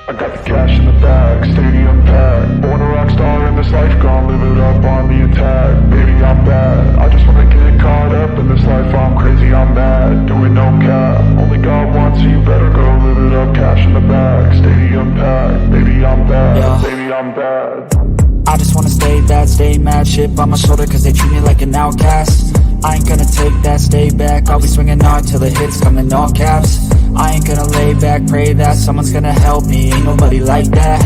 I got the cash in the bag, stadium packed. Born a rock star in this life, gon' live it up on the attack. Baby, I'm bad, I just wanna get caught up in this life. I'm crazy, I'm mad, doing no cap. Only God wants you, better go live it up. Cash in the bag, stadium packed. Baby, I'm bad, yeah. Baby, I'm bad. I just wanna stay bad, stay mad. Shit on my shoulder cause they treat me like an outcast. I ain't gonna take that, stay back. I'll be swinging hard till the hits come in all caps. I ain't gonna lay back, pray that someone's gonna help me. Ain't nobody like that.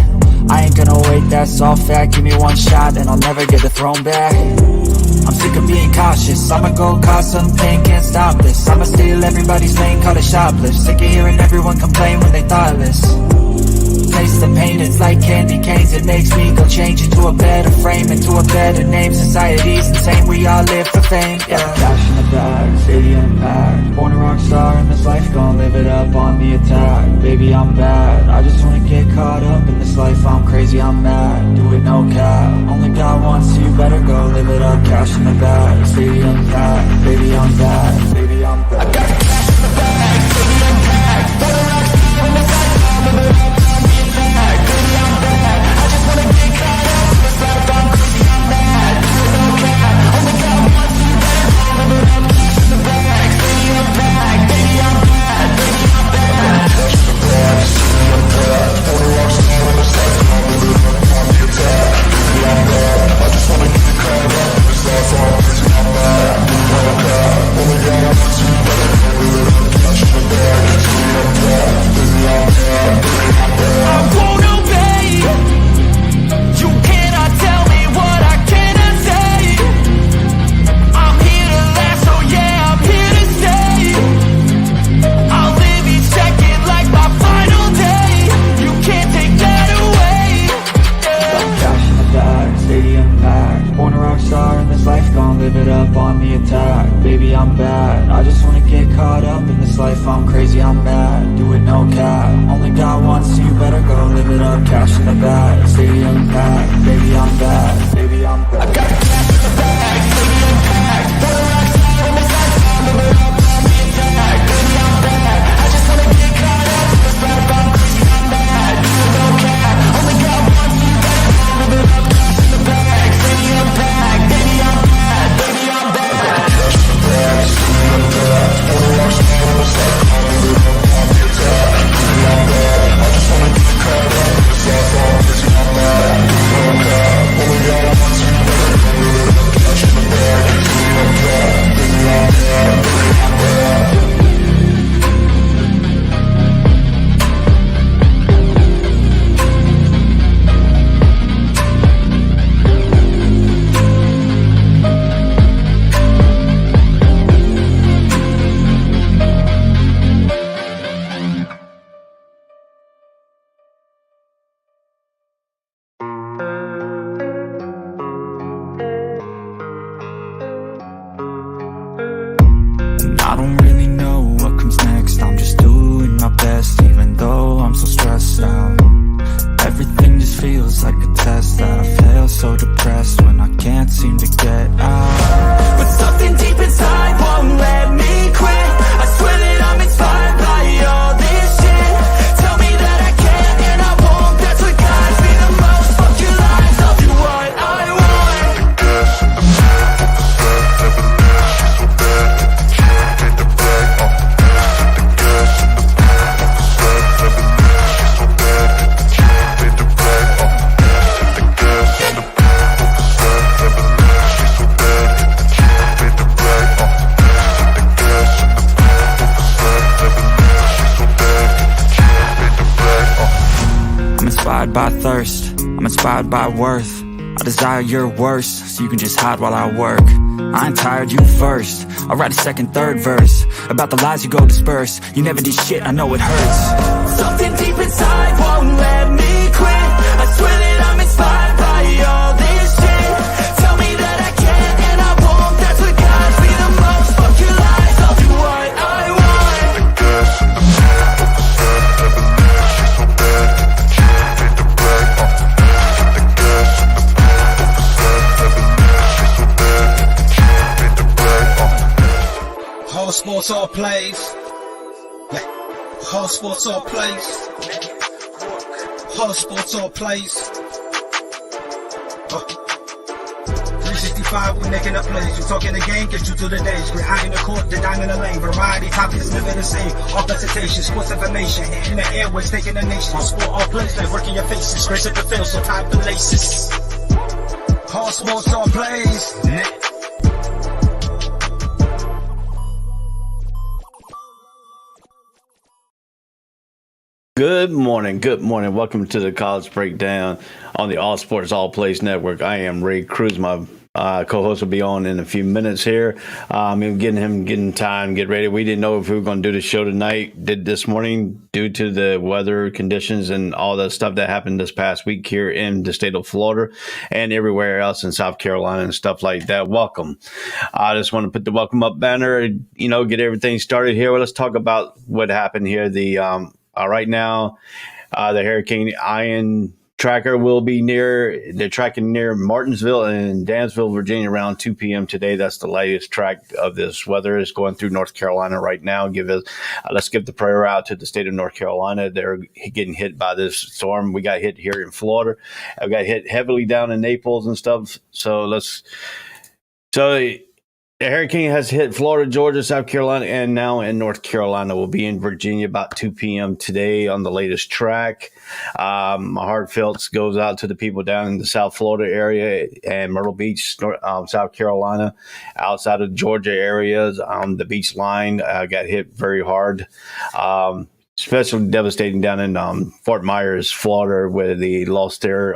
I ain't gonna wait, that's all fact. Give me one shot and I'll never get the throne back. I'm sick of being cautious, I'ma go cause some pain, can't stop this. I'ma steal everybody's lane, call it shoplift. Sick of hearing everyone complain when they thoughtless. Taste the pain, it's like candy canes. It makes me go change into a better frame, into a better name. Society's insane, we all live for fame, yeah. Cash in the bag, stadium packed. Born a rock star in this life, gon' live it up on the attack. Baby, I'm bad, I just wanna get caught up in this life. I'm crazy, I'm mad, do it no cap. Only God wants you, better go live it up. Cash in the bag, stadium packed. Baby, I'm bad, baby, I'm bad. I got the cash in the bag, stadium packed. Born a rock star in this life, gon' live it up. Baby, I'm bad, I just wanna get caught up in this life. I'm crazy, I'm mad, do it no cap. Only God wants you, better go live it up. Cash in the bag, stadium packed. Baby, I'm bad, baby, I'm bad. I got the cash in the bag, stadium packed. Born a rock star in this life, I'm live it up on the attack. Baby, I'm bad, I just wanna get caught up in this life. I'm crazy, I'm mad, do it no cap. Only God wants you, better go live it up. Cash in the bag, stadium packed. Baby, I'm bad, baby, I'm bad. I don't really know what comes next. I'm just doing my best, even though I'm so stressed out. Everything just feels like a test that I fail, so depressed when I can't seem to get out. But something deep inside won't let me quit. I swear that I'm inspired by all this shit. Tell me that I can and I won't. That's what guides me the most. Fuck your lies, I'll do what I want. Inspired by thirst, I'm inspired by worth. I desire your worst, so you can just hide while I work. I ain't tired, you first. I'll write a second, third verse about the lies you go disperse. You never did shit, I know it hurts. Something deep inside won't let me quit. I swear that I'm inspired by all this shit. Tell me that I can and I won't. That's what guides me the most. Fuck your lies, I'll do what I want. Whole sports all plays. Whole sports all plays. Hot sports all plays. 365, we're making a plays. You talking the game, get you through the days. We're high in the court, the dime in the lane. Variety topics living the same. All presentation, sports information. In the airways, taking the nation. All sport, all plays, like working your faces. Grace at the field, so tie the laces. Hot sports all plays. Good morning. Welcome to the College Breakdown on the All Sports All Plays Network. I am Ray Cruz. My co-host will be on in a few minutes here. Getting time, get ready. We didn't know if we were going to do the show tonight. Did this morning due to the weather conditions and all the stuff that happened this past week here in the state of Florida and everywhere else in South Carolina and stuff like that. Welcome. I just want to put the welcome up banner, get everything started here. Well, let's talk about what happened here. Right now, the Hurricane Ian tracker will be they're tracking near Martinsville and Dansville, Virginia around 2 p.m. today. That's the latest track of this weather is going through North Carolina right now. Let's give the prayer out to the state of North Carolina. They're getting hit by this storm. We got hit here in Florida. We got hit heavily down in Naples and stuff. The hurricane has hit Florida, Georgia, South Carolina, and now in North Carolina. We'll be in Virginia about 2 p.m. today on the latest track. My heartfelt goes out to the people down in the South Florida area and Myrtle Beach, South Carolina, outside of Georgia areas. The beach line got hit very hard. Especially devastating down in Fort Myers, Florida, where they lost their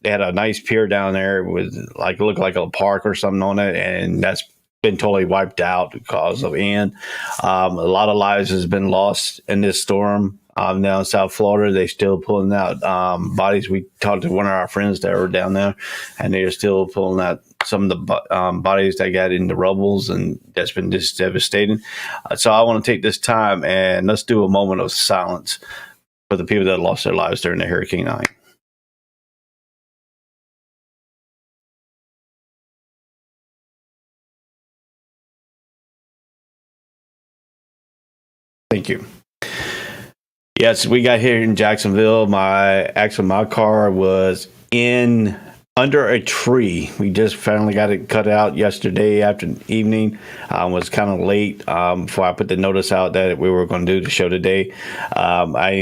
they had a nice pier down there with looked like a park or something on it, and that's been totally wiped out because of Ian. A lot of lives has been lost in this storm. Down in South Florida, they're still pulling out bodies. We talked to one of our friends that were down there, and they're still pulling out some of the bodies that got in the rubbles, and that's been just devastating. So I want to take this time and let's do a moment of silence for the people that lost their lives during the Hurricane Ian. Thank you. Yes, we got here in Jacksonville. My car was under a tree. We just finally got it cut out yesterday evening. Was kind of late before I put the notice out that we were going to do the show today.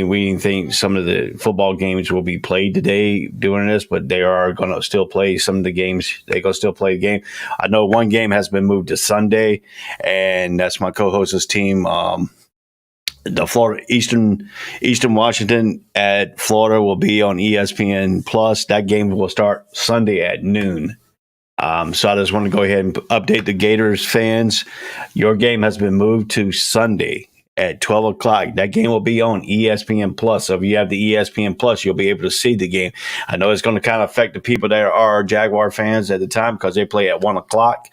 We didn't think some of the football games will be played today doing this, but they are going to still play some of the games. They're going to still play the game. I know one game has been moved to Sunday, and that's my co-host's team. The Florida Eastern Washington at Florida will be on ESPN Plus. That game will start Sunday at noon. So I just want to go ahead and update the Gators fans. Your game has been moved to Sunday at 12 o'clock. That game will be on ESPN Plus. So if you have the ESPN Plus, you'll be able to see the game. I know it's going to kind of affect the people that are Jaguar fans at the time because they play at 1 o'clock.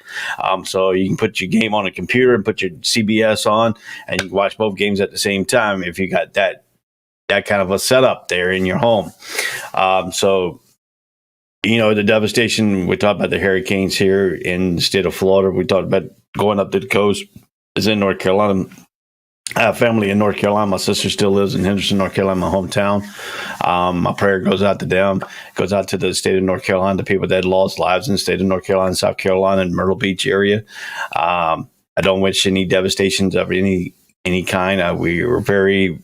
So you can put your game on a computer and put your CBS on, and you can watch both games at the same time if you got that kind of a setup there in your home. The devastation, we talked about the hurricanes here in the state of Florida. We talked about going up to the coast. Is in North Carolina. I have family in North Carolina. My sister still lives in Henderson, North Carolina, my hometown. My prayer goes out to them, goes out to the state of North Carolina, the people that lost lives in the state of North Carolina, South Carolina, and Myrtle Beach area. I don't wish any devastations of any kind. We were very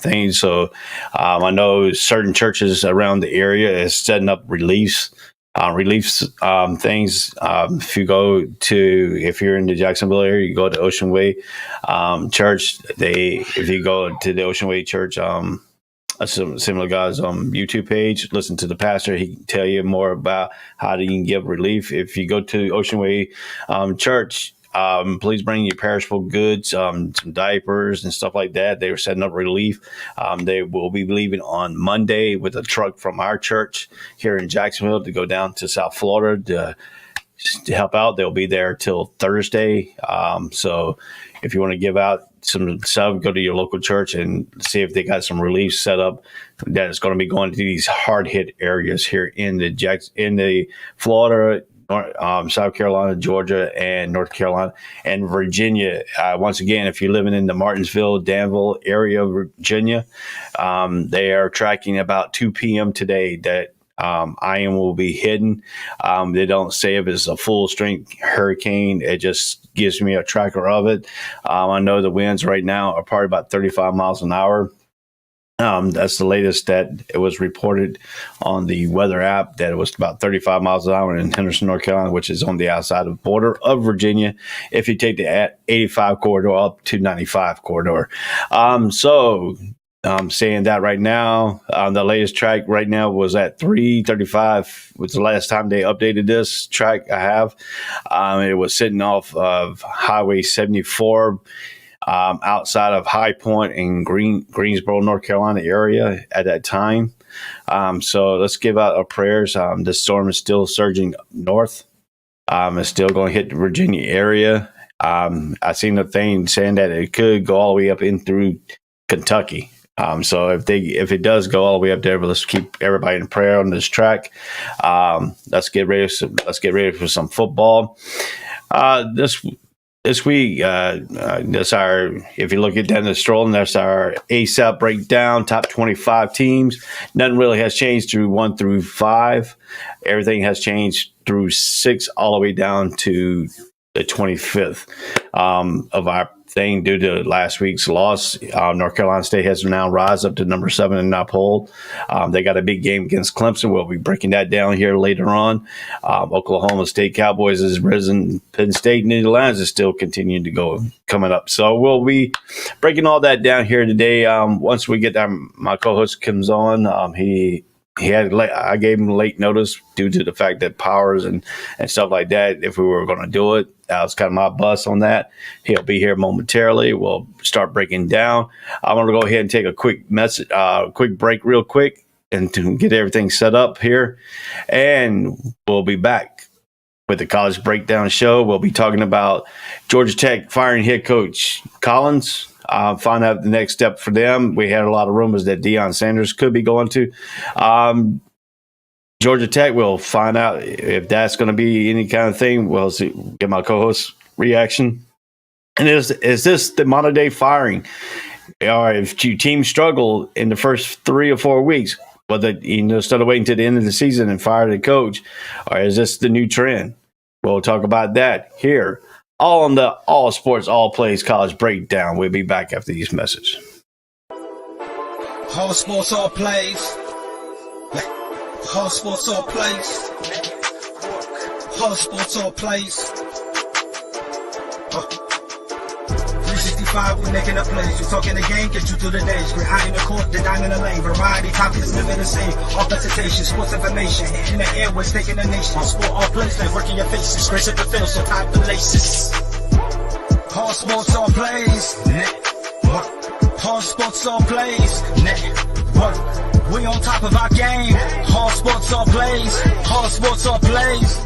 things. So I know certain churches around the area is setting up relief things. If you're in the Jacksonville area, you go to Ocean Way Church. If you go to the Ocean Way Church, similar guys YouTube page, listen to the pastor. He can tell you more about how you can give relief. If you go to Ocean Way Church, please bring your perishable goods, some diapers and stuff like that. They were setting up relief. They will be leaving on Monday with a truck from our church here in Jacksonville to go down to South Florida to help out. They'll be there till Thursday. So if you want to give out some stuff, go to your local church and see if they got some relief set up that is going to be going to these hard hit areas here in the Florida, South Carolina, Georgia, and North Carolina, and Virginia. Once again, if you're living in the Martinsville, Danville area of Virginia, they are tracking about 2 p.m. today that Ian will be hidden. They don't say if it's a full strength hurricane. It just gives me a tracker of it. I know the winds right now are probably about 35 miles an hour. That's the latest that it was reported on the weather app, that it was about 35 miles an hour in Henderson, North Carolina, which is on the outside of the border of Virginia. If you take the 85 corridor up to 95 corridor. So I'm saying that right now, the latest track right now was at 335, was the last time they updated this track I have. It was sitting off of Highway 74, outside of High Point in Greensboro, North Carolina area at that time. So let's give out our prayers. The storm is still surging north. It's still going to hit the Virginia area. I seen a thing saying that it could go all the way up in through Kentucky. So if it does go all the way up there, but let's keep everybody in prayer on this track. Let's get ready for some football. This week, that's our, if you look at Dennis Strolling, that's our ASAP breakdown, top 25 teams. Nothing really has changed through 1 through 5. Everything has changed through 6 all the way down to the 25th of our thing due to last week's loss. North Carolina State has now rise up to number 7 in our poll. They got a big game against Clemson. We'll be breaking that down here later on. Oklahoma State Cowboys has risen. Penn State and the Lions is still continuing to go coming up. So we'll be breaking all that down here today. Once we get my co-host comes on, I gave him late notice due to the fact that powers and stuff like that, if we were going to do it. That was kind of my bus on that. He'll be here momentarily. We'll start breaking down. I'm going to go ahead and take a quick break real quick and to get everything set up here. And we'll be back with the College Breakdown Show. We'll be talking about Georgia Tech firing head coach Collins. Find out the next step for them. We had a lot of rumors that Deion Sanders could be going to Georgia Tech. We'll find out if that's going to be any kind of thing. We'll see, get my co-host reaction. And is this the modern day firing? Or if your team struggle in the first 3 or 4 weeks, whether instead of waiting to the end of the season and fire the coach, or is this the new trend? We'll talk about that here. All on the All Sports, All Plays College Breakdown. We'll be back after these messages. All sports, all plays. All sports, all plays. All sports, all plays. 365, we're making a plays. You talking the game, get you through the days. We're high in the court, the dime in the lane. Variety, topics, living the same. All presentation, sports information. In the airways, taking the nation. All sport, all plays, like working your faces. Grace at the field, so tie the laces. All sports, all plays. All sports, all plays. We on top of our game. All sports, all plays. All sports, all plays.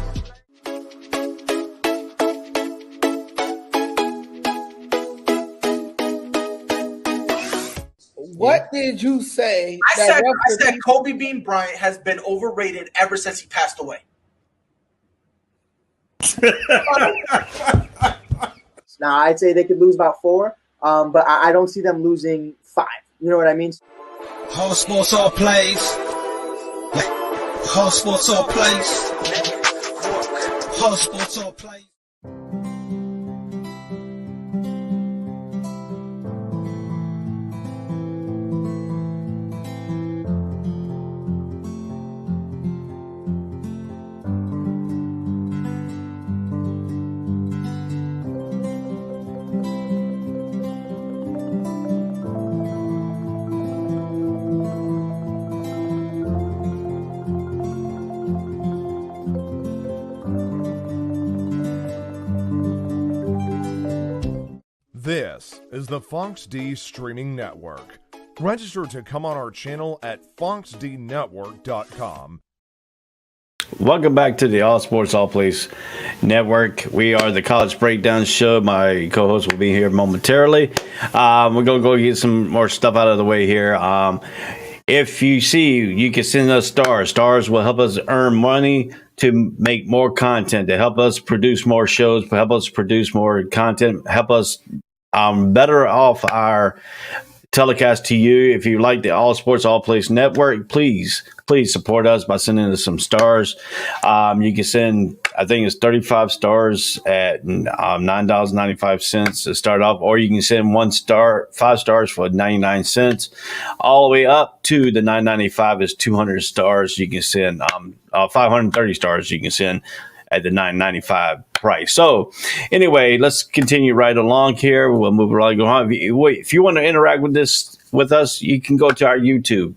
What did you say? I said Kobe Bean Bryant has been overrated ever since he passed away. Now, I'd say they could lose about 4, but I don't see them losing 5. You know what I mean? All sports, all plays. All sports, all plays. All sports, all plays. This is the Fonx D Streaming Network. Register to come on our channel at fonxdnetwork.com. Welcome back to the All Sports All Plays Network. We are the College Breakdown Show. My co-host will be here momentarily. We're going to go get some more stuff out of the way here. If you see, you can send us stars. Stars will help us earn money to make more content, to help us produce more shows, to help us produce more content, help us better off our telecast to you. If you like the All Sports All Place Network, please support us by sending us some stars. You can send, I think it's 35 stars at $9.95 to start off, or you can send 5 stars for 99 cents, all the way up to the $9.95 is 200 stars. You can send 530 stars. You can send at the $9.95 price. So anyway, let's continue right along here. We'll move right along. If you want to interact with us, you can go to our YouTube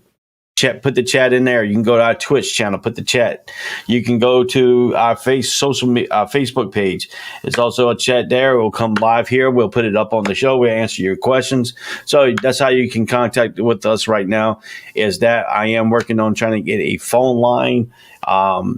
chat, put the chat in there. You can go to our Twitch channel, put the chat. You can go to our Facebook page. It's also a chat there. It will come live here. We'll put it up on the show. We'll answer your questions. So that's how you can contact with us right now, is that I am working on trying to get a phone line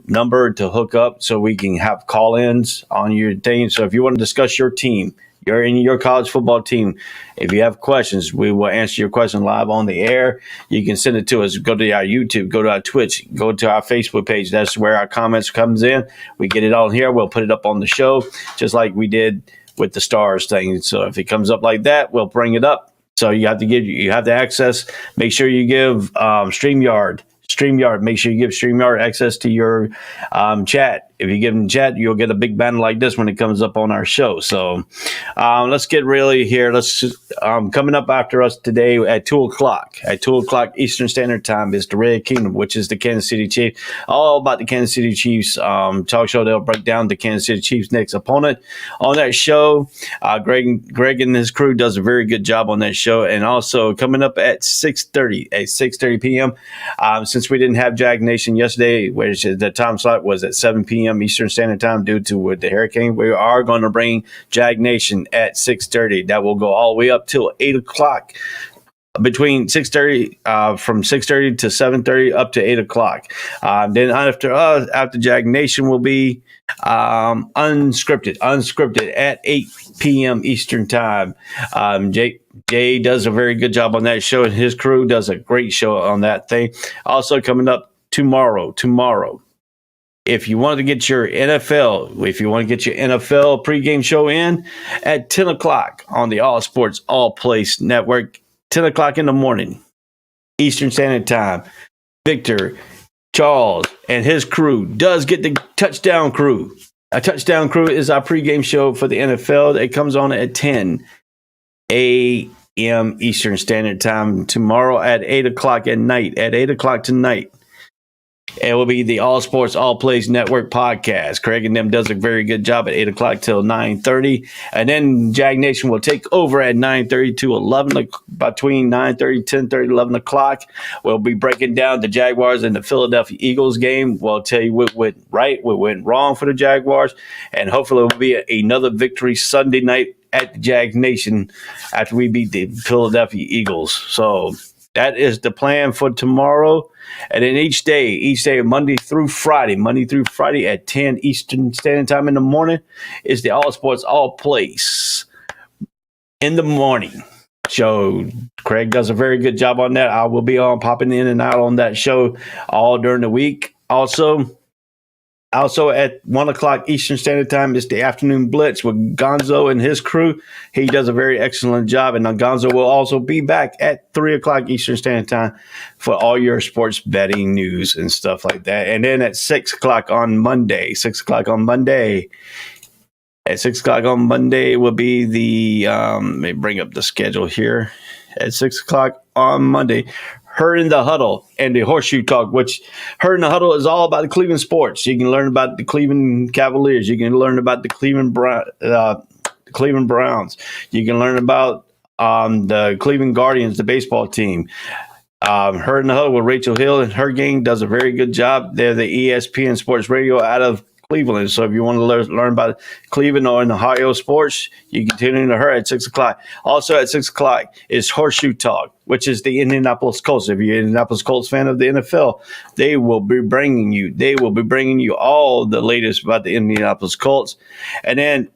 number to hook up so we can have call-ins on your thing. So if you want to discuss your team, you're in your college football team, if you have questions, we will answer your question live on the air. You can send it to us. Go to our YouTube, go to our Twitch, go to our Facebook page. That's where our comments comes in. We get it all here. We'll put it up on the show, just like we did with the stars thing. So if it comes up like that, we'll bring it up. So you have to access. Make sure you give StreamYard. Make sure you give StreamYard access to your chat. If you give them chat, you'll get a big banner like this when it comes up on our show. So let's get really here. Coming up after us today at 2 o'clock. At 2 o'clock Eastern Standard Time is the Red Kingdom, which is the Kansas City Chiefs. All about the Kansas City Chiefs talk show. They'll break down the Kansas City Chiefs' next opponent. On that show, Greg and his crew does a very good job on that show. And also coming up at 6:30 p.m. Since we didn't have Jag Nation yesterday, which the time slot was at 7 p.m. Eastern Standard Time due to the hurricane, we are going to bring Jag Nation at 6:30. That will go all the way up till 8 o'clock. Between 6:30, from 6:30 to 7:30, up to 8 o'clock. Then after Jag Nation will be unscripted at 8 p.m. Eastern Time. Jay does a very good job on that show, and his crew does a great show on that thing. Also coming up tomorrow. If you want to get your NFL pregame show in at 10 o'clock on the All Sports All Place Network, 10 o'clock in the morning, Eastern Standard Time, Victor, Charles, and his crew does get the Touchdown Crew. A Touchdown Crew is our pregame show for the NFL. It comes on at 10 a.m. Eastern Standard Time tomorrow at 8 o'clock at night. At 8 o'clock tonight, it will be the All Sports All Plays Network podcast. Craig and them does a very good job at 8 o'clock till 9:30. And then Jag Nation will take over at 9:30 to 11, between 9:30, 10:30, 11 o'clock. We'll be breaking down the Jaguars and the Philadelphia Eagles game. We'll tell you what went right, what went wrong for the Jaguars. And hopefully it will be another victory Sunday night at the Jag Nation after we beat the Philadelphia Eagles. So that is the plan for tomorrow. And then each day, Monday through Friday at 10 Eastern Standard Time in the morning is the All Sports All Place in the morning show. Craig does a very good job on that. I will be popping in and out on that show all during the week. Also at 1 o'clock Eastern Standard Time is the Afternoon Blitz with Gonzo and his crew. He does a very excellent job. And Gonzo will also be back at 3 o'clock Eastern Standard Time for all your sports betting news and stuff like that. And then at 6 o'clock on Monday, will be the, let me bring up the schedule here. At 6 o'clock on Monday, Herd in the Huddle and the Horseshoe Talk, which Herd in the Huddle is all about the Cleveland sports. You can learn about the Cleveland Cavaliers. You can learn about the Cleveland Browns. You can learn about the Cleveland Guardians, the baseball team. Herd in the Huddle with Rachel Hill and her gang does a very good job. They're the ESPN Sports Radio out of Cleveland. So if you want to learn about Cleveland or in Ohio sports, you can tune in to her at 6 o'clock. Also at 6 o'clock is Horseshoe Talk, which is the Indianapolis Colts. If you're an Indianapolis Colts fan of the NFL, they will be bringing you all the latest about the Indianapolis Colts. And then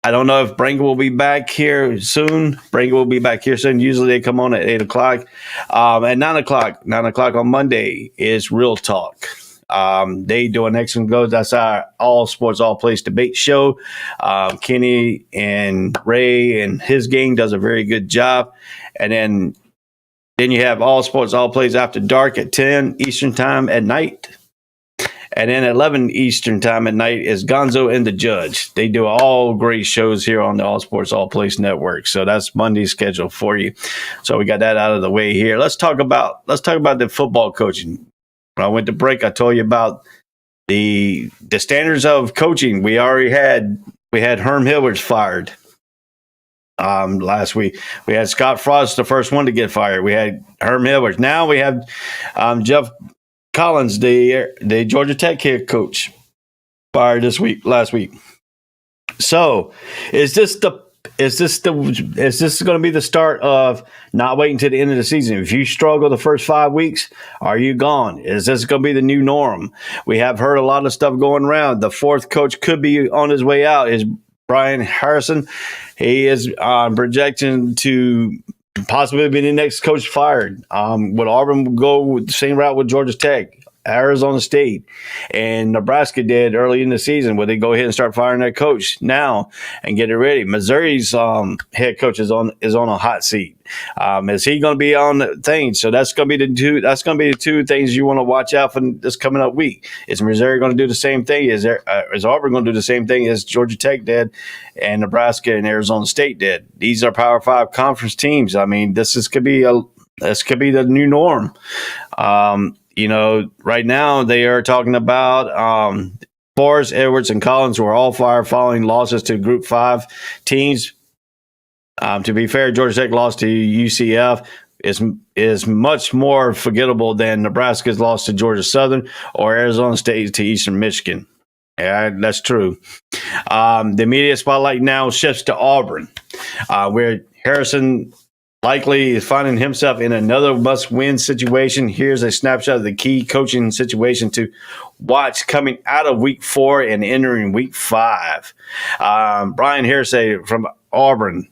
I don't know if Brangle will be back here soon. Usually they come on at 8 o'clock. At 9 o'clock on Monday is Real Talk. They do an excellent go. That's our all sports, all place debate show. Kenny and Ray and his gang does a very good job. And then you have all sports, all plays after dark at 10 Eastern time at night. And then at 11 Eastern time at night is Gonzo and the Judge. They do all great shows here on the All Sports, All Place Network. So that's Monday's schedule for you. So we got that out of the way here. Let's talk about the football coaching. When I went to break, I told you about the standards of coaching. We had Herm Edwards fired last week. We had Scott Frost, the first one to get fired. We had Herm Edwards. Now we have Jeff Collins, the Georgia Tech head coach, fired last week. So is this going to be the start of not waiting to the end of the season? If you struggle the first 5 weeks, are you gone? Is this going to be the new norm? We have heard a lot of stuff going around. The fourth coach could be on his way out. Is Brian Harrison? He is projecting to possibly be the next coach fired. Would Auburn go the same route with Georgia Tech, Arizona State, and Nebraska did early in the season? Would they go ahead and start firing that coach now and get it ready? Missouri's head coach is on a hot seat. Is he going to be on the thing? So that's going to be the two things you want to watch out for this coming up week. Is Missouri going to do the same thing? Is Auburn going to do the same thing as Georgia Tech did and Nebraska and Arizona State did? These are Power 5 conference teams. I mean, this could be the new norm. Right now they are talking about Forrest, Edwards, and Collins, who are all fired following losses to Group 5 teams. To be fair, Georgia Tech lost to UCF is much more forgettable than Nebraska's loss to Georgia Southern or Arizona State to Eastern Michigan. Yeah, that's true. The media spotlight now shifts to Auburn, where Harrison likely is finding himself in another must-win situation. Here's a snapshot of the key coaching situation to watch coming out of Week 4 and entering Week 5. Brian Hersey from Auburn.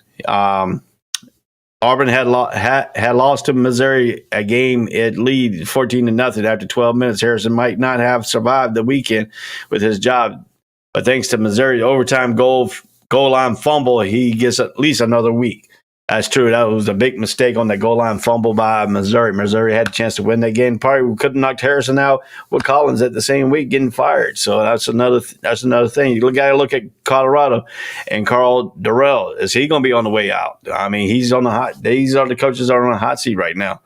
Auburn had lost to Missouri a game at lead 14-0 after 12 minutes. Harrison might not have survived the weekend with his job, but thanks to Missouri's overtime goal line fumble, he gets at least another week. That's true. That was a big mistake on that goal line fumble by Missouri. Missouri had a chance to win that game. Probably could have knocked Harrison out with Collins at the same week getting fired. So that's another thing. You got to look at Colorado and Carl Durrell. Is he going to be on the way out? I mean, these are the coaches that are on the hot seat right now.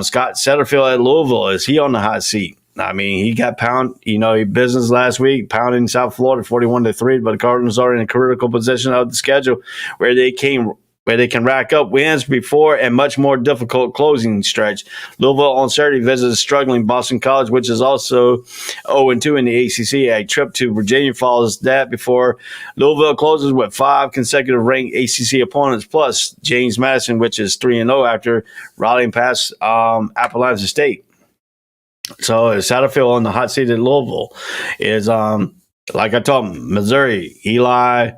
Scott Satterfield at Louisville, is he on the hot seat? I mean, he got business last week, pounding South Florida 41-3, but the Cardinals are in a critical position of the schedule where they can rack up wins before a much more difficult closing stretch. Louisville on Saturday visits struggling Boston College, which is also 0-2 in the ACC. A trip to Virginia follows that before Louisville closes with 5 consecutive ranked ACC opponents, plus James Madison, which is 3-0 after rallying past Appalachian State. So Satterfield on the hot seat at Louisville is, like I told him, Missouri, Eli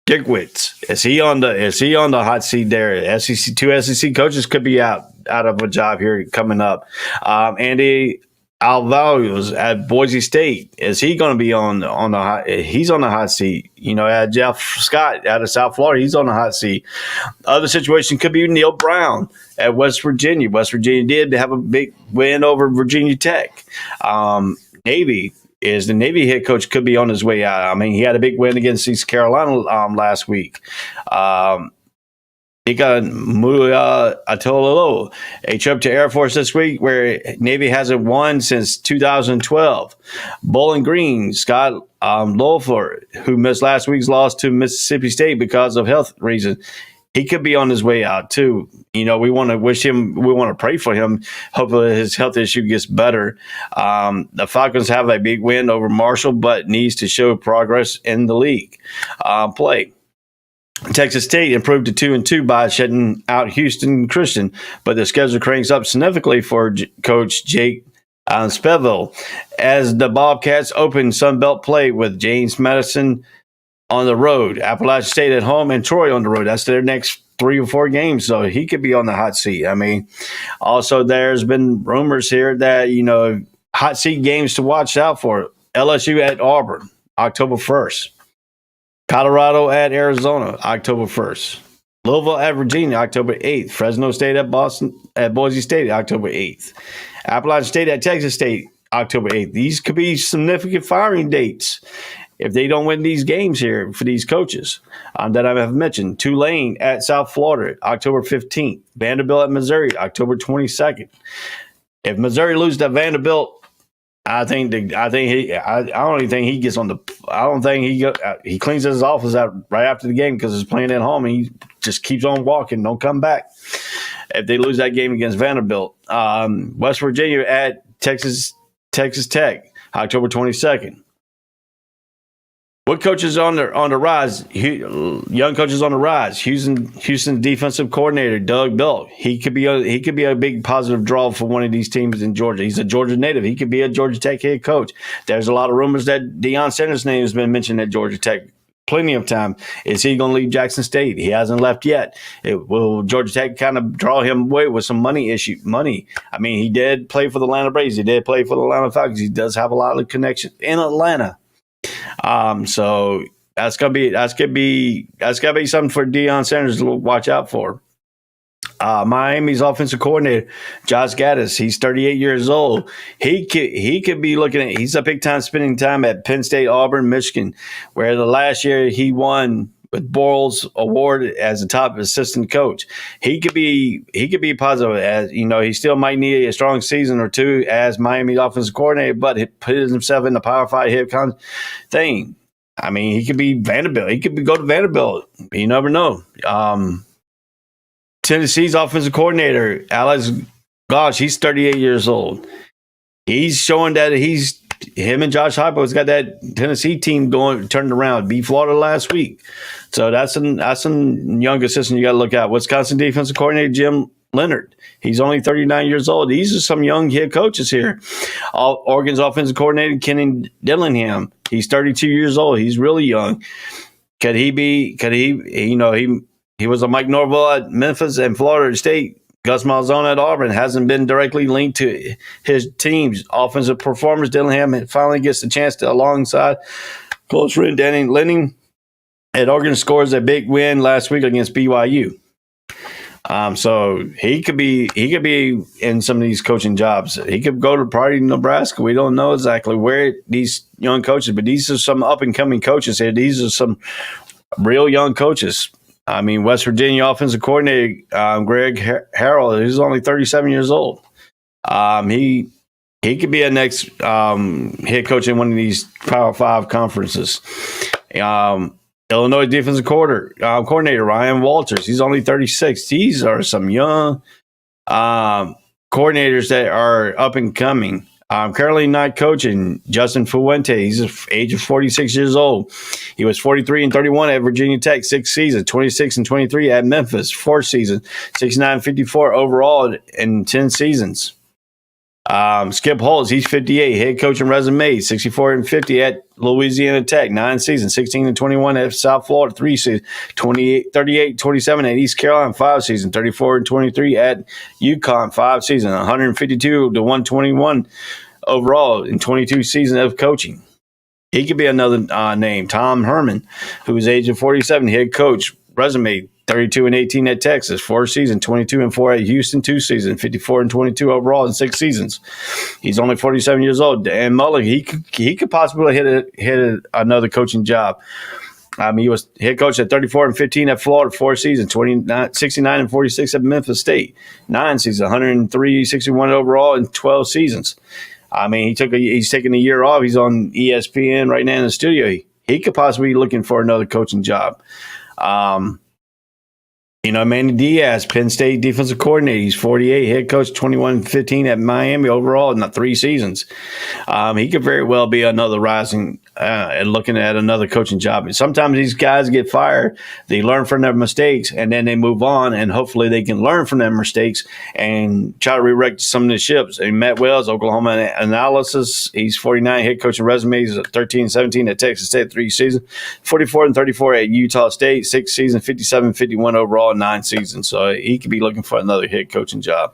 Dickwitz. Is he on the hot seat there? Two SEC coaches could be out of a job here coming up. Andy Alvalos at Boise State, is he going to be on the hot? He's on the hot seat. Jeff Scott out of South Florida, he's on the hot seat. Other situation could be Neil Brown at West Virginia. West Virginia did have a big win over Virginia Tech. Navy head coach could be on his way out. I mean, he had a big win against East Carolina last week. He got Atololo, a trip to Air Force this week where Navy hasn't won since 2012. Bowling Green, Scott Loeffler, who missed last week's loss to Mississippi State because of health reasons. He could be on his way out too. We want to pray for him. Hopefully his health issue gets better. The Falcons have a big win over Marshall, but needs to show progress in the league play. Texas State improved to 2-2 by shutting out Houston Christian, but the schedule cranks up significantly for Coach Jake Speville as the Bobcats open Sun Belt play with James Madison on the road, Appalachian State at home, and Troy on the road. That's their next 3 or 4 games, so he could be on the hot seat. I mean, also there's been rumors here that, hot seat games to watch out for. LSU at Auburn, October 1st. Colorado at Arizona, October 1st. Louisville at Virginia, October 8th. Fresno State at Boise State, October 8th. Appalachian State at Texas State, October 8th. These could be significant firing dates if they don't win these games here for these coaches that I have mentioned. Tulane at South Florida, October 15th. Vanderbilt at Missouri, October 22nd. If Missouri loses to Vanderbilt, I don't even think he gets on the. I don't think he cleans his office out right after the game because he's playing at home and he just keeps on walking, don't come back. If they lose that game against Vanderbilt, West Virginia at Texas Tech, October 22nd. What coaches on the rise? Young coaches on the rise. Houston defensive coordinator Doug Belk. He could be a big positive draw for one of these teams in Georgia. He's a Georgia native. He could be a Georgia Tech head coach. There's a lot of rumors that Deion Sanders' name has been mentioned at Georgia Tech plenty of time. Is he going to leave Jackson State? He hasn't left yet. Will Georgia Tech kind of draw him away with some money? I mean, he did play for the Atlanta Braves. He did play for the Atlanta Falcons. He does have a lot of connections in Atlanta. So that's gonna be something for Deion Sanders to watch out for. Miami's offensive coordinator, Josh Gattis, he's 38 years old. He could be he's a big time spending time at Penn State, Auburn, Michigan, where the last year he won with Borrell's award as a top assistant coach. He could be positive, as he still might need a strong season or two as Miami offensive coordinator, but he put himself in the Power 5 hit thing. I mean, he could be Vanderbilt. He could go to Vanderbilt. You never know. Tennessee's offensive coordinator, Alex Gosh, he's 38 years old. He's showing that him and Josh Heupel's got that Tennessee team turned around. Beat Florida last week. So that's some young assistant you got to look at. Wisconsin defensive coordinator Jim Leonard. He's only 39 years old. These are some young head coaches here. Oregon's offensive coordinator Kenny Dillingham. He's 32 years old. He's really young. He was a Mike Norvell at Memphis and Florida State. Gus Malzahn at Auburn hasn't been directly linked to his team's offensive performance. Dillingham finally gets the chance to, alongside close friend Danny Lenning at Oregon, scores a big win last week against BYU. So he could be in some of these coaching jobs. He could go to probably Nebraska. We don't know exactly where these young coaches, but these are some up and coming coaches here. These are some real young coaches. I mean, West Virginia offensive coordinator Greg Harrell, he's only 37 years old. He could be a next head coach in one of these Power 5 conferences. Illinois defensive coordinator Ryan Walters, he's only 36. These are some young coordinators that are up and coming. Currently not coaching, Justin Fuente. He's the age of 46 years old. He was 43-31 at Virginia Tech, 6th season, 26-23 at Memphis, 4th season, 69-54 overall in 10 seasons. Skip Holtz, he's 58, head coaching resume, 64-50 at Louisiana Tech, 9 seasons, 16-21 at South Florida, 3 seasons, 38-27 at East Carolina, 5 seasons, 34-23 at UConn, 5 seasons, 152-121 overall in 22 seasons of coaching. He could be another name. Tom Herman, who is age of 47, head coach, resume, 32-18 at Texas, 4 seasons, 22-4 at Houston, 2 seasons, 54-22 overall in 6 seasons. He's only 47 years old. Dan Mullen, he could possibly hit another coaching job. He was head coach at 34-15 at Florida, 4 seasons, 69-46 at Memphis State, 9 seasons, 103-61 overall in 12 seasons. He's taking a year off. He's on ESPN right now in the studio. He could possibly be looking for another coaching job. Manny Diaz, Penn State defensive coordinator. He's 48, head coach, 21-15 at Miami overall in 3 seasons. He could very well be another rising and looking at another coaching job. And sometimes these guys get fired, they learn from their mistakes, and then they move on, and hopefully they can learn from their mistakes and try to redirect some of the ships. And Matt Wells, Oklahoma Analysis, he's 49 head coaching resumes, 13-17 at Texas State, 3 seasons, 44-34 at Utah State, 6 seasons, 57-51 overall, 9 seasons. So he could be looking for another head coaching job.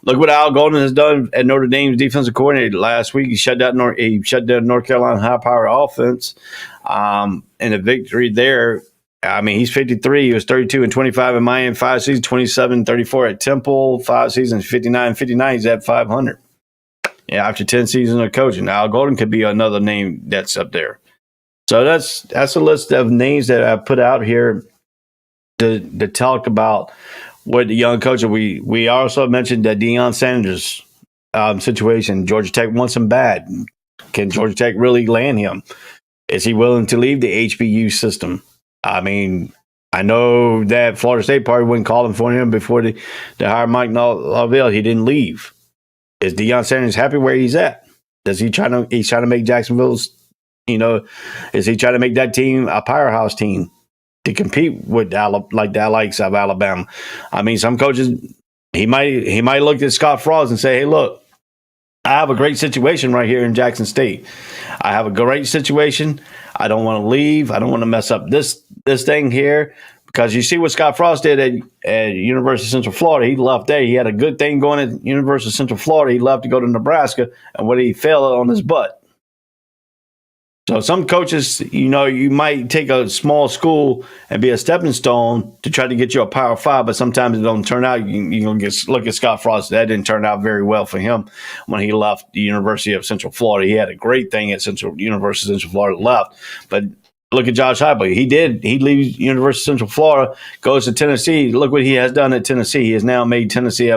Look what Al Golden has done at Notre Dame's defensive coordinator last week. He shut down North Carolina high-power offense in a victory there. I mean, he's 53. He was 32-25 in Miami, 5 seasons, 27-34 at Temple, 5 seasons, 59-59. He's at 500. Yeah, after 10 seasons of coaching. Al Golden could be another name that's up there. So that's a list of names that I put out here to talk about with the young coach. We also mentioned that Deion Sanders situation. Georgia Tech wants him bad. Can Georgia Tech really land him? Is he willing to leave the HBU system? I mean, I know that Florida State probably wouldn't call him for him before they hired Mike Norvell. He didn't leave. Is Deion Sanders happy where he's at? He's trying to make Jacksonville's, is he trying to make that team a powerhouse team to compete with the likes of Alabama? I mean, some coaches, he might look at Scott Frost and say, hey, look, I have a great situation right here in Jackson State. I have a great situation. I don't want to leave. I don't want to mess up this thing here, because you see what Scott Frost did at University of Central Florida. He left there. He had a good thing going at University of Central Florida. He left to go to Nebraska, and when he fell on his butt. So some coaches, you might take a small school and be a stepping stone to try to get you a Power 5, but sometimes it don't turn out. You're going to look at Scott Frost. That didn't turn out very well for him when he left the University of Central Florida. He had a great thing at University of Central Florida, left, but look at Josh Heupel. He leaves University of Central Florida, goes to Tennessee. Look what he has done at Tennessee. He has now made Tennessee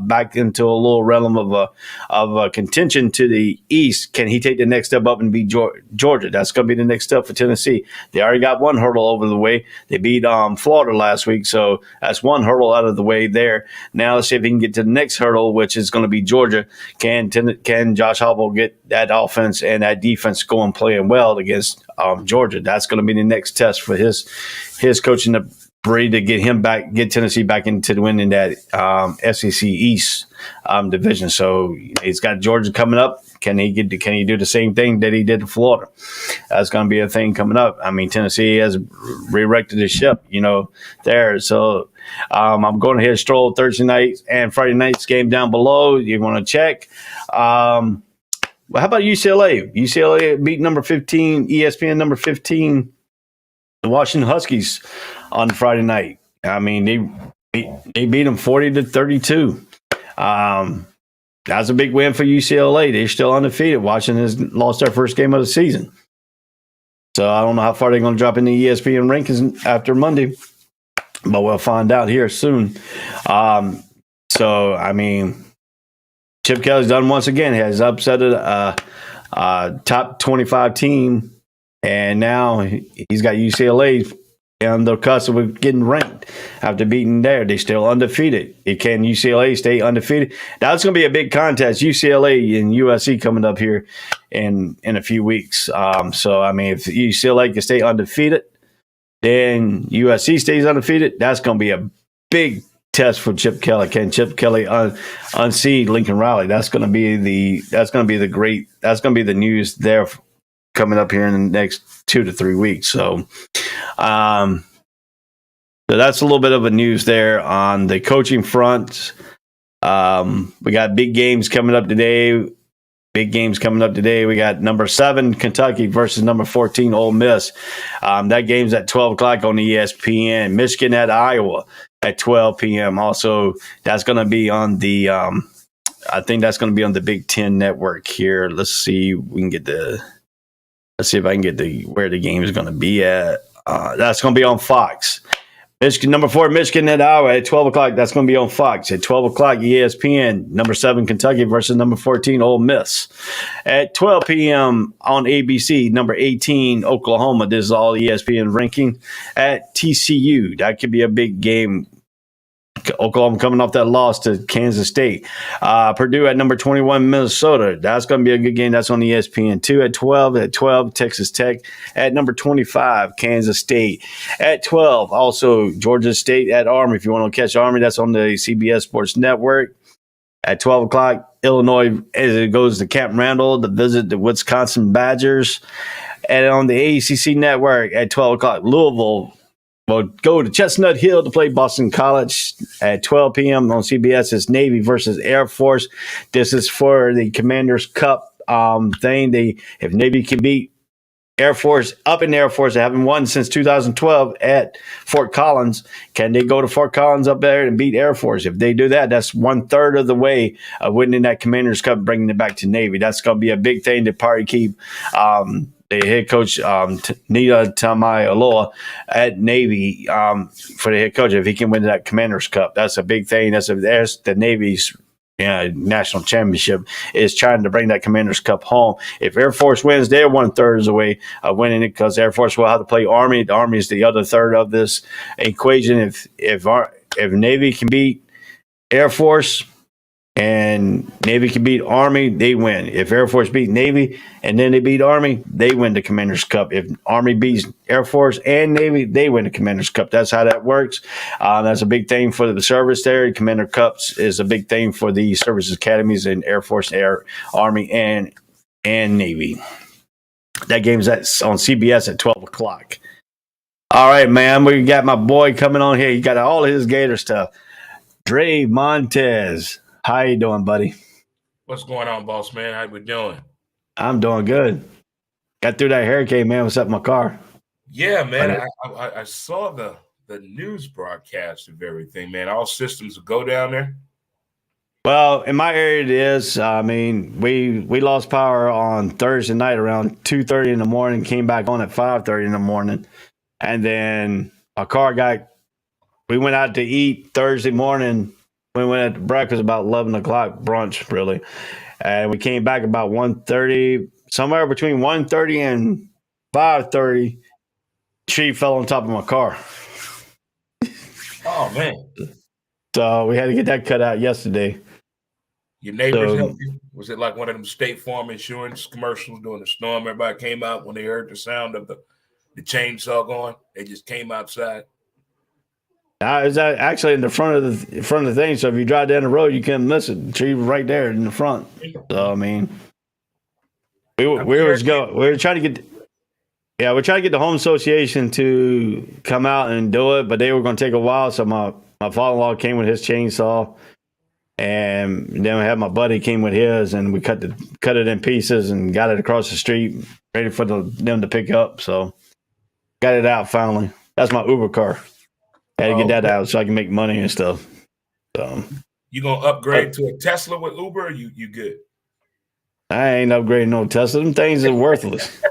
back into a little realm of a contention to the East. Can he take the next step up and beat Georgia? That's going to be the next step for Tennessee. They already got one hurdle over the way. They beat Florida last week, so that's one hurdle out of the way there. Now let's see if he can get to the next hurdle, which is going to be Georgia. Can Josh Heupel get that offense and that defense going playing well against Georgia? That's going to be the next test for his coaching ability to get Tennessee back into winning that SEC East division. So he's got Georgia coming up. Can he do the same thing that he did to Florida? That's going to be a thing coming up. I mean, Tennessee has redirected his ship, there. So I'm going to hit a stroll Thursday night and Friday night's game down below. You want to check. Well, how about UCLA? UCLA beat number 15, ESPN number 15, the Washington Huskies on Friday night. I mean, they beat them 40-32. That's a big win for UCLA. They're still undefeated. Washington has lost their first game of the season. So I don't know how far they're going to drop in the ESPN rankings after Monday, but we'll find out here soon. So, I mean, Chip Kelly's done once again. He has upset a top 25 team, and now he's got UCLA on the cusp of getting ranked after beating there. They're still undefeated. Can UCLA stay undefeated? That's going to be a big contest. UCLA and USC coming up here in a few weeks. So, I mean, if UCLA can stay undefeated, then USC stays undefeated. That's going to be a big test for Chip Kelly. Can Chip Kelly unseat Lincoln Riley? That's going to be the news there coming up here in the next 2 to 3 weeks. So, so that's a little bit of a news there on the coaching front. We got big games coming up today. We got number 7 Kentucky versus number 14 Ole Miss. That game's at 12 o'clock on the ESPN. Michigan at Iowa at 12 p.m. Also, that's going to be on the I think that's going to be on the Big Ten Network here. Let's see if I can get where the game is going to be at. That's going to be on Fox. Michigan, number 4, Michigan at Iowa at 12 o'clock. That's going to be on Fox. At 12 o'clock, ESPN, number 7, Kentucky versus number 14, Ole Miss. At 12 p.m. on ABC, number 18, Oklahoma. This is all ESPN ranking. At TCU, that could be a big game Oklahoma coming off that loss to Kansas State. Purdue at number 21, Minnesota. That's going to be a good game. That's on ESPN2 at 12. At 12, Texas Tech. At number 25, Kansas State. At 12, also Georgia State at Army. If you want to catch Army, that's on the CBS Sports Network. At 12 o'clock, Illinois as it goes to Camp Randall to visit the Wisconsin Badgers. And on the ACC Network at 12 o'clock, Louisville will go to Chestnut Hill to play Boston College. At 12 p.m. on CBS, it's Navy versus Air Force. This is for the Commanders Cup thing. If Navy can beat Air Force, up in the Air Force, they haven't won since 2012 at Fort Collins. Can they go to Fort Collins up there and beat Air Force? If they do that, that's 1/3 of the way of winning that Commanders Cup, bringing it back to Navy. That's going to be a big thing to probably keep the head coach, Nita Tamayaloa at Navy for the head coach. If he can win that Commanders Cup, that's a big thing. That's the Navy's national championship is trying to bring that Commanders Cup home. If Air Force wins, they're 1/3 away of winning it because Air Force will have to play Army. The Army is the other third of this equation. If Navy can beat Air Force and Navy can beat Army, they win. If Air Force beat Navy and then they beat Army, they win the Commanders Cup. If Army beats Air Force and Navy, they win the Commanders Cup. That's how that works. That's a big thing for the service there. Commander Cups is a big thing for the service academies in Air Force, Army, and Navy. That game's on CBS at 12 o'clock. All right, man. We got my boy coming on here. He got all his Gator stuff. Dre Montez. How you doing, buddy? What's going on, boss man? How we doing? I'm doing good. Got through that hurricane, man. What's up in my car? Yeah, man. I saw the news broadcast of everything, man. All systems go down there. Well, in my area it is. I mean, we lost power on Thursday night around 2:30 in the morning, came back on at 5:30 in the morning. And then our car we went out to eat Thursday morning. We went out to breakfast about 11 o'clock, brunch, really. And we came back about 1:30, somewhere between 1:30 and 5:30. Tree fell on top of my car. Oh, man. So we had to get that cut out yesterday. Your neighbors helped you? Was it like one of them State Farm insurance commercials during the storm? Everybody came out when they heard the sound of the chainsaw going. They just came outside. It's actually in the front of the thing. So if you drive down the road, you can't miss it. The tree was right there in the front. So I mean, we're trying to get the home association to come out and do it, but they were going to take a while. So my father-in-law came with his chainsaw, and then we had my buddy came with his, and we cut it in pieces and got it across the street, ready for them to pick up. So got it out finally. That's my Uber car. Had to get that out so I can make money and stuff. So you gonna upgrade to a Tesla with Uber? Or you good? I ain't upgrading no Tesla. Them things are worthless.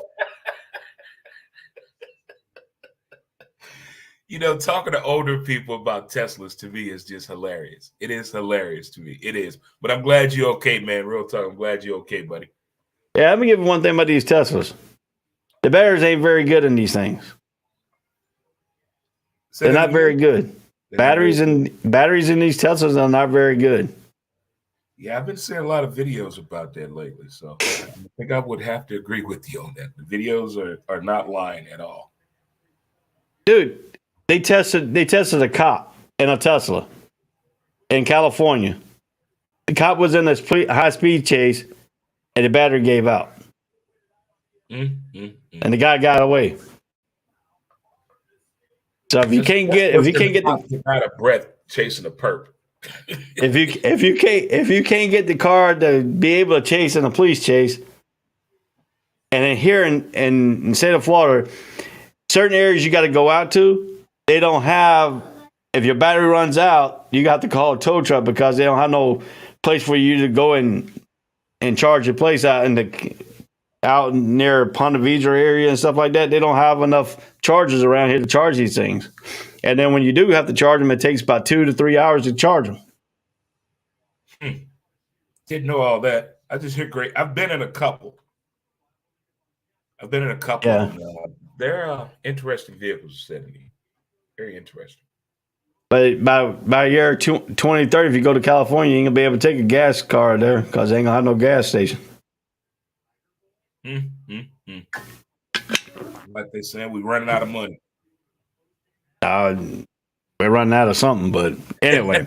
Talking to older people about Teslas to me is just hilarious. It is hilarious to me. It is. But I'm glad you're okay, man. Real talk. I'm glad you're okay, buddy. Yeah, let me give you one thing about these Teslas. The batteries ain't very good in these things. They're not very good. Batteries in these Teslas are not very good. Yeah, I've been seeing a lot of videos about that lately, so I think I would have to agree with you on that. The videos are not lying at all. Dude, they tested a cop in a Tesla in California. The cop was in this high-speed chase, and the battery gave out. And the guy got away. So if you can't get out of breath chasing a perp. if you can't get the car to be able to chase in a police chase, and then here in the state of Florida, certain areas you got to go out to, they don't have. If your battery runs out, you got to call a tow truck because they don't have no place for you to go and charge your place out near Ponte Vedra area and stuff like that. They don't have enough chargers around here to charge these things. And then when you do have to charge them, it takes about 2 to 3 hours to charge them. Didn't know all that. I just hear great. I've been in a couple. Yeah. They're interesting vehicles, said to me. Very interesting. But by year 2030, if you go to California, you ain't gonna be able to take a gas car there because they ain't gonna have no gas station. Like they saying, we're running out of money. We're running out of something, but anyway,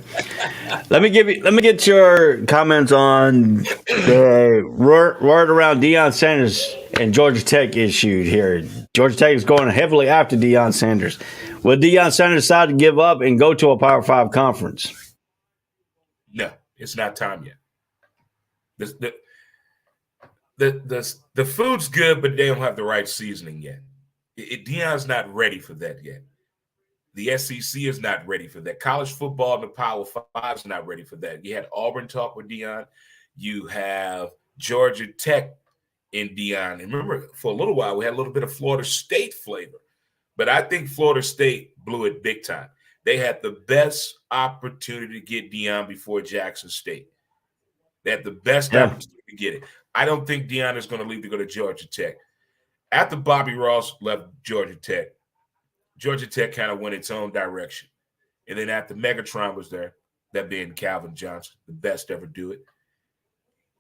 let me get your comments on the word around Deion Sanders and Georgia Tech issued here. Georgia Tech is going heavily after Deion Sanders. Will Deion Sanders decide to give up and go to a Power 5 conference? No, it's not time yet. The food's good, but they don't have the right seasoning yet. Deion's not ready for that yet. The SEC is not ready for that. College football and the Power 5 is not ready for that. You had Auburn talk with Deion. You have Georgia Tech in Deion. And remember, for a little while, we had a little bit of Florida State flavor. But I think Florida State blew it big time. They had the best opportunity to get Deion before Jackson State. They had the best opportunity to get it. I don't think Deion is going to leave to go to Georgia Tech. After Bobby Ross left Georgia Tech kind of went its own direction. And then after Megatron was there, that being Calvin Johnson, the best ever do it,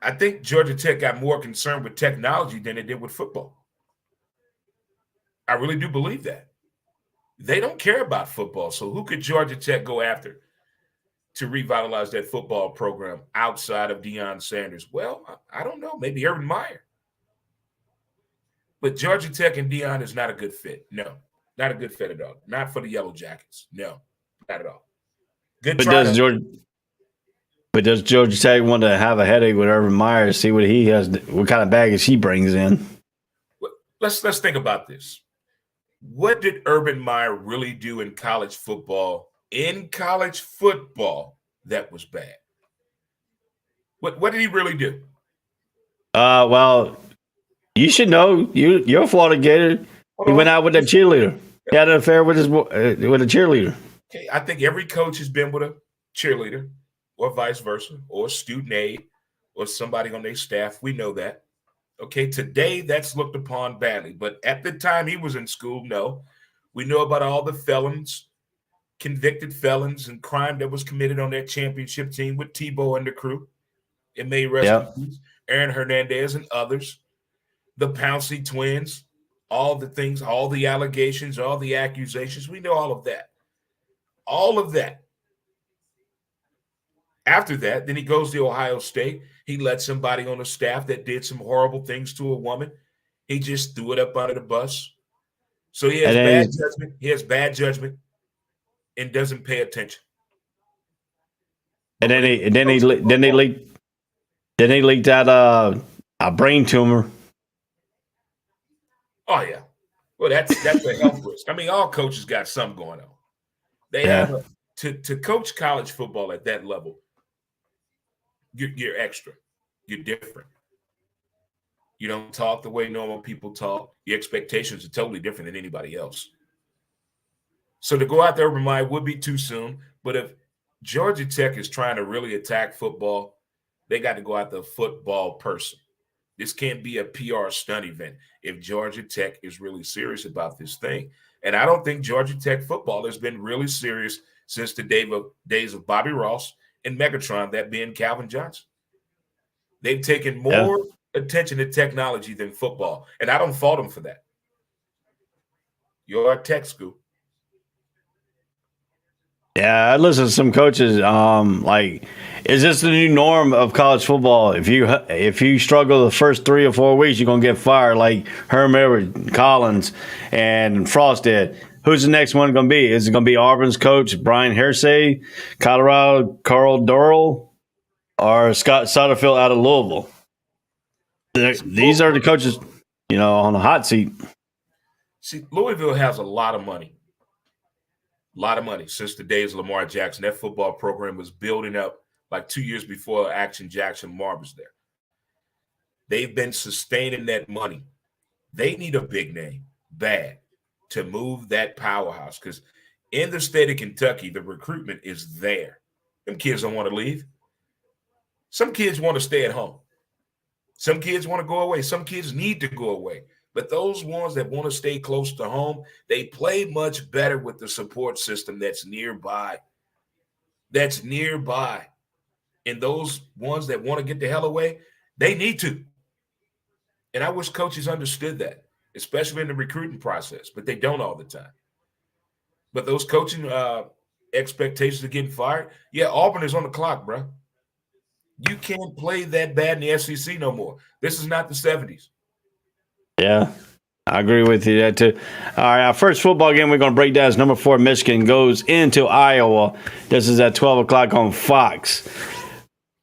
I think Georgia Tech got more concerned with technology than it did with football. I really do believe that. They don't care about football. So who could Georgia Tech go after to revitalize that football program outside of Deion Sanders? Well, I don't know. Maybe Urban Meyer. But Georgia Tech and Deion is not a good fit. No, not a good fit at all. Not for the Yellow Jackets. No, not at all. Good try. But does Georgia Tech want to have a headache with Urban Meyer, see what he has, what kind of baggage he brings in? Let's think about this. What did Urban Meyer really do in college football? In college football, that was bad. What did he really do? Well, you should know. You're a Florida Gator. He went out with a cheerleader. He had an affair with a cheerleader. Okay, I think every coach has been with a cheerleader, or vice versa, or a student aide, or somebody on their staff. We know that. Okay, today that's looked upon badly. But at the time he was in school, no. We know about all the felons, convicted felons, and crime that was committed on that championship team with Tebow and the crew. It may rest in peace. Aaron Hernandez and others. The Pouncey twins, all the things, all the allegations, all the accusations. We know all of that. All of that. After that, then he goes to Ohio State. He let somebody on the staff that did some horrible things to a woman. He just threw it up under the bus. So he has bad judgment. He has bad judgment and doesn't pay attention. And then he leaked out a brain tumor. Oh yeah. Well, that's a health risk. I mean, all coaches got something going on. They have to coach college football at that level. You're extra. You're different. You don't talk the way normal people talk. Your expectations are totally different than anybody else. So to go out there, Urban Meyer would be too soon. But if Georgia Tech is trying to really attack football, they got to go out the football person. This can't be a PR stunt event if Georgia Tech is really serious about this thing. And I don't think Georgia Tech football has been really serious since the days of Bobby Ross and Megatron, that being Calvin Johnson. They've taken more attention to technology than football, and I don't fault them for that. You're a tech school. Yeah, I listen to some coaches. Is this the new norm of college football? If you struggle the first 3 or 4 weeks, you're gonna get fired, like Herm Edwards, Collins, and Frost did. Who's the next one going to be? Is it going to be Auburn's coach, Brian Hersey, Colorado, Carl Durrell, or Scott Satterfield out of Louisville? These are the coaches, on the hot seat. See, Louisville has a lot of money. A lot of money since the days of Lamar Jackson. That football program was building up like 2 years before Action Jackson Lamar was there. They've been sustaining that money. They need a big name, bad, to move that powerhouse, because in the state of Kentucky, the recruitment is there. Them kids don't want to leave. Some kids want to stay at home. Some kids want to go away. Some kids need to go away. But those ones that want to stay close to home, they play much better with the support system that's nearby. that's nearby. And those ones that want to get the hell away, they need to. And I wish coaches understood that, especially in the recruiting process, but they don't all the time. But those coaching expectations of getting fired, yeah, Auburn is on the clock, bro. You can't play that bad in the SEC no more. This is not the 70s. Yeah, I agree with you that too. All right, our first football game we're going to break down is number 4 Michigan goes into Iowa. This is at 12 o'clock on Fox.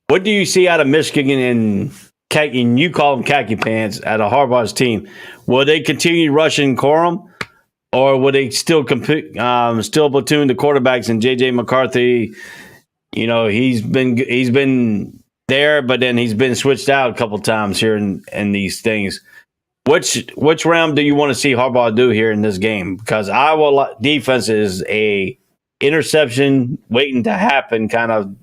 What do you see out of Michigan and khaki? And you call them khaki pants at a Harbaugh's team. Will they continue rushing Corum, or will they still compete? Still platoon the quarterbacks and JJ McCarthy? You know, he's been there, but then he's been switched out a couple times here in these things. Which round do you want to see Harbaugh do here in this game? Because Iowa defense is a interception waiting to happen kind of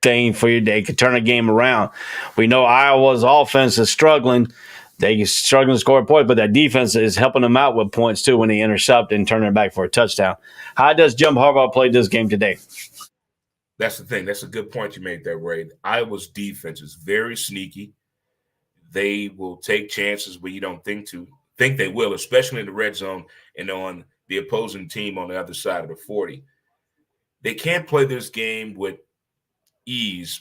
thing for you. They could turn a game around. We know Iowa's offense is struggling. They're struggling to score points, but that defense is helping them out with points too when they intercept and turn it back for a touchdown. How does Jim Harbaugh play this game today? That's the thing. That's a good point you made there, Ray. Iowa's defense is very sneaky. They will take chances where you don't think they will, especially in the red zone and on the opposing team on the other side of the 40. They can't play this game with ease.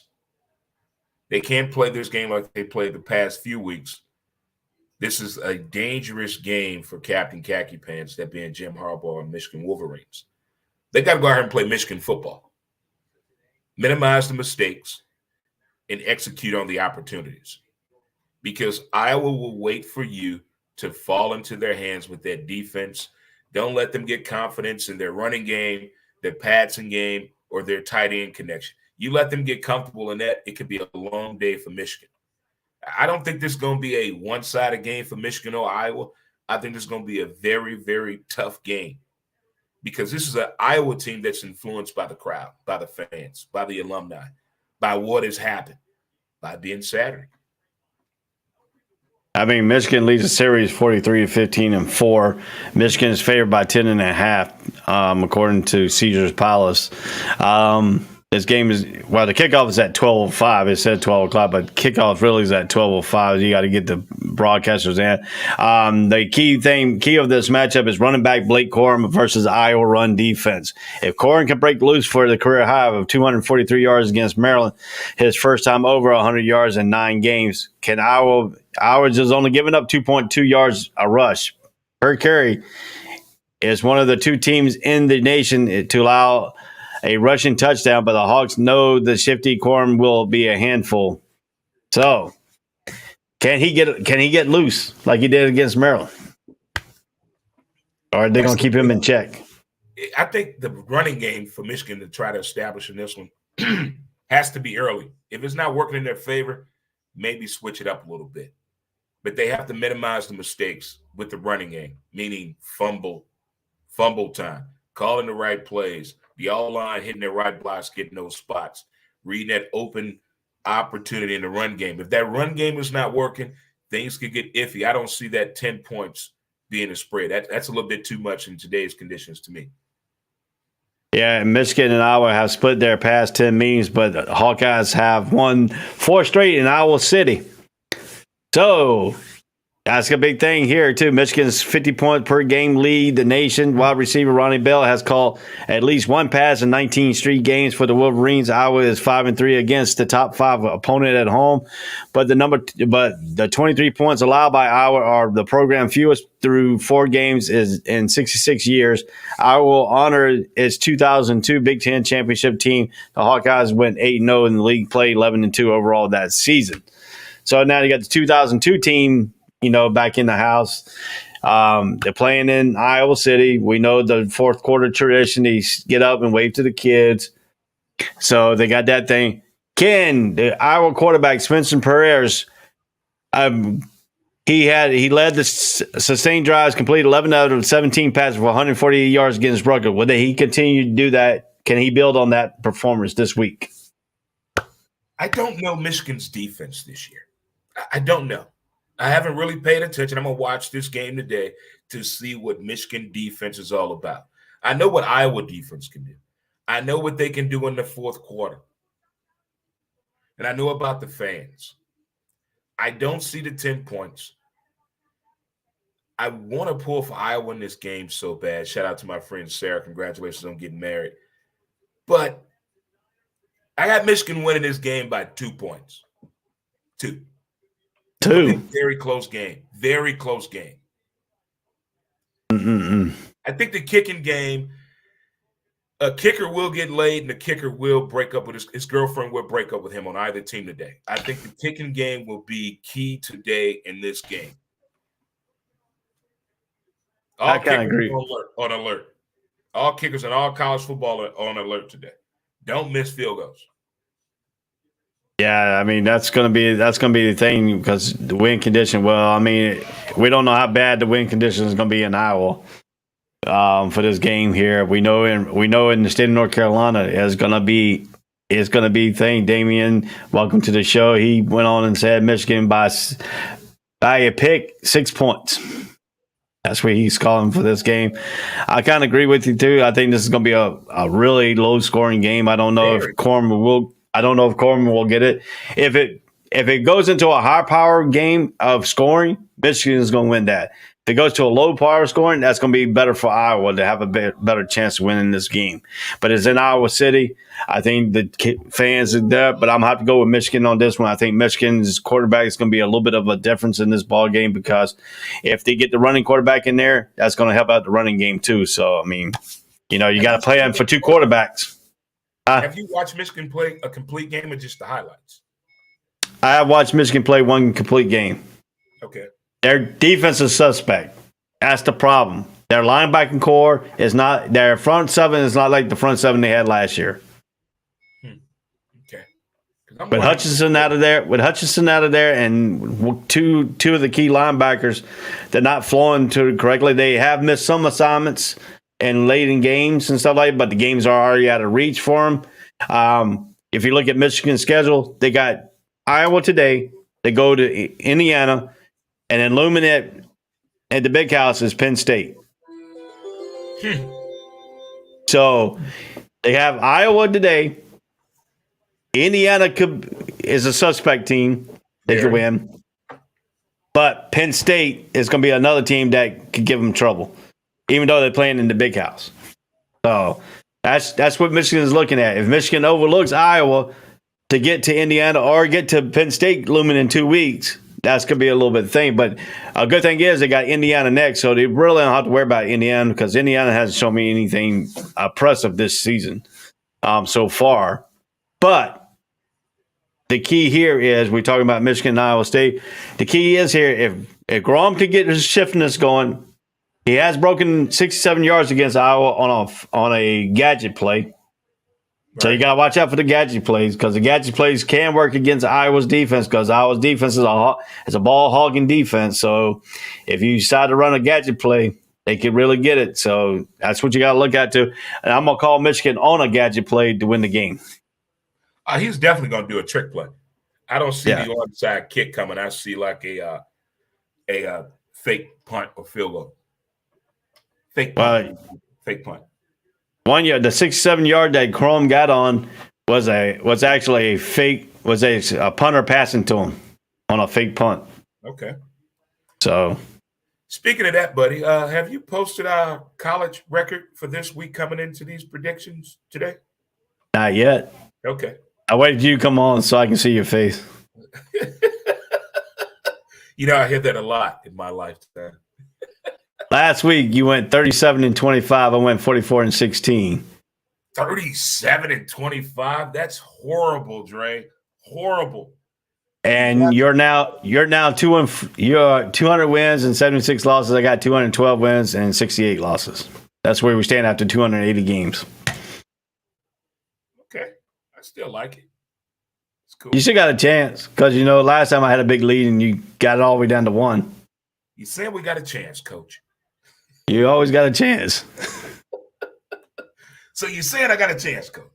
They can't play this game like they played the past few weeks. This is a dangerous game for Captain Khaki Pants, that being Jim Harbaugh and Michigan Wolverines. They got to go out here and play Michigan football. Minimize the mistakes and execute on the opportunities. Because Iowa will wait for you to fall into their hands with their defense. Don't let them get confidence in their running game, their passing game, or their tight end connection. You let them get comfortable in that, it could be a long day for Michigan. I don't think this is going to be a one-sided game for Michigan or Iowa. I think this is going to be a very, very tough game because this is an Iowa team that's influenced by the crowd, by the fans, by the alumni, by what has happened, by being Saturday. I mean, Michigan leads the series 43-15-4. Michigan is favored by 10.5, according to Caesars Palace. This game is, well, the kickoff is at 12:05. It said 12 o'clock, but kickoff really is at 12:05. You got to get the broadcasters in. The key of this matchup is running back Blake Corum versus Iowa run defense. If Corum can break loose for the career high of 243 yards against Maryland, his first time over 100 yards in 9 games, can Iowa's is only giving up 2.2 yards a rush per carry, is one of the 2 teams in the nation to allow a rushing touchdown, but the Hawks know the shifty Corum will be a handful. So, can he get loose like he did against Maryland? Or are they going to keep him in check? I think the running game for Michigan to try to establish in this one has to be early. If it's not working in their favor, maybe switch it up a little bit. But they have to minimize the mistakes with the running game, meaning fumble time, calling the right plays, the all-line hitting the right blocks, getting those spots, reading that open opportunity in the run game. If that run game is not working, things could get iffy. I don't see that 10 points being a spread. That's a little bit too much in today's conditions to me. Yeah, Michigan and Iowa have split their past 10 meetings, but the Hawkeyes have won 4 straight in Iowa City. So that's a big thing here, too. Michigan's 50-point per game lead the nation. Wide receiver Ronnie Bell has caught at least 1 pass in 19 straight games for the Wolverines. Iowa is 5-3 against the top 5 opponent at home. But the 23 points allowed by Iowa are the program fewest through 4 games is in 66 years. Iowa will honor its 2002 Big Ten championship team. The Hawkeyes went 8-0 in the league play, 11-2 overall that season. So now you got the 2002 team, back in the house. They're playing in Iowa City. We know the fourth quarter tradition. They get up and wave to the kids. So they got that thing. The Iowa quarterback, Spencer Perez, he led the sustained drives, completed 11 out of 17 passes for 148 yards against Rutgers. Will he continue to do that? Can he build on that performance this week? I don't know Michigan's defense this year. I don't know. I haven't really paid attention. I'm going to watch this game today to see what Michigan defense is all about. I know what Iowa defense can do. I know what they can do in the fourth quarter. And I know about the fans. I don't see the 10 points. I want to pull for Iowa in this game so bad. Shout out to my friend Sarah. Congratulations on getting married. But I got Michigan winning this game by 2 points. Two. Very close game. Very close game. I think the kicking game, a kicker will get laid and the kicker will break up with his girlfriend will break up with him on either team today. I think the kicking game will be key today in this game. I kind of agree. On alert. All kickers and all college football are on alert today. Don't miss field goals. Yeah, I mean that's gonna be the thing because the wind condition. Well, I mean we don't know how bad the wind condition is gonna be in Iowa for this game here. We know in the state of North Carolina it's gonna be thing. Damian, welcome to the show. He went on and said Michigan by a pick 6 points. That's what he's calling for this game. I kind of agree with you too. I think this is going to be a really low scoring game. I don't know if Corman will get it. If it goes into a high power game of scoring, Michigan is going to win that. If it goes to a low power scoring, that's going to be better for Iowa to have a better chance of winning this game. But it's in Iowa City. I think the fans are there, but I'm going to have to go with Michigan on this one. I think Michigan's quarterback is going to be a little bit of a difference in this ball game because if they get the running quarterback in there, that's going to help out the running game too. So, I mean, you got to play them for two quarterbacks. Have you watched Michigan play a complete game or just the highlights? I have watched Michigan play one complete game. Okay. Their defense is suspect. That's the problem. Their linebacking core is not. Their front seven is not like the front seven they had last year. Okay. With Hutchinson out of there, and two of the key linebackers, they're not flowing correctly. They have missed some assignments and late in games and stuff like that, but the games are already out of reach for them. If you look at Michigan's schedule, they got Iowa today. They go to Indiana. And then looming at the big house is Penn State. So they have Iowa today. Indiana is a suspect team. They could win. But Penn State is going to be another team that could give them trouble, even though they're playing in the big house. So that's what Michigan is looking at. If Michigan overlooks Iowa to get to Indiana or get to Penn State looming in 2 weeks, that's going to be a little bit of thing. But a good thing is they got Indiana next, so they really don't have to worry about Indiana because Indiana hasn't shown me anything impressive this season so far. But the key here is we're talking about Michigan and Iowa State. The key is here, if Grom can get his shiftiness going, he has broken 67 yards against Iowa on a gadget play. So you got to watch out for the gadget plays because the gadget plays can work against Iowa's defense because Iowa's defense is a ball-hogging defense. So if you decide to run a gadget play, they can really get it. So that's what you got to look at too. And I'm going to call Michigan on a gadget play to win the game. He's definitely going to do a trick play. I don't see the onside kick coming. I see like a fake punt or field goal. Fake punt. The 67-yard that Chrome got on was actually a punter passing to him on a fake punt. Okay. So, speaking of that, buddy, have you posted our college record for this week coming into these predictions today? Not yet. Okay. I waited till you come on so I can see your face. I hear that a lot in my lifetime. Last week, you went 37-25. I went 44-16. 37-25? That's horrible, Dre. Horrible. And you're 200 wins and 76 losses. I got 212 wins and 68 losses. That's where we stand after 280 games. Okay. I still like it. It's cool. You still got a chance because, last time I had a big lead and you got it all the way down to 1. You said we got a chance, Coach. You always got a chance. So you said I got a chance, Coach.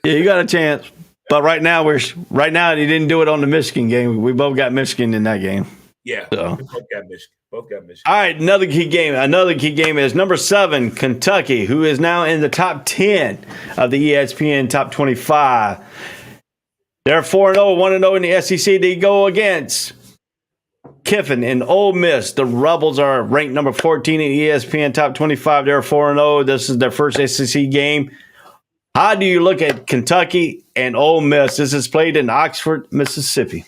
Yeah, you got a chance. But right now he didn't do it on the Michigan game. We both got Michigan in that game. Yeah, So. both got Michigan. Both got Michigan. All right, another key game. Another key game is number 7, Kentucky, who is now in the top 10 of the ESPN top 25. They're 4-0, 1-0 in the SEC. They go against Kiffin and Ole Miss. The Rebels are ranked number 14 in ESPN top 25. They're 4-0. This is their first SEC game. How do you look at Kentucky and Ole Miss? This is played in Oxford, Mississippi.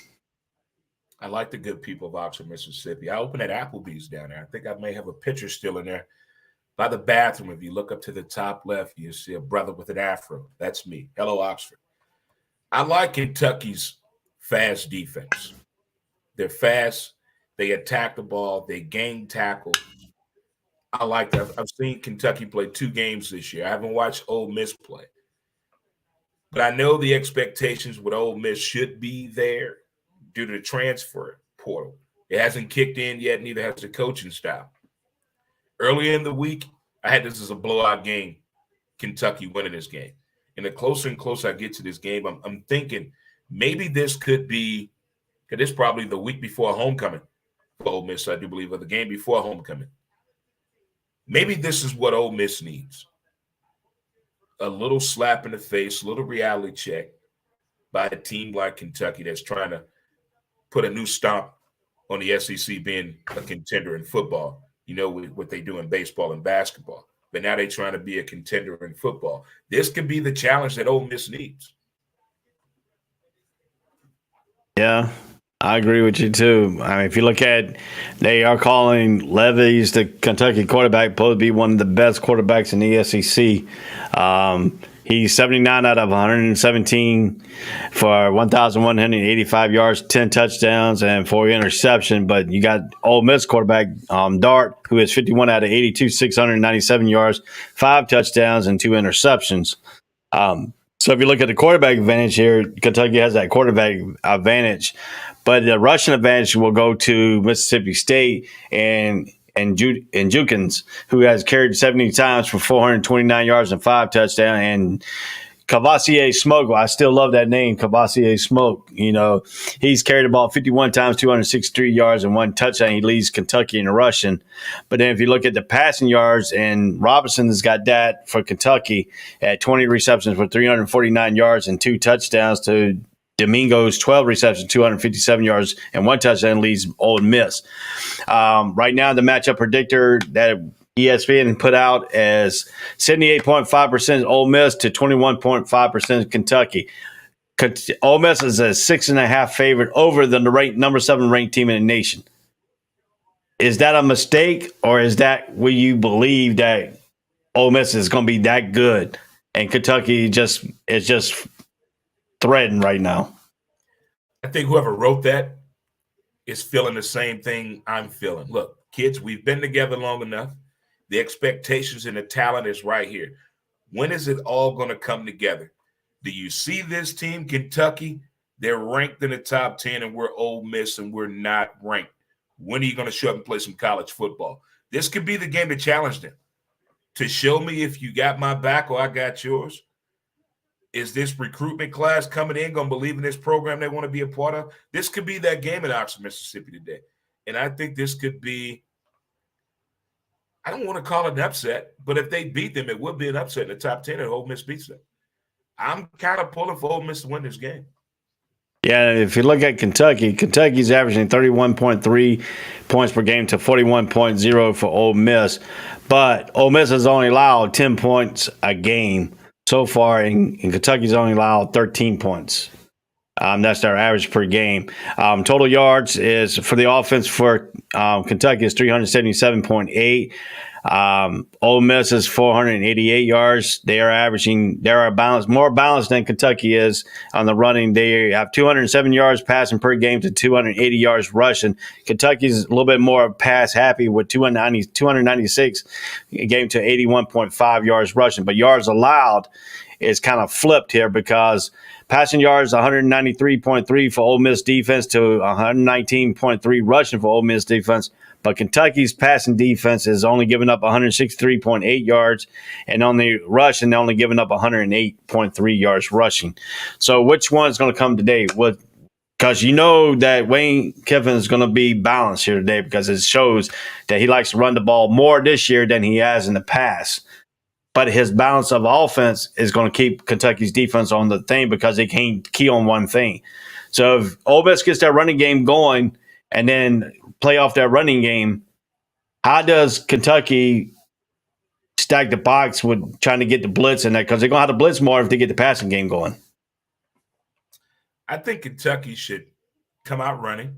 I like the good people of Oxford, Mississippi. I opened at Applebee's down there. I think I may have a picture still in there. By the bathroom, if you look up to the top left, you see a brother with an afro. That's me. Hello, Oxford. I like Kentucky's fast defense. They're fast. They attack the ball. They gain tackle. I like that. I've seen Kentucky play 2 games this year. I haven't watched Ole Miss play. But I know the expectations with Ole Miss should be there due to the transfer portal. It hasn't kicked in yet, neither has the coaching staff. Earlier in the week, I had this as a blowout game, Kentucky winning this game. And the closer and closer I get to this game, I'm thinking maybe this could be, because this is probably the week before homecoming for Ole Miss, I do believe, or the game before homecoming. Maybe this is what Ole Miss needs. A little slap in the face, a little reality check by a team like Kentucky that's trying to put a new stomp on the SEC being a contender in football. You know what they do in baseball and basketball. But now they're trying to be a contender in football. This could be the challenge that Ole Miss needs. Yeah, I agree with you too. I mean, if you look at, they are calling Levis, the Kentucky quarterback, supposed to be one of the best quarterbacks in the SEC. He's 79 out of 117 for 1,185 yards, 10 touchdowns, and 4 interceptions. But you got Ole Miss quarterback Dart, who is 51 out of 82, 697 yards, 5 touchdowns, and 2 interceptions. So if you look at the quarterback advantage here, Kentucky has that quarterback advantage. But the rushing advantage will go to Mississippi State and Jukins, who has carried 70 times for 429 yards and 5 touchdowns. And Cavassier Smoke, I still love that name, Cavassier Smoke. You know, he's carried the ball 51 times, 263 yards, and 1 touchdown. He leads Kentucky in rushing. But then if you look at the passing yards, and Robinson has got that for Kentucky at 20 receptions for 349 yards and 2 touchdowns to Domingo's 12 receptions, 257 yards, and 1 touchdown leads Ole Miss. Right now, the matchup predictor that ESPN put out as 78.5% Ole Miss to 21.5% Kentucky. Ole Miss is a 6.5 favorite over the number 7 ranked team in the nation. Is that a mistake, or is that where you believe that Ole Miss is going to be that good and Kentucky is just threading right now? I think whoever wrote that is feeling the same thing I'm feeling. Look, kids, we've been together long enough. The expectations and the talent is right here. When is it all going to come together? Do you see this team, Kentucky? They're ranked in the top 10, and we're Ole Miss, and we're not ranked. When are you going to show up and play some college football? This could be the game to challenge them, to show me if you got my back or I got yours. Is this recruitment class coming in going to believe in this program they want to be a part of? This could be that game in Oxford, Mississippi today. And I think this could be, I don't want to call it an upset, but if they beat them, it would be an upset in the top 10 if Ole Miss beats them. I'm kind of pulling for Ole Miss to win this game. Yeah, if you look at Kentucky, Kentucky's averaging 31.3 points per game to 41.0 for Ole Miss. But Ole Miss has only allowed 10 points a game so far, and Kentucky's only allowed 13 points. That's their average per game. Total yards is for the offense for Kentucky is 377.8. Ole Miss is 488 yards. They are more balanced than Kentucky is on the running. They have 207 yards passing per game to 280 yards rushing. Kentucky's a little bit more pass happy with 296 game to 81.5 yards rushing. But yards allowed is kind of flipped here because passing yards 193.3 for Ole Miss defense to 119.3 rushing for Ole Miss defense. But Kentucky's passing defense is only giving up 163.8 yards, and on the rushing, they're only giving up 108.3 yards rushing. So which one's going to come today? because you know that Wayne Kiffin is going to be balanced here today because it shows that he likes to run the ball more this year than he has in the past. But his balance of offense is going to keep Kentucky's defense on the thing because they can't key on one thing. So if Ole Miss gets that running game going and then play off that running game, how does Kentucky stack the box with trying to get the blitz in that? Because they're going to have to blitz more if they get the passing game going. I think Kentucky should come out running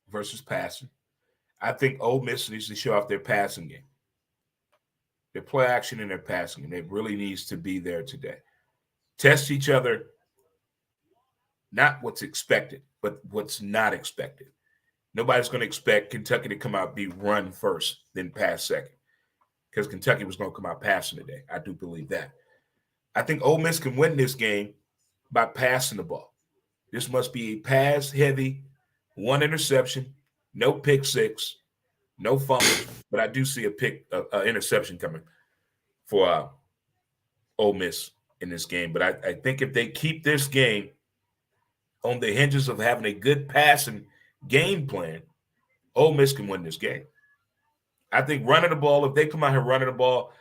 versus passing. I think Ole Miss needs to show off their passing game. Their play action and their passing game. It really needs to be there today. Test each other, not what's expected, but what's not expected. Nobody's going to expect Kentucky to come out be run first, then pass second, because Kentucky was going to come out passing today. I do believe that. I think Ole Miss can win this game by passing the ball. This must be a pass-heavy, one interception, no pick six, no fumbles, but I do see an interception coming for Ole Miss in this game. But I think if they keep this game on the hinges of having a good passing game plan, Ole Miss can win this game. I think running the ball, if they come out here running the ball,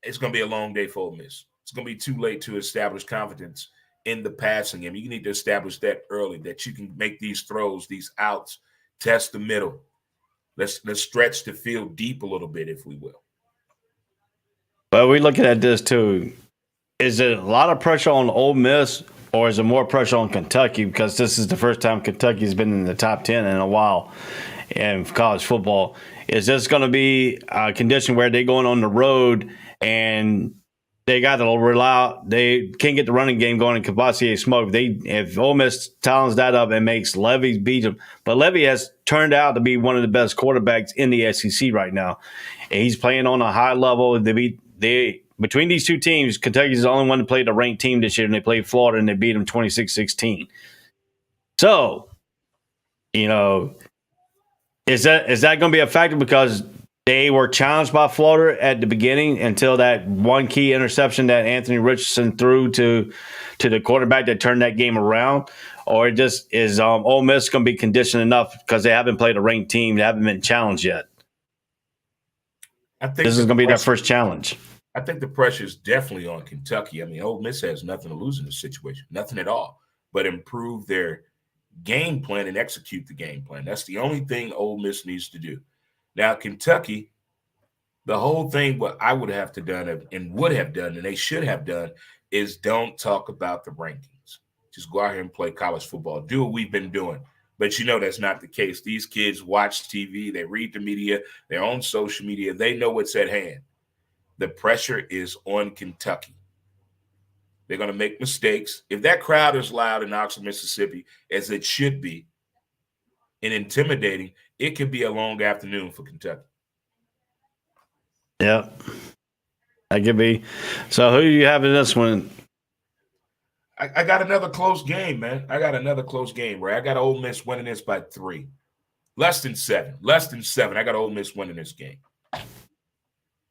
it's going to be a long day for Ole Miss. It's going to be too late to establish confidence in the passing game. You need to establish that early, that you can make these throws, these outs, test the middle. Let's stretch the field deep a little bit, if we will. But we're looking at this too. Is it a lot of pressure on Ole Miss, or is it more pressure on Kentucky? Because this is the first time Kentucky's been in the top 10 in a while in college football. Is this going to be a condition where they're going on the road and they got to rely? They can't get the running game going in Kavosiey Smoke. If Ole Miss talons that up and makes Levy beat them, but Levy has turned out to be one of the best quarterbacks in the SEC right now, and he's playing on a high level. Between these two teams, Kentucky's the only one to play the ranked team this year, and they played Florida and they beat them 26-16. So, is that going to be a factor because they were challenged by Florida at the beginning until that one key interception that Anthony Richardson threw to the quarterback that turned that game around? Or just is Ole Miss going to be conditioned enough because they haven't played a ranked team, they haven't been challenged yet? I think this is going to be their first challenge. I think the pressure is definitely on Kentucky. I mean, Ole Miss has nothing to lose in this situation, nothing at all, but improve their game plan and execute the game plan. That's the only thing Ole Miss needs to do. Now, Kentucky, the whole thing what I would have done and they should have done is don't talk about the rankings. Just go out here and play college football. Do what we've been doing. But that's not the case. These kids watch TV. They read the media. They're on social media. They know what's at hand. The pressure is on Kentucky. They're going to make mistakes. If that crowd is loud in Oxford, Mississippi, as it should be, and intimidating, it could be a long afternoon for Kentucky. Yeah, that could be. So who do you have in this one? I got another close game, man. I got another close game, right? I got Ole Miss winning this by 3. Less than 7. I got Ole Miss winning this game.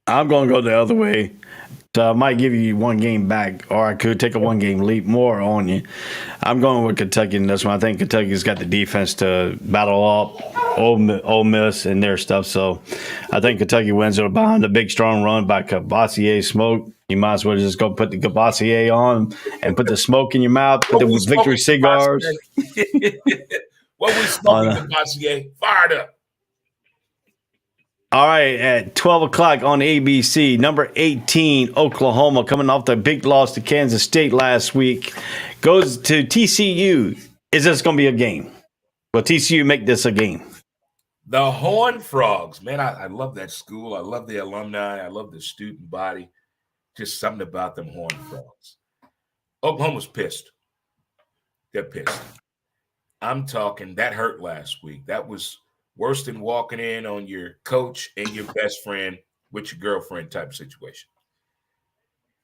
I'm going to go the other way. So I might give you one game back, or I could take a one-game leap more on you. I'm going with Kentucky in this one. I think Kentucky's got the defense to battle up Ole Miss and their stuff. So I think Kentucky wins it behind a big, strong run by Kavosiey Smoke. You might as well just go put the Kavosiey on and put the smoke in your mouth, put the victory cigars. What we smoking, Kavosiey? Fired up. All right, at 12 o'clock on ABC, number 18, Oklahoma, coming off the big loss to Kansas State last week, goes to TCU. Is this going to be a game? Will TCU make this a game? The Horned Frogs. Man, I love that school. I love the alumni. I love the student body. Just something about them Horned Frogs. Oklahoma's pissed. They're pissed. I'm talking, that hurt last week. That was worse than walking in on your coach and your best friend with your girlfriend type of situation.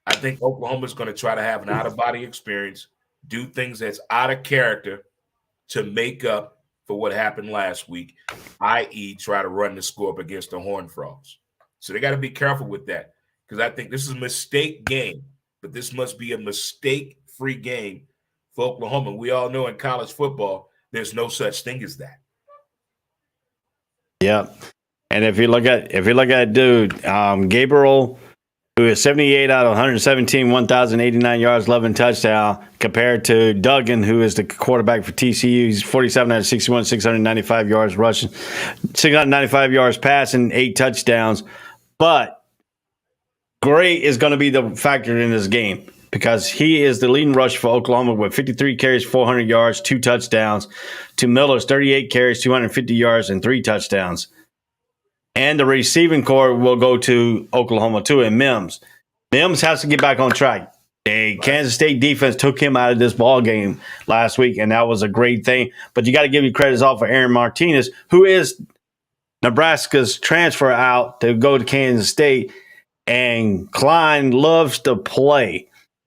I think Oklahoma's going to try to have an out-of-body experience, do things that's out of character to make up for what happened last week, i.e. try to run the score up against the Horned Frogs. So they got to be careful with that because I think this is a mistake game, but this must be a mistake-free game for Oklahoma. We all know in college football, There's no such thing as that. Yep. And if you look at dude, Gabriel, who is 78 out of 117, 1,089 yards, 11 touchdown, compared to Duggan, who is the quarterback for TCU. He's 47 out of 61, 695 yards rushing, 695 yards passing, 8 touchdowns. But Gray is going to be the factor in this game because he is the leading rusher for Oklahoma with 53 carries, 400 yards, 2 touchdowns, to Miller's 38 carries, 250 yards, and 3 touchdowns. And the receiving core will go to Oklahoma too, and Mims. Mims has to get back on track. The Kansas State defense took him out of this ball game last week, and that was a great thing. But you got to give you credit off for Aaron Martinez, who is Nebraska's transfer out to go to Kansas State. And Klein loves to play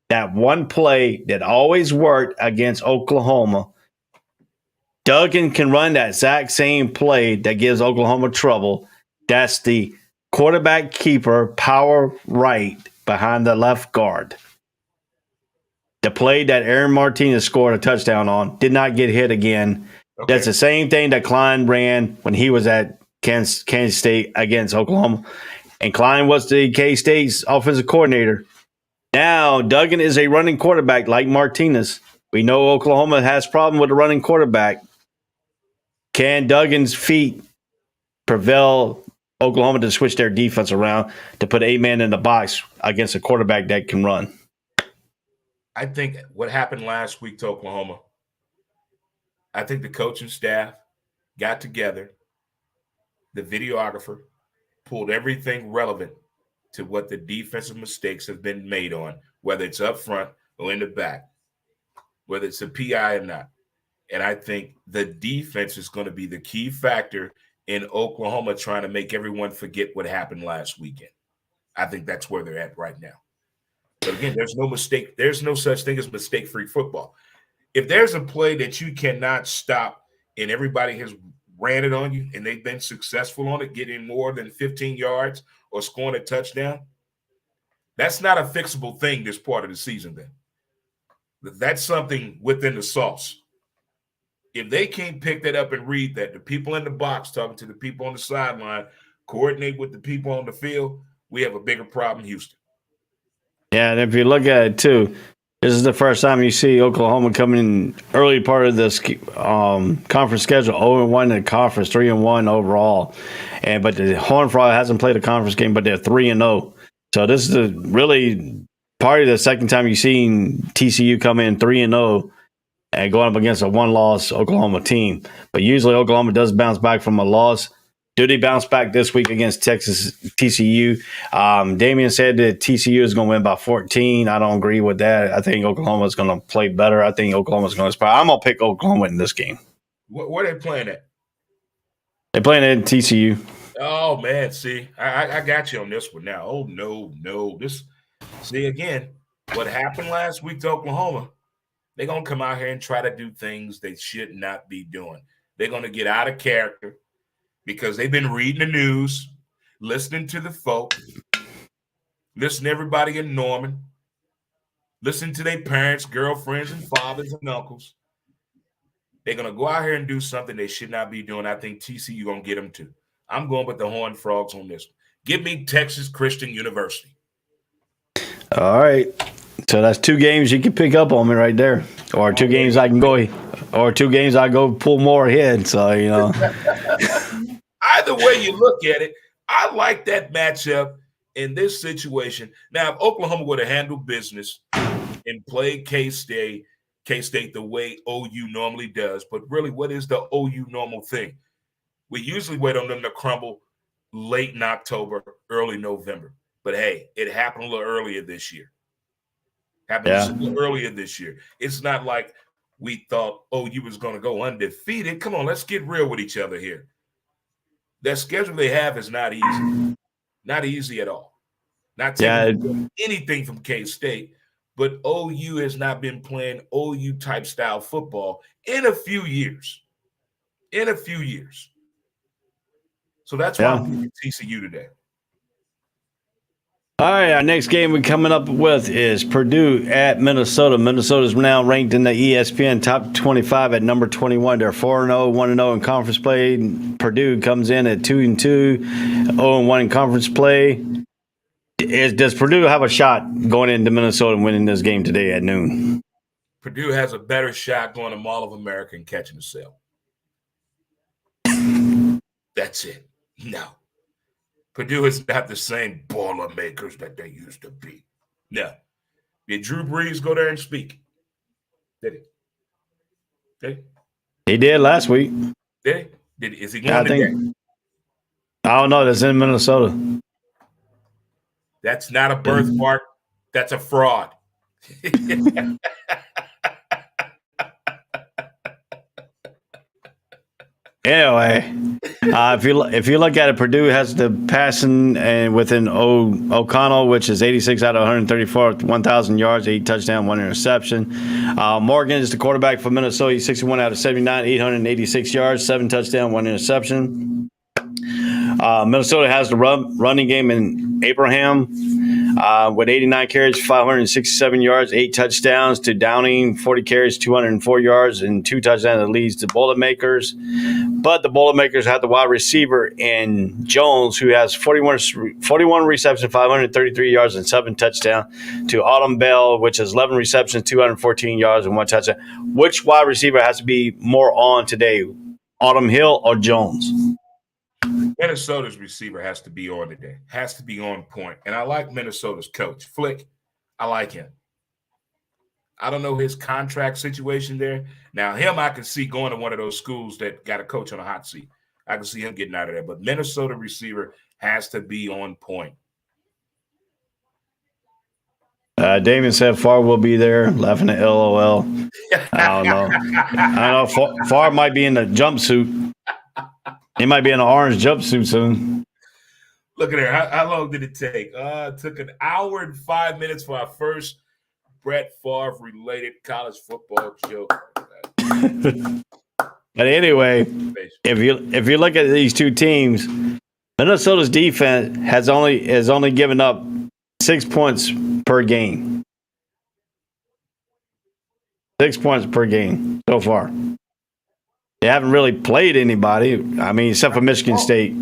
that one play that always worked against Oklahoma. Duggan can run that exact same play that gives Oklahoma trouble. That's the quarterback keeper power right behind the left guard. The play that Aaron Martinez scored a touchdown on did not get hit again. Okay. That's the same thing that Klein ran when he was at Kansas State against Oklahoma. And Klein was the K-State's offensive coordinator. Now, Duggan is a running quarterback like Martinez. We know Oklahoma has problem with a running quarterback. Can Duggan's feet prevail Oklahoma to switch their defense around to put 8 men in the box against a quarterback that can run? I think what happened last week to Oklahoma, I think the coaching staff got together, the videographer pulled everything relevant to what the defensive mistakes have been made on, whether it's up front or in the back, whether it's a PI or not. And I think the defense is going to be the key factor in Oklahoma trying to make everyone forget what happened last weekend. I think that's where they're at right now. But again, there's no mistake. There's no such thing as mistake-free football. If there's a play that you cannot stop and everybody has ran it on you and they've been successful on it, getting more than 15 yards or scoring a touchdown, that's not a fixable thing this part of the season then. That's something within the sauce. If they can't pick that up and read that, the people in the box talking to the people on the sideline, coordinate with the people on the field, we have a bigger problem in Houston. Yeah, and if you look at it too, this is the first time you see Oklahoma coming in early part of this conference schedule, 0-1 in the conference, 3-1 overall. But the Horned Frog hasn't played a conference game, but they're 3-0. So this is really probably the second time you've seen TCU come in 3-0 and going up against a one-loss Oklahoma team. But usually Oklahoma does bounce back from a loss. Do they bounce back this week against TCU? Damian said that TCU is going to win by 14. I don't agree with that. I think Oklahoma is going to play better. I think Oklahoma is going to inspire. I'm going to pick Oklahoma in this game. Where are they playing at? They're playing at TCU. Oh, man, see, I got you on this one now. Oh, no. See, again, what happened last week to Oklahoma, they're going to come out here and try to do things they should not be doing. They're going to get out of character because they've been reading the news, listening to the folk, listening to everybody in Norman, listening to their parents, girlfriends, and fathers and uncles. They're going to go out here and do something they should not be doing. I think TCU going to get them to. I'm going with the Horned Frogs on this one. Give me Texas Christian University. All right. So that's 2 games you can pick up on me right there. Or 2 games I can go, or 2 games I go pull more ahead. So, you know. Either way you look at it, I like that matchup in this situation. Now, if Oklahoma would have handled business and played K-State the way OU normally does, but really, what is the OU normal thing? We usually wait on them to crumble late in October, early November. But, hey, it happened a little earlier this year. Earlier this year. It's not like we thought OU was going to go undefeated. Come on, let's get real with each other here. That schedule they have is not easy. Not easy at all. Not taking anything from K-State, but OU has not been playing OU-type style football in a few years. So that's why I'm picking TCU today. All right, our next game we're coming up with is Purdue at Minnesota. Minnesota is now ranked in the ESPN top 25 at number 21. They're 4-0, 1-0 in conference play. Purdue comes in at 2-2, 0-1 in conference play. Does Purdue have a shot going into Minnesota and winning this game today at noon? Purdue has a better shot going to Mall of America and catching a sale. That's it. No. Purdue is not the same Boilermakers that they used to be. No. Did Drew Brees go there and speak? Did he? Did he? He did last week. Did he? Is he going today? I don't know. That's in Minnesota. That's not a birthmark. That's a fraud. Anyway, if you look at it, Purdue has the passing and within O'Connell, which is 86 out of 134, 1,000 yards, 8 touchdowns, 1 interception. Morgan is the quarterback for Minnesota. He's 61 out of 79, 886 yards, 7 touchdowns, 1 interception. Minnesota has the running game in Abraham with 89 carries, 567 yards, 8 touchdowns to Downing, 40 carries, 204 yards, and 2 touchdowns that leads to Boilermakers. But the Boilermakers have the wide receiver in Jones, who has 41 receptions, 533 yards, and 7 touchdowns to Autumn Bell, which has 11 receptions, 214 yards, and 1 touchdown. Which wide receiver has to be more on today, Autumn Hill or Jones? Minnesota's receiver has to be on today, has to be on point. And I like Minnesota's coach, Flick. I like him. I don't know his contract situation there. Now, him I can see going to one of those schools that got a coach on a hot seat. I can see him getting out of there. But Minnesota receiver has to be on point. Damien said Favre will be there, laughing at LOL. I don't know. Favre might be in the jumpsuit. He might be in an orange jumpsuit soon. Look at there. How long did it take? It took an hour and 5 minutes for our first Brett Favre-related college football joke. But anyway, if you look at these two teams, Minnesota's defense has only given up 6 points per game. 6 points per game so far. They haven't really played anybody. I mean, except for Michigan State.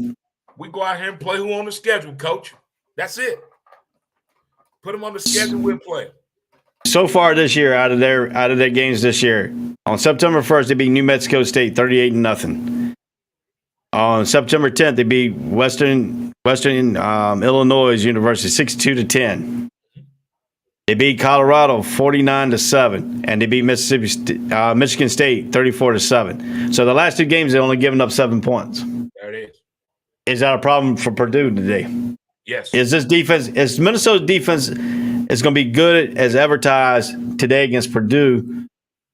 We go out here and play who on the schedule, coach. That's it. Put them on the schedule, we'll play. So far this year, out of their games this year, on September 1st, they beat New Mexico State 38-0. On September 10th, they beat Western Illinois University 62-10. They beat Colorado 49-7, and they beat Michigan State 34-7. So the last 2 games, they've only given up 7 points. There it is. Is that a problem for Purdue today? Yes. Is Minnesota's defense is going to be good as advertised today against Purdue?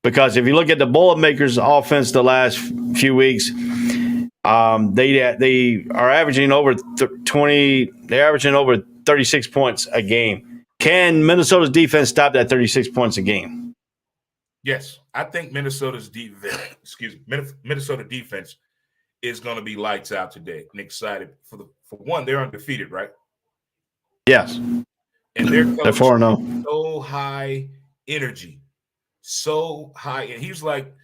Because if you look at the Boilermakers' offense the last few weeks, they are averaging over 20. They're averaging over 36 points a game. Can Minnesota's defense stop that 36 points a game? Yes, I think Minnesota defense is going to be lights out today. And excited for one, they're undefeated, right? Yes. And they're 4-0. So high energy, so high, and he's like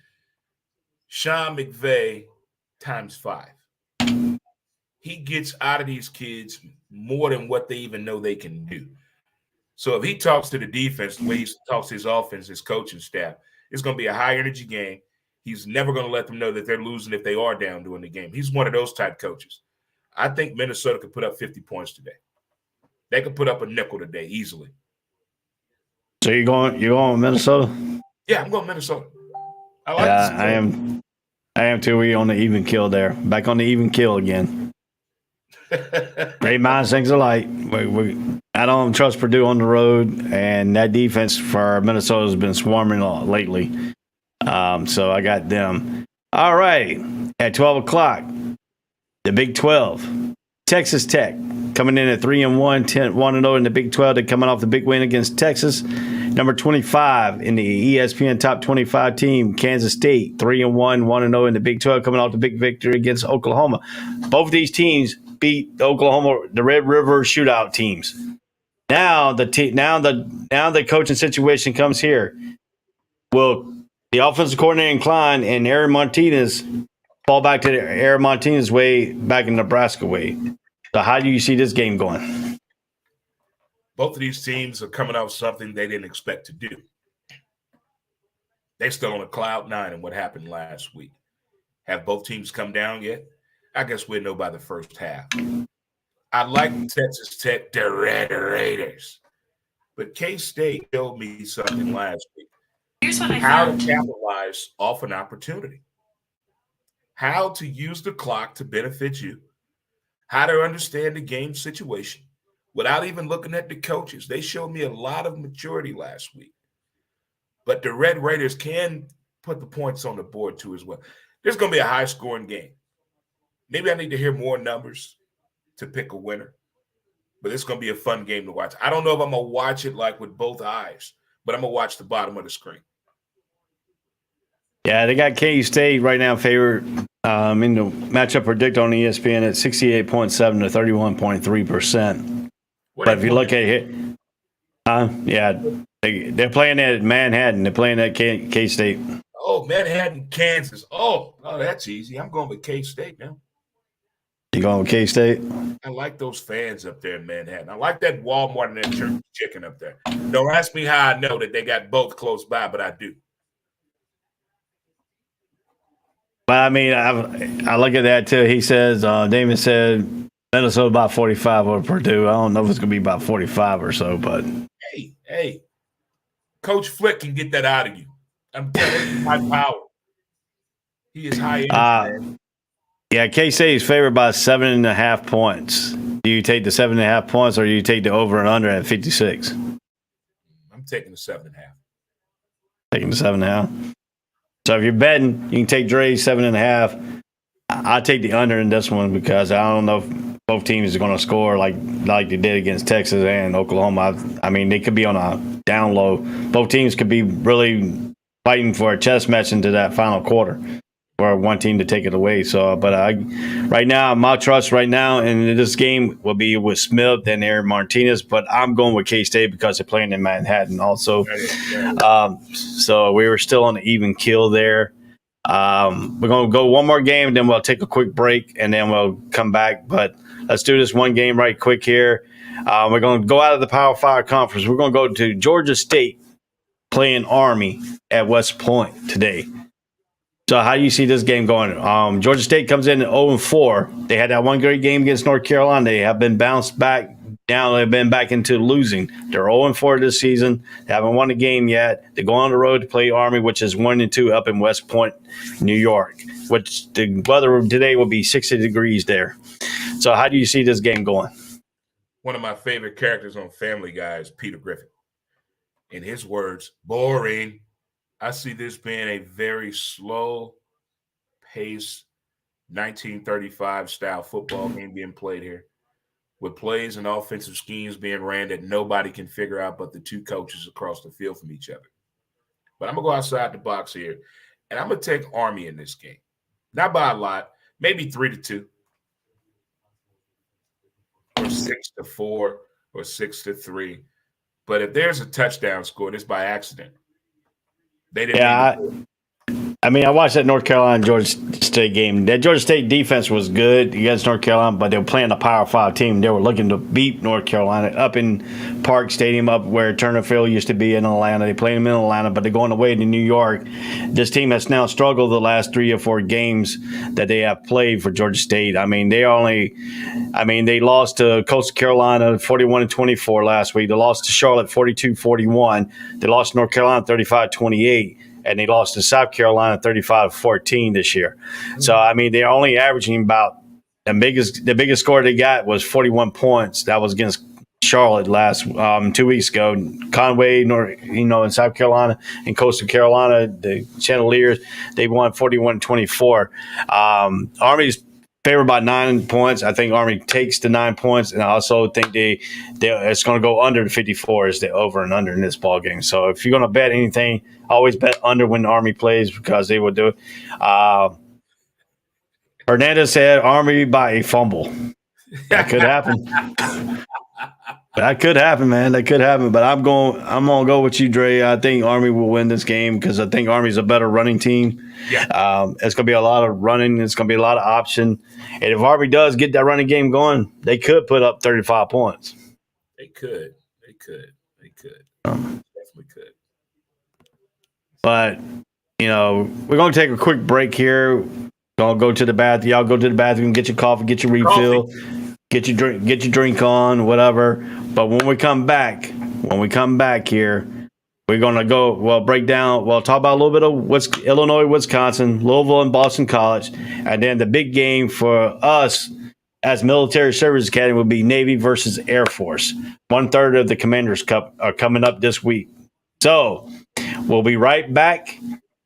Sean McVay times 5. He gets out of these kids more than what they even know they can do. So if he talks to the defense the way he talks to his offense, his coaching staff, it's going to be a high-energy game. He's never going to let them know that they're losing if they are down during the game. He's one of those type coaches. I think Minnesota could put up 50 points today. They could put up a nickel today easily. So you're going with Minnesota? Yeah, I'm going Minnesota. I am too. We on the even kill there. Back on the even kill again. Great minds think alike. I don't trust Purdue on the road, and that defense for Minnesota has been swarming lately. So I got them. All right. At 12 o'clock, the Big 12. Texas Tech coming in at 3-1, 1-0 in the Big 12. They're coming off the big win against Texas. Number 25 in the ESPN top 25 team, Kansas State, 3-1, 1-0 in the Big 12, coming off the big victory against Oklahoma. Both of these teams beat the Red River shootout teams. Now the coaching situation comes here. Will the offensive coordinator incline and Aaron Martinez fall back to Aaron Martinez way back in Nebraska way? So how do you see this game going? Both of these teams are coming out with something they didn't expect to do. They're still on a cloud nine in what happened last week. Have both teams come down yet? I guess we'll know by the first half. I like Texas Tech, the Red Raiders. But K-State showed me something last week. Here's what I How found. to capitalize off an opportunity. How to use the clock to benefit you. How to understand the game situation without even looking at the coaches. They showed me a lot of maturity last week. But the Red Raiders can put the points on the board too as well. There's going to be a high-scoring game. Maybe I need to hear more numbers to pick a winner. But it's going to be a fun game to watch. I don't know if I'm going to watch it like with both eyes, but I'm going to watch the bottom of the screen. Yeah, they got K-State right now favored in the matchup predict on ESPN at 68.7 to 31.3%. But if you look at it, yeah, they're playing at Manhattan. They're playing at K-State. Oh, Manhattan, Kansas. Oh, that's easy. I'm going with K-State now. You going with K-State? I like those fans up there in Manhattan. I like that Walmart and that church chicken up there. Don't ask me how I know that they got both close by, but I do. But I mean, I look at that too. He says, Damon said Minnesota about 45 over Purdue. I don't know if it's going to be about 45 or so, but. Hey, Coach Flick can get that out of you. I'm telling you, high power. He is high energy. Yeah, K-State is favored by 7.5 points. Do you take the 7.5 points, or do you take the over and under at 56? I'm taking the 7.5. Taking the 7.5. So if you're betting, you can take Dre's 7.5. I'll take the under in this one because I don't know if both teams are going to score like they did against Texas and Oklahoma. I mean, they could be on a down low. Both teams could be really fighting for a chess match into that final quarter for one team to take it away. So, but right now, my trust right now in this game will be with Smith and Aaron Martinez, but I'm going with K-State because they're playing in Manhattan also. So we were still on the even kill there. We're going to go one more game, then we'll take a quick break, and then we'll come back. But let's do this one game right quick here. We're going to go out of the Power 5 conference. We're going to go to Georgia State playing Army at West Point today. So how do you see this game going? Georgia State comes in at 0-4. They had that one great game against North Carolina. They have been bounced back. Now they've been back into losing. They're 0-4 this season. They haven't won a game yet. They go on the road to play Army, which is 1-2 up in West Point, New York, which the weather today will be 60 degrees there. So how do you see this game going? One of my favorite characters on Family Guy is Peter Griffin. In his words, boring. I see this being a very slow-paced 1935 style football game being played here, with plays and offensive schemes being ran that nobody can figure out but the two coaches across the field from each other. But I'm going to go outside the box here, and I'm going to take Army in this game. Not by a lot, maybe 3-2, or 6-4, or 6-3. But if there's a touchdown scored, it's by accident. They didn't. I mean, I watched that North Carolina-Georgia State game. That Georgia State defense was good against North Carolina, but they were playing a Power 5 team. They were looking to beat North Carolina up in Park Stadium, up where Turner Field used to be in Atlanta. They played them in Atlanta, but they're going away to New York. This team has now struggled the last 3 or 4 games that they have played for Georgia State. I mean, they lost to Coastal Carolina 41-24 last week. They lost to Charlotte 42-41. They lost to North Carolina 35-28. And they lost to South Carolina 35-14 this year. So, I mean, they're only averaging about the biggest score they got was 41 points. That was against Charlotte last 2 weeks ago. Conway, in South Carolina and Coastal Carolina, the Chandeliers, they won 41-24. Army's favored by 9 points. I think Army takes the 9 points, and I also think it's going to go under the 54 is the over and under in this ball game. So if you're going to bet anything, always bet under when the Army plays because they will do it. Hernandez said Army by a fumble. That could happen. That could happen, man. That could happen. But I'm gonna go with you, Dre. I think Army will win this game because I think Army's a better running team. Yeah. It's gonna be a lot of running. It's gonna be a lot of option. And if Army does get that running game going, they could put up 35 points. They could. Definitely could. But we're gonna take a quick break here. Gonna go to the bathroom. Y'all go to the bathroom, get your coffee, get your refill, get your drink on, whatever. But when we come back here, we're gonna break down. Talk about a little bit of Illinois, Wisconsin, Louisville, and Boston College, and then the big game for us as Military Service Academy will be Navy versus Air Force. 1/3 of the Commanders Cup are coming up this week. So we'll be right back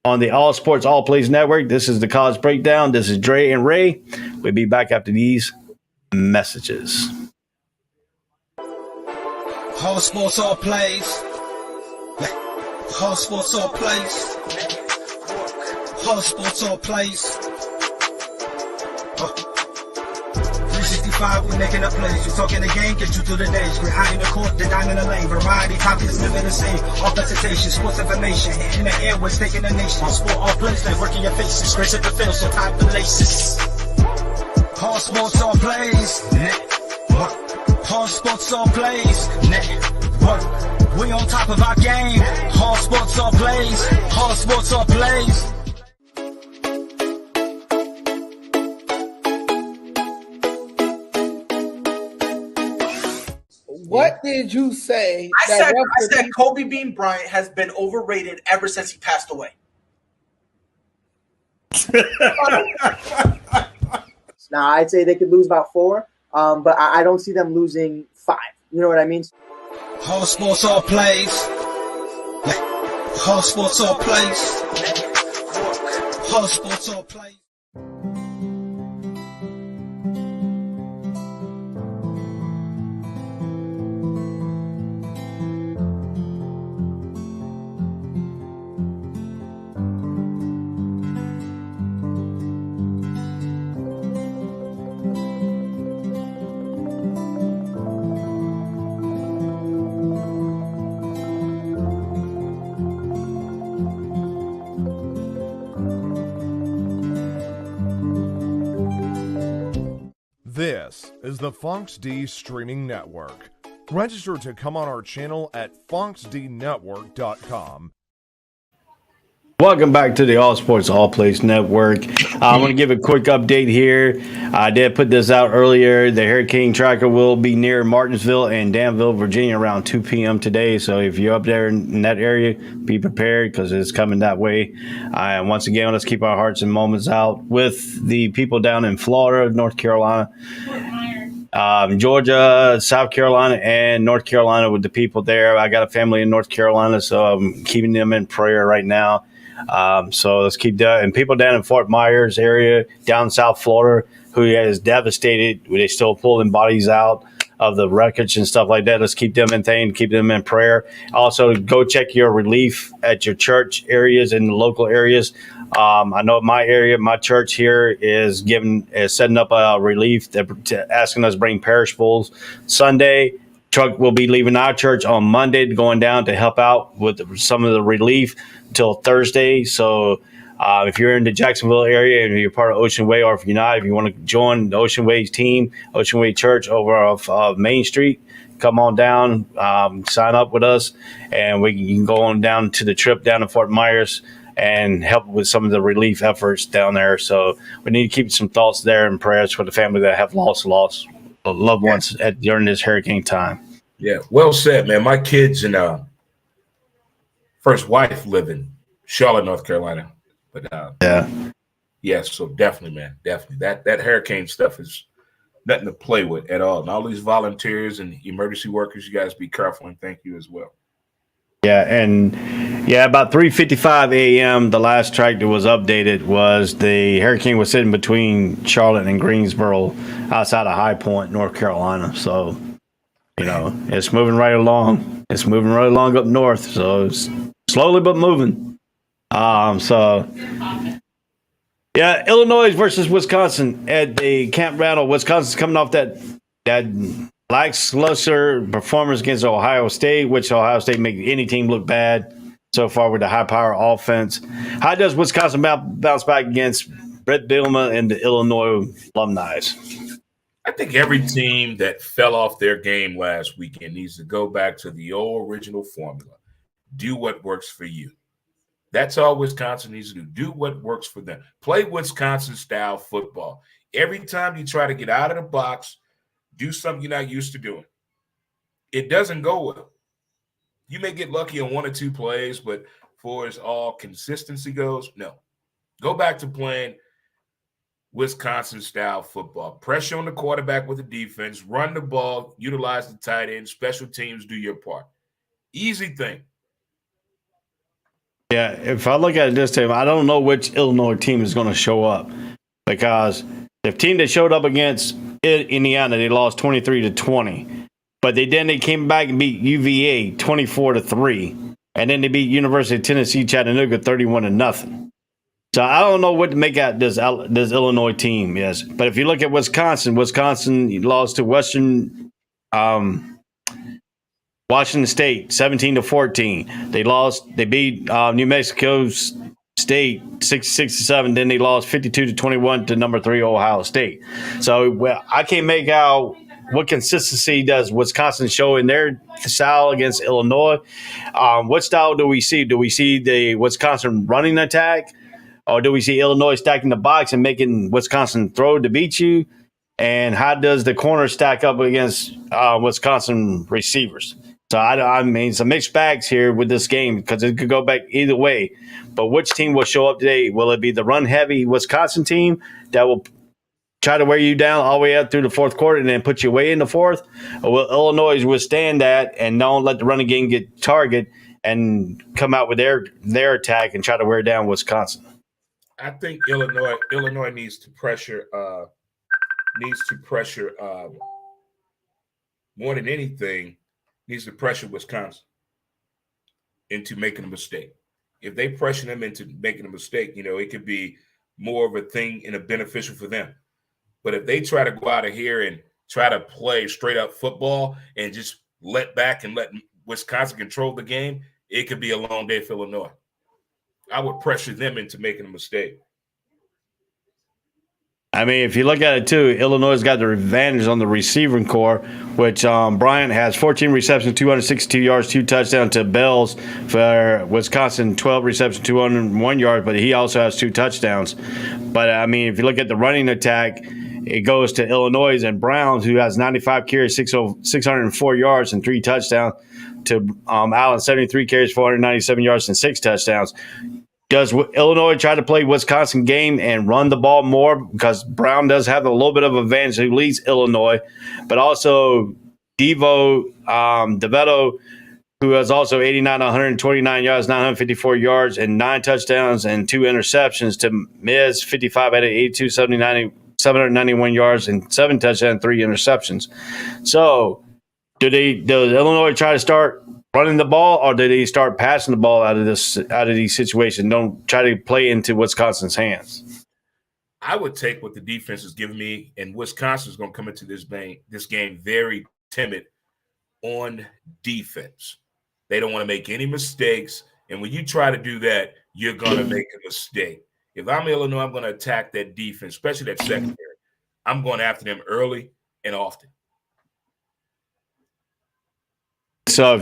on the All Sports All Plays Network. This is the College Breakdown. This is Dre and Ray. We'll be back after these messages. All sports, all plays. All sports, all plays. All sports, all plays. 365, we making up plays. You talking the game, get you through the days. Great high in the court, the dime in the lane. Variety, topics, living the same. All presentation, sports information. In the airways, taking the nation. All sport, all plays, like working your faces. Grace at the field, so tie the laces. All sports, all plays. All sports, all plays. We on top of our game. All sports, all plays. All sports, all plays. What did you say? I said Kobe Bean Bryant has been overrated ever since he passed away. Nah, I'd say they could lose about 4, but I don't see them losing 5. You know what I mean? All sports, all plays. All sports, all plays. All sports, all plays. This is the Funks D Streaming Network. Register to come on our channel at funksdnetwork.com. Welcome back to the All Sports All Plays Network. I want to give a quick update here. I did put this out earlier. The Hurricane Tracker will be near Martinsville and Danville, Virginia around 2 p.m. today. So if you're up there in that area, be prepared because it's coming that way. And once again, let's keep our hearts and moments out with the people down in Florida, North Carolina, Georgia, South Carolina, and North Carolina with the people there. I got a family in North Carolina, so I'm keeping them in prayer right now. So let's keep that. And people down in Fort Myers area, down South Florida, who is devastated, they still pulling bodies out of the wreckage and stuff like that. Let's keep them in thing, keep them in prayer. Also, go check your relief at your church areas and the local areas. I know my area, my church here is setting up a relief, asking us to bring perishables Sunday. Truck will be leaving our church on Monday, going down to help out with some of the relief until Thursday. So if you're in the Jacksonville area and you're part of Ocean Way, or if you're not, if you want to join the Ocean Way team, Ocean Way Church over off Main Street, come on down, sign up with us, and you can go on down to the trip down to Fort Myers and help with some of the relief efforts down there. So we need to keep some thoughts there and prayers for the family that have lost loved ones during this hurricane time. Yeah, well said, man. My kids and first wife live in Charlotte, North Carolina. But so definitely, man, definitely. That hurricane stuff is nothing to play with at all. And all these volunteers and emergency workers, you guys be careful, and thank you as well. Yeah, and about 3:55 a.m., the last track that was updated was the hurricane was sitting between Charlotte and Greensboro outside of High Point, North Carolina. So, it's moving right along. It's moving right along up north. So it's slowly but moving. Illinois versus Wisconsin at the Camp Rattle. Wisconsin's coming off that lackluster performance against Ohio State, which Ohio State make any team look bad so far with the high-power offense. How does Wisconsin bounce back against Brett Bielema and the Illinois alumni? I think every team that fell off their game last weekend needs to go back to the old original formula. Do what works for you. That's all Wisconsin needs to do. Do what works for them. Play Wisconsin-style football. Every time you try to get out of the box, do something you're not used to doing. It doesn't go well. You may get lucky on one or two plays, but for as all consistency goes, no. Go back to playing Wisconsin-style football. Pressure on the quarterback with the defense. Run the ball. Utilize the tight end. Special teams, do your part. Easy thing. Yeah, if I look at this team, I don't know which Illinois team is going to show up, because the team that showed up against Indiana, they lost 23-20, but they came back and beat UVA 24-3, and then they beat University of Tennessee Chattanooga 31-0. So I don't know what to make out this Illinois team is, but if you look at Wisconsin lost to Washington State 17-14. They beat New Mexico State 66-7. Then they lost 52-21 to number 3 Ohio State. So I can't make out what consistency does Wisconsin show in their style against Illinois. What style do we see? Do we see the Wisconsin running attack, or do we see Illinois stacking the box and making Wisconsin throw to beat you? And how does the corner stack up against Wisconsin receivers? So, I mean, some mixed bags here with this game, because it could go back either way. But which team will show up today? Will it be the run-heavy Wisconsin team that will try to wear you down all the way up through the fourth quarter and then put you away in the fourth? Or will Illinois withstand that and don't let the running game get target and come out with their attack and try to wear down Wisconsin? I think Illinois needs to pressure more than anything, needs to pressure Wisconsin into making a mistake. If they pressure them into making a mistake, it could be more of a thing and a beneficial for them. But if they try to go out of here and try to play straight up football and just let back and let Wisconsin control the game, it could be a long day for Illinois. I would pressure them into making a mistake. I mean, if you look at it too, Illinois has got the advantage on the receiving core, which Bryant has 14 receptions, 262 yards, 2 touchdowns to Bells. For Wisconsin, 12 receptions, 201 yards, but he also has 2 touchdowns. But, I mean, if you look at the running attack, it goes to Illinois and Browns, who has 95 carries, 604 yards, and 3 touchdowns, to Allen, 73 carries, 497 yards, and 6 touchdowns. Does Illinois try to play Wisconsin game and run the ball more? Because Brown does have a little bit of advantage who leads Illinois, but also DeVetto, who has also 89, 129 yards, 954 yards, and 9 touchdowns and 2 interceptions, to Miz, 55 out of 82, 791 yards and 7 touchdowns, 3 interceptions. So does Illinois try to start running the ball, or do they start passing the ball out of these situations? Don't try to play into Wisconsin's hands. I would take what the defense is giving me, and Wisconsin is going to come into this game very timid on defense. They don't want to make any mistakes, and when you try to do that, you're going to make a mistake. If I'm Illinois, I'm going to attack that defense, especially that secondary. I'm going after them early and often. So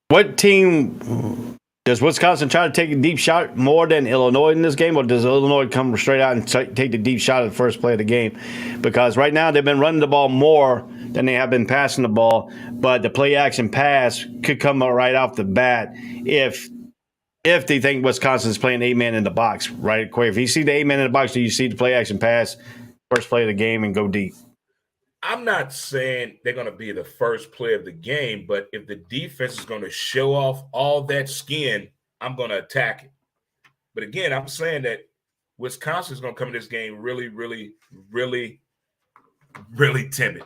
what team does Wisconsin try to take a deep shot more than Illinois in this game, or does Illinois come straight out and take the deep shot at the first play of the game? Because right now they've been running the ball more than they have been passing the ball, but the play action pass could come right off the bat if they think Wisconsin's playing 8-man in the box, right? If you see the 8-man in the box, do you see the play action pass first play of the game and go deep? I'm not saying they're going to be the first play of the game, but if the defense is going to show off all that skin, I'm going to attack it. But again, I'm saying that Wisconsin is going to come in this game really, really, really, really timid,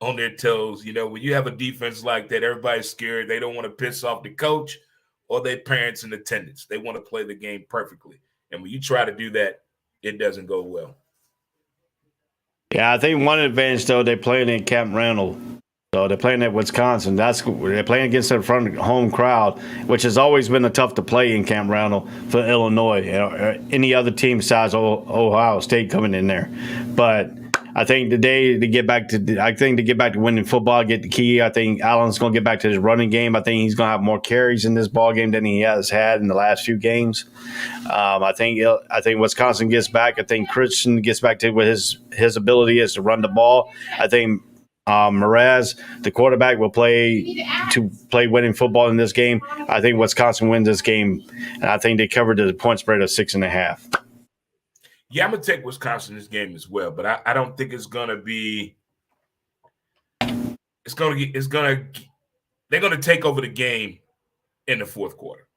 on their toes. When you have a defense like that, everybody's scared. They don't want to piss off the coach or their parents in attendance. They want to play the game perfectly. And when you try to do that, it doesn't go well. Yeah, I think one advantage though, they're playing in Camp Randall. So they're playing at Wisconsin. They're playing against the front home crowd, which has always been a tough to play in Camp Randall for Illinois or any other team besides Ohio State coming in there. But I think today to get back to winning football, get the key. I think Allen's going to get back to his running game. I think he's going to have more carries in this ball game than he has had in the last few games. I think Wisconsin gets back. I think Christian gets back to what his ability is to run the ball. I think Mraz, the quarterback, will play winning football in this game. I think Wisconsin wins this game, and I think they covered the point spread of 6.5. Yeah, I'm gonna take Wisconsin this game as well, but I don't think it's gonna be. They're gonna take over the game in the fourth quarter.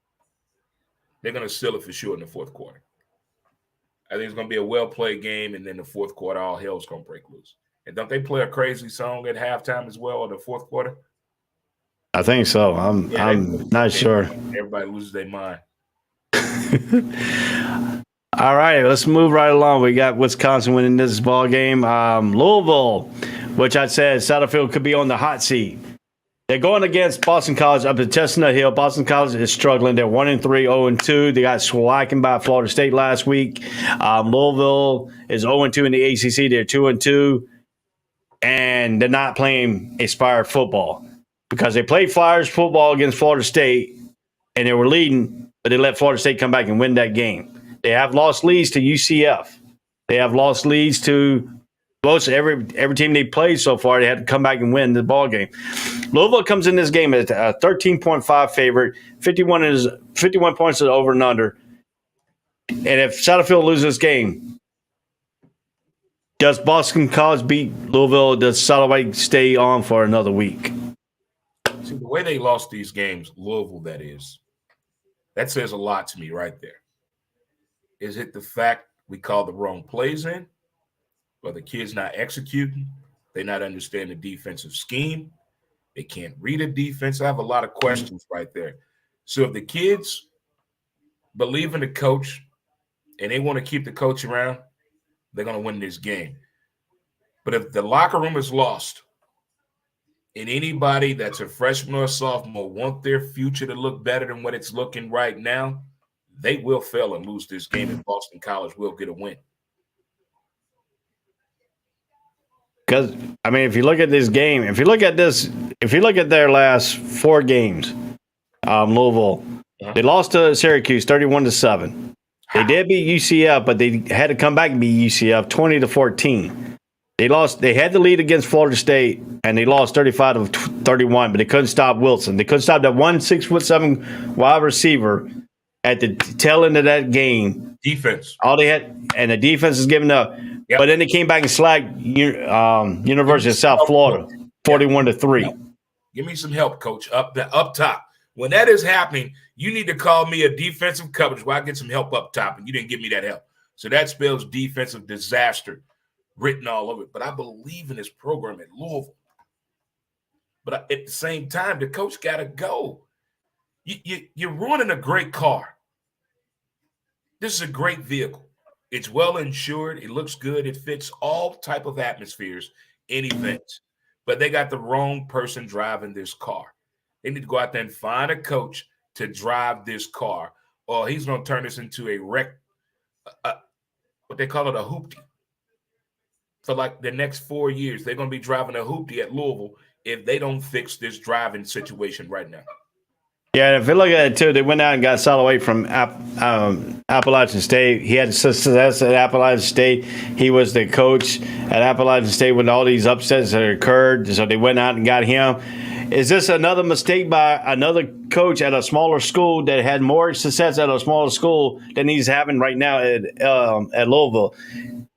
They're gonna seal it for sure in the fourth quarter. I think it's gonna be a well played game, and then the fourth quarter, all hell's gonna break loose. And don't they play a crazy song at halftime as well in the fourth quarter? I think so. I'm not sure. Everybody loses their mind. All right, let's move right along. We got Wisconsin winning this ball game. Louisville, which I said Satterfield could be on the hot seat. They're going against Boston College up at Chestnut Hill. Boston College is struggling. They're 1-3, 0-2. They got swacking by Florida State last week. Louisville is 0-2 in the ACC. They're 2-2. And they're not playing Aspire football because they played Flyers football against Florida State, and they were leading, but they let Florida State come back and win that game. They have lost leads to UCF. They have lost leads to most every team they played so far. They had to come back and win the ball game. Louisville comes in this game as a 13.5 favorite. 51 points is over and under. And if Satterfield loses this game, does Boston College beat Louisville? Does Satterfield stay on for another week? See, the way they lost these games, Louisville, that says a lot to me right there. Is it the fact we call the wrong plays in? Or the kids not executing? They not understand the defensive scheme? They can't read a defense? I have a lot of questions right there. So if the kids believe in the coach and they want to keep the coach around, they're going to win this game. But if the locker room is lost and anybody that's a freshman or a sophomore want their future to look better than what it's looking right now, they will fail and lose this game, and Boston College will get a win. Because, I mean, if you look at this game, if you look at their last 4 games, Louisville, they lost to Syracuse 31-7. They did beat UCF, but they had to come back and beat UCF 20-14. They had the lead against Florida State, and they lost 35-31, but they couldn't stop Wilson. They couldn't stop that 6'7" wide receiver at the tail end of that game. Defense. All they had, and the defense is giving up. Yep. But then they came back and slacked University of South Florida 41-3. Yep. Give me some help, Coach, up top. When that is happening, you need to call me a defensive coverage where I get some help up top, and you didn't give me that help. So that spells defensive disaster written all over it. But I believe in this program at Louisville. But at the same time, the coach got to go. You're ruining a great car. This is a great vehicle. It's well insured. It looks good. It fits all type of atmospheres and events. But they got the wrong person driving this car. They need to go out there and find a coach to drive this car, or he's going to turn this into a wreck, what they call it, a hoopty. For like the next 4 years, they're going to be driving a hoopty at Louisville if they don't fix this driving situation right now. Yeah, if you look at it, too, they went out and got Soloway from Appalachian State. He had success at Appalachian State. He was the coach at Appalachian State when all these upsets that occurred, so they went out and got him. Is this another mistake by another coach at a smaller school that had more success at a smaller school than he's having right now at Louisville?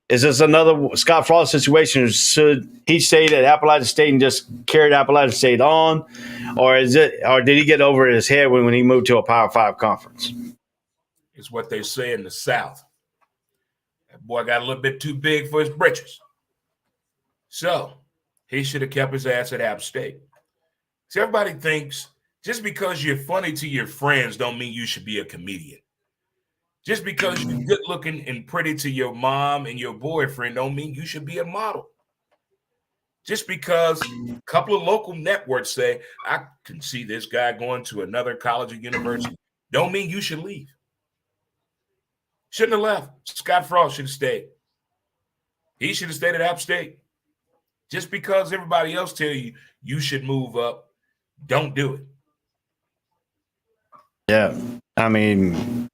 Is this another Scott Frost situation? Should he stay at Appalachian State and just carry Appalachian State on, or did he get over his head when he moved to a Power 5 conference? It's what they say in the South. That boy got a little bit too big for his britches. So he should have kept his ass at App State. See, everybody thinks just because you're funny to your friends don't mean you should be a comedian. Just because you're good looking and pretty to your mom and your boyfriend don't mean you should be a model. Just because a couple of local networks say, I can see this guy going to another college or university, don't mean you should leave. Shouldn't have left. Scott Frost should have stayed. He should have stayed at App State. Just because everybody else tell you you should move up, don't do it. Yeah. I mean,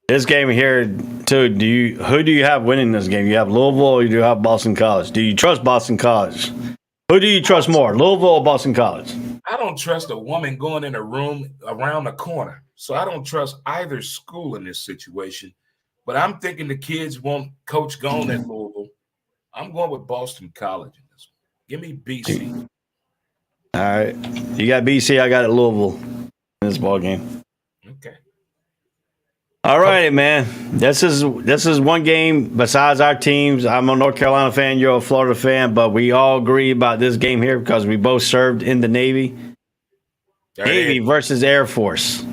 this game here, too, who do you have winning this game? You have Louisville or you do have Boston College? Do you trust Boston College? Who do you trust more, Louisville or Boston College? I don't trust a woman going in a room around the corner. So I don't trust either school in this situation. But I'm thinking the kids want Coach Gone at Louisville. I'm going with Boston College in this one. Give me BC. All right. You got BC, I got it Louisville in this ball game. Okay. All right, man. This is one game besides our teams. I'm a North Carolina fan. You're a Florida fan, but we all agree about this game here because we both served in the Navy. Navy versus Air Force.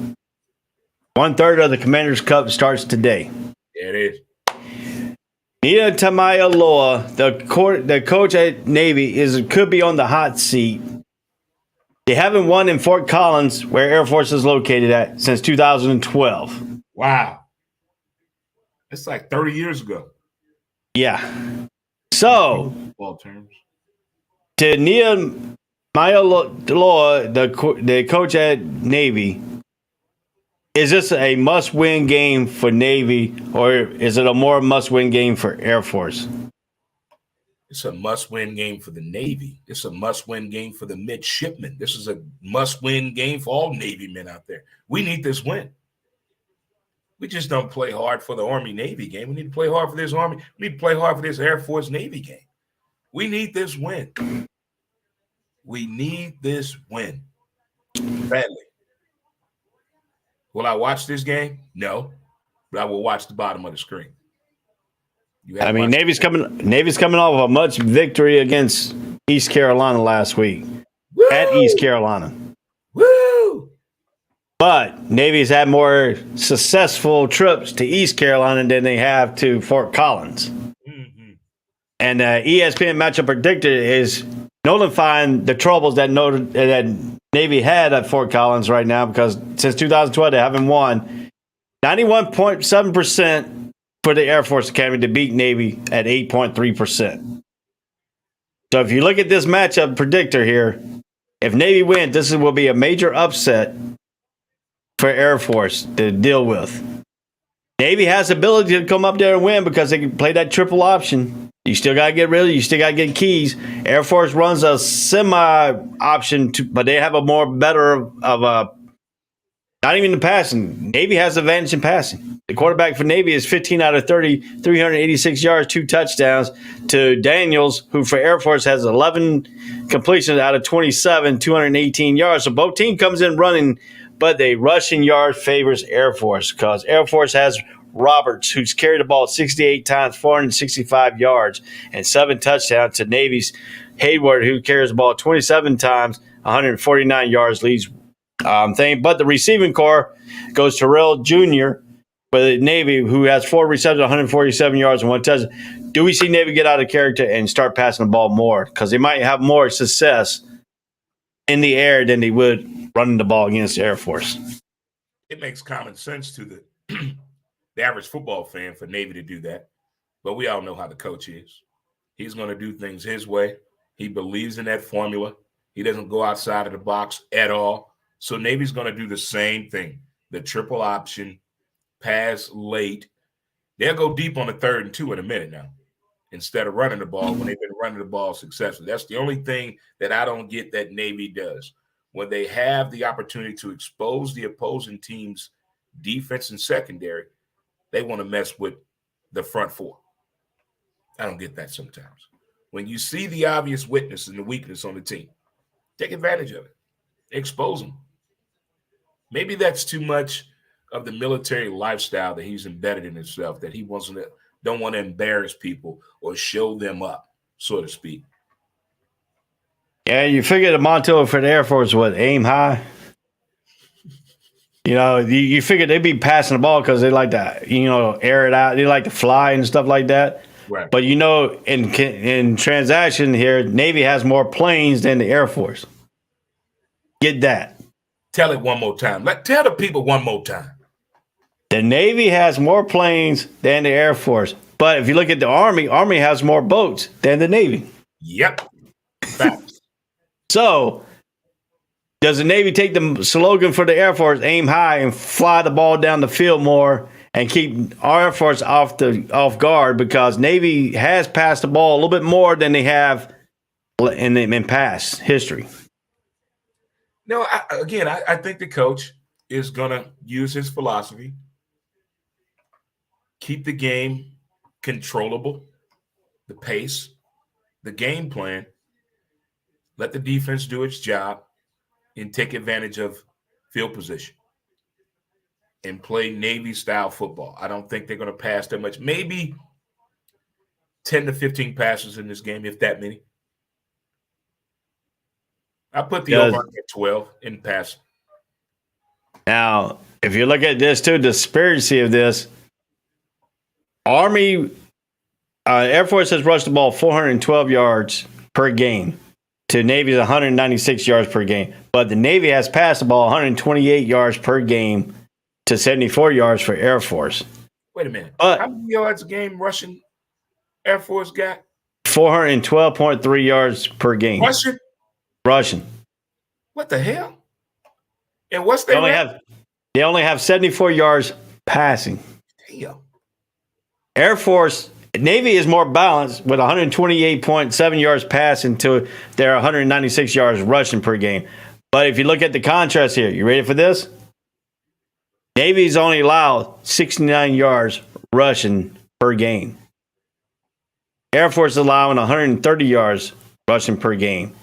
1/3 of the Commander's Cup starts today. There it is. Nia Tamayaloa, the coach at Navy, could be on the hot seat. They haven't won in Fort Collins, where Air Force is located at, since 2012. Wow. It's like 30 years ago. Yeah. So, Ball terms. to Nia Tamayaloa, the coach at Navy, is this a must-win game for Navy, or is it a more must-win game for Air Force? It's a must-win game for the Navy. It's a must-win game for the midshipmen. This is a must-win game for all Navy men out there. We need this win. We just don't play hard for the Army-Navy game. We need to play hard for this Army. We need to play hard for this Air Force-Navy game. We need this win. We need this win badly. Will I watch this game? No, but I will watch the bottom of the screen. I mean, Navy's coming off a much victory against East Carolina last week. Woo! At East Carolina. Woo! But Navy's had more successful trips to East Carolina than they have to Fort Collins. Mm-hmm. And ESPN matchup predictor is nullifying the troubles that Navy had at Fort Collins right now, because since 2012 they haven't won. 91.7% for the Air Force Academy to beat Navy at 8.3%. So if you look at this matchup predictor here, if Navy wins, this will be a major upset for Air Force to deal with. Navy has the ability to come up there and win because they can play that triple option. You still got to get rid of it. You still got to get keys. Air Force runs a semi-option, but they have a more better of a, not even the passing. Navy has the advantage in passing. The quarterback for Navy is 15 out of 30, 386 yards, 2 touchdowns, to Daniels, who for Air Force has 11 completions out of 27, 218 yards. So both teams comes in running, but the rushing yard favors Air Force because Air Force has Roberts, who's carried the ball 68 times, 465 yards, and 7 touchdowns, to Navy's Hayward, who carries the ball 27 times, 149 yards, leads thing. But the receiving core goes to Terrell Jr., but Navy, who has 4 receptions, 147 yards, and 1 touchdown. Do we see Navy get out of character and start passing the ball more? Because they might have more success in the air than they would running the ball against the Air Force. It makes common sense to the average football fan for Navy to do that. But we all know how the coach is. He's going to do things his way. He believes in that formula. He doesn't go outside of the box at all. So Navy's going to do the same thing. The triple option, pass late. They'll go deep on the 3rd and 2 in a minute now instead of running the ball when they've been running the ball successfully. That's the only thing that I don't get that Navy does. When they have the opportunity to expose the opposing team's defense and secondary, they want to mess with the front 4. I don't get that sometimes. When you see the obvious weakness and the weakness on the team, take advantage of it. Expose them. Maybe that's too much of the military lifestyle that he's embedded in himself, that he don't want to embarrass people or show them up, so to speak. Yeah, you figure the motto for the Air Force was aim high. You know, you figure they'd be passing the ball because they like to, air it out. They like to fly and stuff like that. Right. But, in transaction here, Navy has more planes than the Air Force. Get that. Tell it one more time. Tell the people one more time. The Navy has more planes than the Air Force. But if you look at the Army has more boats than the Navy. Yep. Facts. So, does the Navy take the slogan for the Air Force, aim high and fly the ball down the field more and keep our Air Force off guard, because Navy has passed the ball a little bit more than they have in past history? No, I think the coach is going to use his philosophy, keep the game controllable, the pace, the game plan, let the defense do its job, and take advantage of field position and play Navy-style football. I don't think they're going to pass that much. Maybe 10 to 15 passes in this game, if that many. I put the over at 12 in passing. Now, if you look at this, too, the disparity of this, Army, Air Force has rushed the ball 412 yards per game to Navy's 196 yards per game. But the Navy has passed the ball 128 yards per game to 74 yards for Air Force. Wait a minute. How many yards a game Russian Air Force got? 412.3 yards per game. Russian. What the hell? And what's their They only have 74 yards passing. Damn. Air Force, Navy is more balanced with 128.7 yards passing to their 196 yards rushing per game. But if you look at the contrast here, you ready for this? Navy's only allowed 69 yards rushing per game. Air Force is allowing 130 yards rushing per game.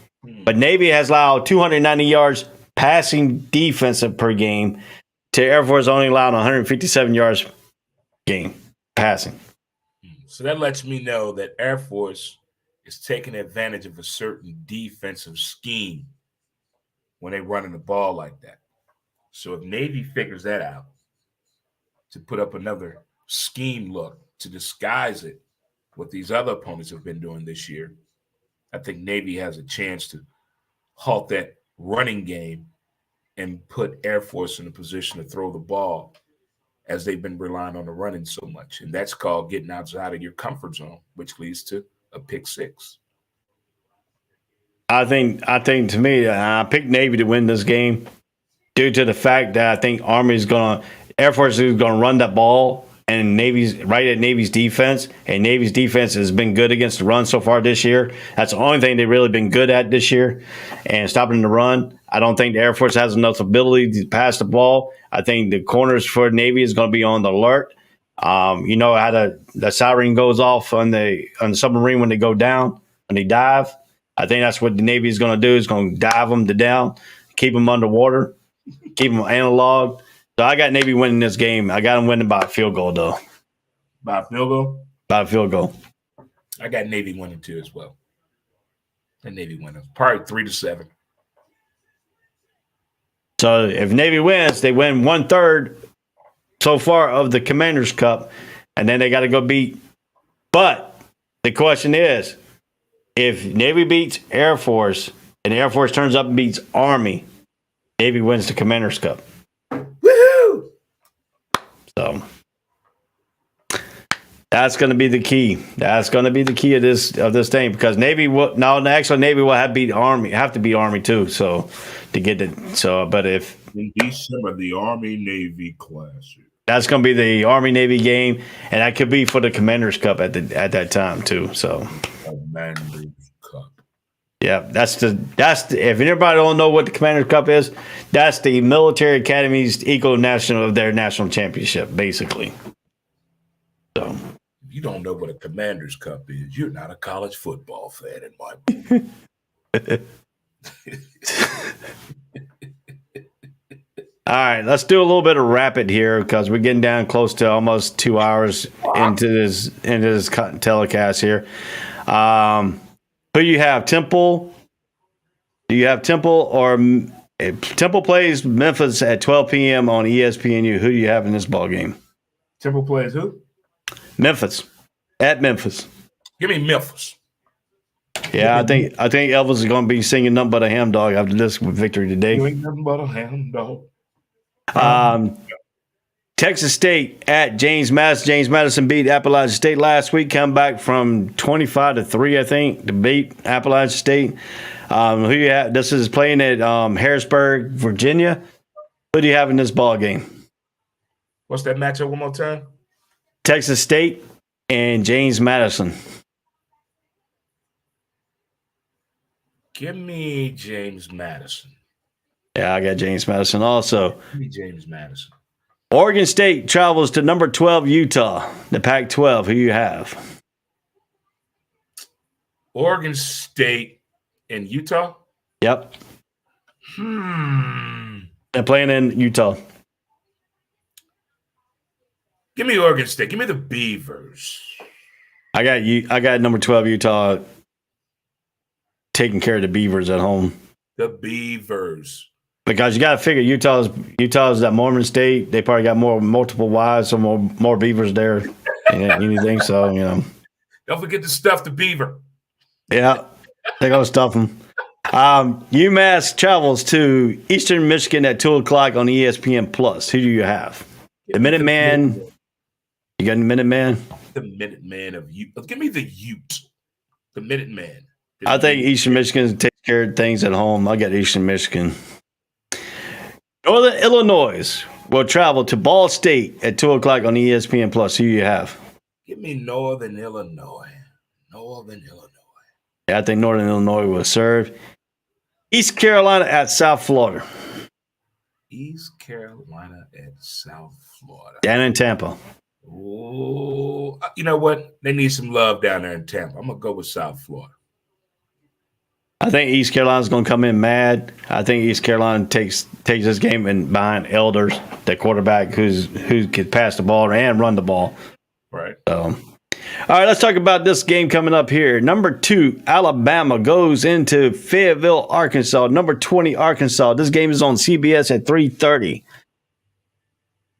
But Navy has allowed 290 yards passing defensive per game to Air Force only allowing 157 yards game passing. So that lets me know that Air Force is taking advantage of a certain defensive scheme when they're running the ball like that. So if Navy figures that out to put up another scheme look to disguise it, what these other opponents have been doing this year, I think Navy has a chance to halt that running game and put Air Force in a position to throw the ball, as they've been relying on the running so much. And that's called getting outside of your comfort zone, which leads to a pick six. I think to me, I picked Navy to win this game due to the fact that I think Air Force is going to run that ball, and Navy's right at Navy's defense, and Navy's defense has been good against the run so far this year. That's the only thing they've really been good at this year, and stopping the run. I don't think the Air Force has enough ability to pass the ball. I think the corners for Navy is going to be on the alert. You know how the siren goes off on the submarine when they go down, when they dive. I think that's what the Navy is going to do, is going to dive them down, keep them underwater, keep them analog. So I got Navy winning this game. I got them winning by a field goal, though. By a field goal? By a field goal. I got Navy winning, too, as well. And Navy winning. Probably 3-7. So if Navy wins, they win 1/3 so far of the Commander's Cup, and then they got to go beat. But the question is, if Navy beats Air Force and the Air Force turns up and beats Army, Navy wins the Commander's Cup. Woohoo! So that's going to be the key. That's going to be the key of this thing, because Navy will have to beat Army too. So to get it. So, but if in December, the Army Navy Classic. That's going to be the Army Navy game, and that could be for the Commander's Cup at that time too. So, Commander's Cup. Yeah, that's the if anybody don't know what the Commander's Cup is, that's the military academies equal national of their national championship, basically. So, if you don't know what a Commander's Cup is, you're not a college football fan, in my book. All right, let's do a little bit of rapid here, because we're getting down close to almost 2 hours into this telecast here. Who you have, Temple? Do you have Temple or Temple plays Memphis at 12 p.m. on ESPNU. Who do you have in this ball game? Temple plays who? Memphis. At Memphis. Give me Memphis. Yeah, I think Elvis is going to be singing nothing but a ham dog after this victory today. You ain't nothing but a ham dog. Texas State at James Madison. James Madison beat Appalachian State last week. Come back from 25-3, I think, to beat Appalachian State. Who you have? This is playing at Harrisburg, Virginia. Who do you have in this ball game? What's that matchup one more time? Texas State and James Madison. Give me James Madison. Yeah, I got James Madison also. Give me James Madison. Oregon State travels to number 12 Utah, the Pac-12. Who you have? Oregon State and Utah? Yep. They're playing in Utah. Give me Oregon State. Give me the Beavers. I got number 12 Utah taking care of the Beavers at home. The Beavers. Because you got to figure Utah's that Mormon state. They probably got multiple wives, so more beavers there than anything. So, you know. Don't forget to stuff the beaver. Yeah, they're going to stuff them. UMass travels to Eastern Michigan at 2 o'clock on ESPN+. Who do you have? The Minuteman. You got the Minuteman? The Minuteman of Ute. Give me the Ute. The Minuteman. I think Eastern Michigan takes care of things at home. I got Eastern Michigan. Northern Illinois will travel to Ball State at 2 o'clock on ESPN+. Who do you have? Give me Northern Illinois. Northern Illinois. Yeah, I think Northern Illinois will serve. East Carolina at South Florida. East Carolina at South Florida. Down in Tampa. Oh, you know what? They need some love down there in Tampa. I'm going to go with South Florida. I think East Carolina's going to come in mad. I think East Carolina takes this game in behind Elders, the quarterback who could pass the ball and run the ball. Right. So, all right, let's talk about this game coming up here. Number 2, Alabama goes into Fayetteville, Arkansas. Number 20, Arkansas. This game is on CBS at 3:30.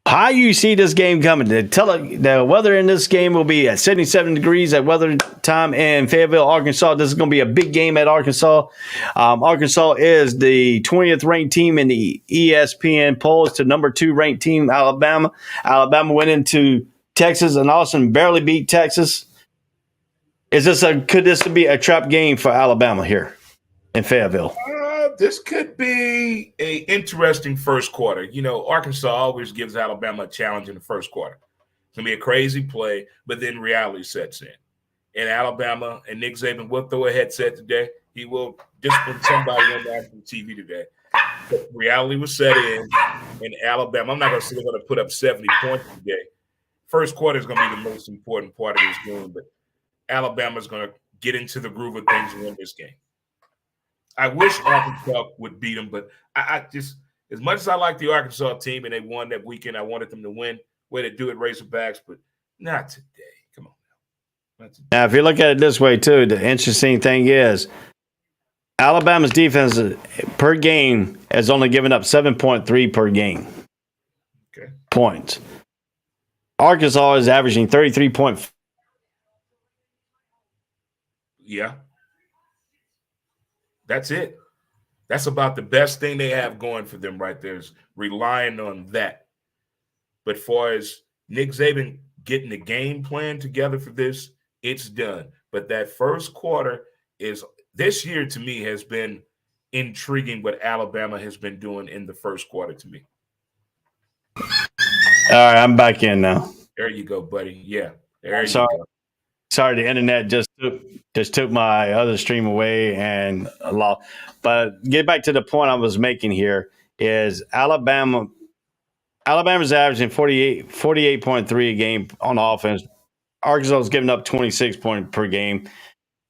How you see this game coming? The weather in this game will be at 77 degrees at weather time in Fayetteville, Arkansas. This is going to be a big game at Arkansas. Arkansas is the 20th ranked team in the ESPN polls to number 2 ranked team, Alabama. Alabama went into Texas and Austin, barely beat Texas. Could this be a trap game for Alabama here in Fayetteville? This could be an interesting first quarter. You know, Arkansas always gives Alabama a challenge in the first quarter. It's going to be a crazy play, but then reality sets in. And Alabama and Nick Saban will throw a headset today. He will discipline somebody on national TV today. But reality will set in Alabama. I'm not going to say they're going to put up 70 points today. First quarter is going to be the most important part of this game, but Alabama's going to get into the groove of things and win this game. I wish Arkansas would beat them, but I just, as much as I like the Arkansas team and they won that weekend, I wanted them to win. Way to do it, Razorbacks, but not today. Come on now. Not today. Now, if you look at it this way, too, the interesting thing is Alabama's defense per game has only given up 7.3 per game points. Arkansas is averaging 33.5. Yeah. That's it. That's about the best thing they have going for them right there is relying on that. But far as Nick Saban getting the game plan together for this, it's done. But that first quarter is this year to me has been intriguing what Alabama has been doing in the first quarter to me. All right, I'm back in now. There you go, buddy. Yeah. There you go. Sorry, the internet just took my other stream away and a lot. But get back to the point I was making here is Alabama's averaging 48.3 a game on offense. Arkansas is giving up 26 points per game.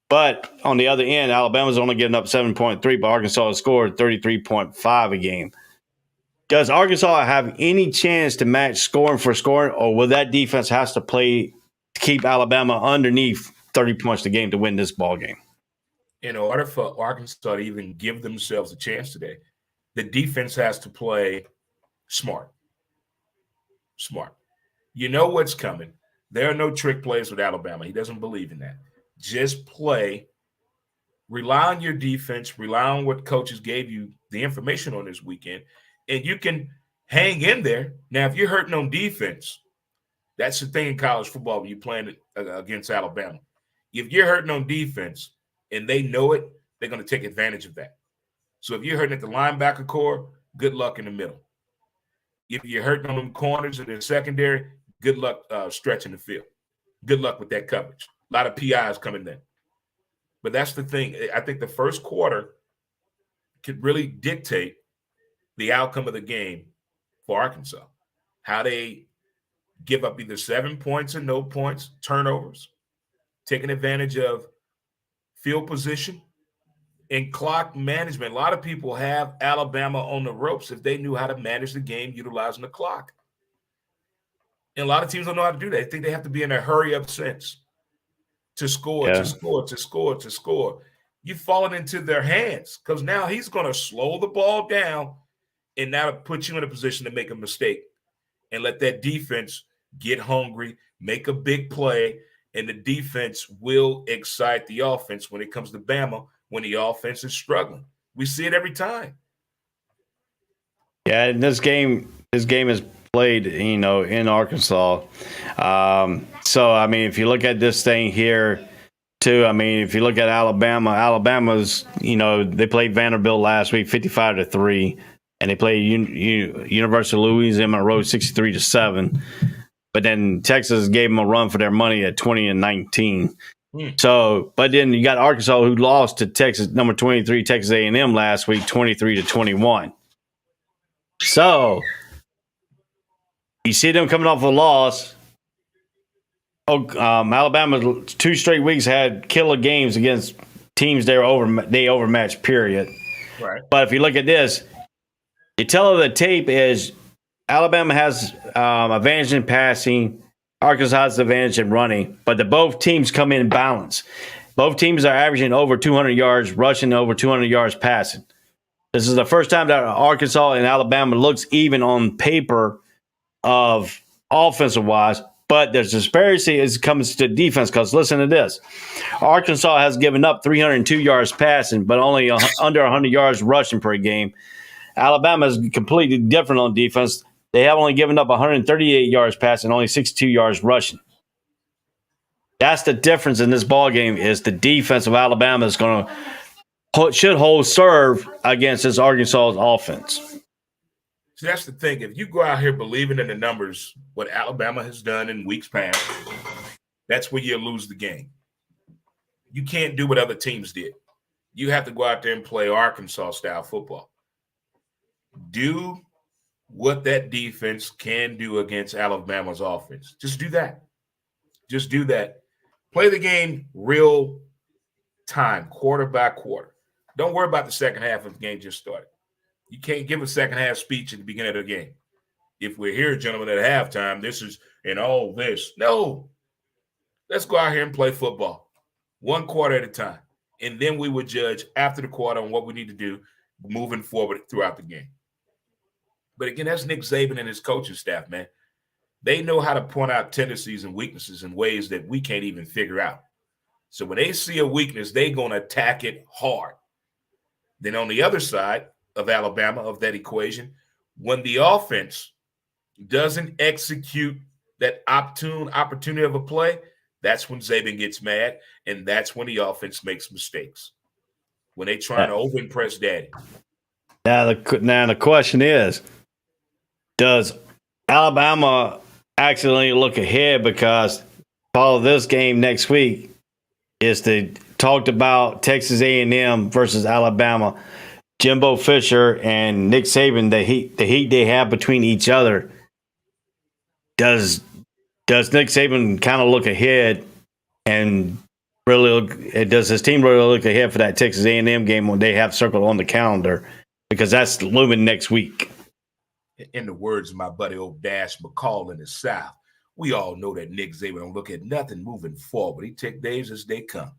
But on the other end, Alabama's only giving up 7.3, but Arkansas has scored 33.5 a game. Does Arkansas have any chance to match scoring for scoring, or will that defense has to play to keep Alabama underneath 30 points a game to win this ball game? In order for Arkansas to even give themselves a chance today, the defense has to play smart. Smart. You know what's coming. There are no trick plays with Alabama. He doesn't believe in that. Just play. Rely on your defense. Rely on what coaches gave you the information on this weekend, and you can hang in there. Now, if you're hurting on defense, that's the thing in college football when you're playing against Alabama. If you're hurting on defense and they know it, they're going to take advantage of that. So if you're hurting at the linebacker core, good luck in the middle. If you're hurting on them corners in the secondary, good luck stretching the field. Good luck with that coverage. A lot of PIs coming in. But that's the thing. I think the first quarter could really dictate the outcome of the game for Arkansas. How they give up either 7 points or no points, turnovers, taking advantage of field position, and clock management. A lot of people have Alabama on the ropes if they knew how to manage the game utilizing the clock. And a lot of teams don't know how to do that. They think they have to be in a hurry-up sense to score, to score, to score, to score. You've fallen into their hands because now he's going to slow the ball down and now put you in a position to make a mistake and let that defense get hungry, make a big play, and the defense will excite the offense when it comes to Bama when the offense is struggling. We see it every time. Yeah, and this game is played, in Arkansas. So, I mean, if you look at this thing here, too, I mean, if you look at Alabama's, they played Vanderbilt last week, 55-3, and they played University of Louisiana Monroe 63-7. But then Texas gave them a run for their money at 20-19. So, but then you got Arkansas who lost to Texas, number 23, Texas A&M last week, 23-21. So, you see them coming off a loss. Alabama 2 straight weeks had killer games against teams they overmatched, period. Right. But if you look at this, you tell the tape is Alabama has advantage in passing, Arkansas has advantage in running, but both teams come in balance. Both teams are averaging over 200 yards rushing, over 200 yards passing. This is the first time that Arkansas and Alabama looks even on paper of offensive-wise, but there's disparity as it comes to defense because listen to this. Arkansas has given up 302 yards passing, but only under 100 yards rushing per game. Alabama is completely different on defense. They have only given up 138 yards passing, only 62 yards rushing. That's the difference in this ball game. Is the defense of Alabama is going to should hold serve against this Arkansas offense. See, that's the thing. If you go out here believing in the numbers, what Alabama has done in weeks past, that's where you lose the game. You can't do what other teams did. You have to go out there and play Arkansas-style football. Do what that defense can do against Alabama's offense. Just do that. Just do that. Play the game real time, quarter by quarter. Don't worry about the second half of the game just started. You can't give a second half speech at the beginning of the game. If we're here, gentlemen, at halftime, this is and all this. No. Let's go out here and play football. 1 quarter at a time. And then we would judge after the quarter on what we need to do moving forward throughout the game. But again, that's Nick Saban and his coaching staff, man. They know how to point out tendencies and weaknesses in ways that we can't even figure out. So when they see a weakness, they're going to attack it hard. Then on the other side of Alabama, of that equation, when the offense doesn't execute that opportunity of a play, that's when Saban gets mad, and that's when the offense makes mistakes. When they trying to over-impress daddy. Now the question is, does Alabama accidentally look ahead because follow this game next week is the talked about Texas A&M versus Alabama, Jimbo Fisher and Nick Saban, the heat they have between each other. Does Nick Saban kind of look ahead and really does his team really look ahead for that Texas A&M game when they have circled on the calendar? Because that's looming next week. In the words of my buddy old Dash McCall in the South, we all know that Nick Saban don't look at nothing moving forward. He take days as they come,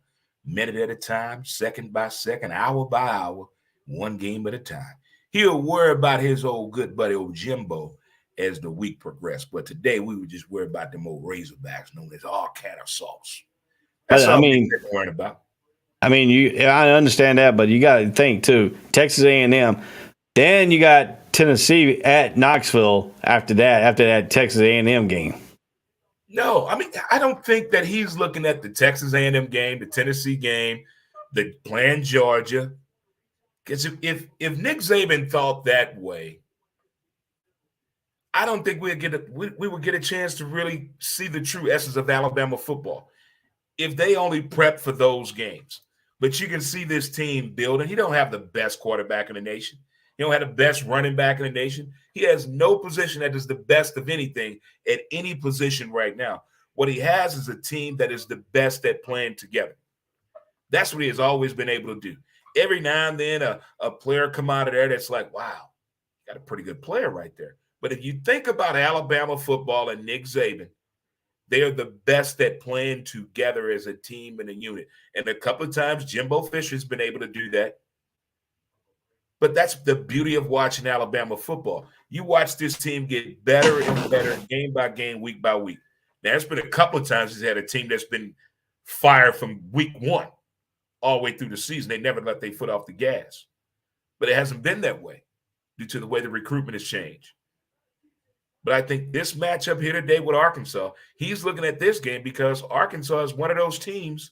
minute at a time, second by second, hour by hour, one game at a time. He'll worry about his old good buddy, old Jimbo, as the week progressed. But today we were just worried about them old Razorbacks known as all cat of sauce. That's all we're worrying about. I mean, I understand that, but you got to think too. Texas A&M, then you got Tennessee at Knoxville after that Texas A&M game. No, I mean, I don't think that he's looking at the Texas A&M game, the Tennessee game, the playing Georgia. Because if Nick Saban thought that way, I don't think we would get a chance to really see the true essence of Alabama football if they only prep for those games. But you can see this team building. He don't have the best quarterback in the nation. He don't have the best running back in the nation. He has no position that is the best of anything at any position right now. What he has is a team that is the best at playing together. That's what he has always been able to do. Every now and then a player come out of there that's like, wow, got a pretty good player right there. But if you think about Alabama football and Nick Saban, they are the best at playing together as a team and a unit. And a couple of times Jimbo Fisher's been able to do that. But that's the beauty of watching Alabama football. You watch this team get better and better game by game, week by week. Now, there's been a couple of times he's had a team that's been fired from week one all the way through the season. They never let their foot off the gas. But it hasn't been that way due to the way the recruitment has changed. But I think this matchup here today with Arkansas, he's looking at this game because Arkansas is one of those teams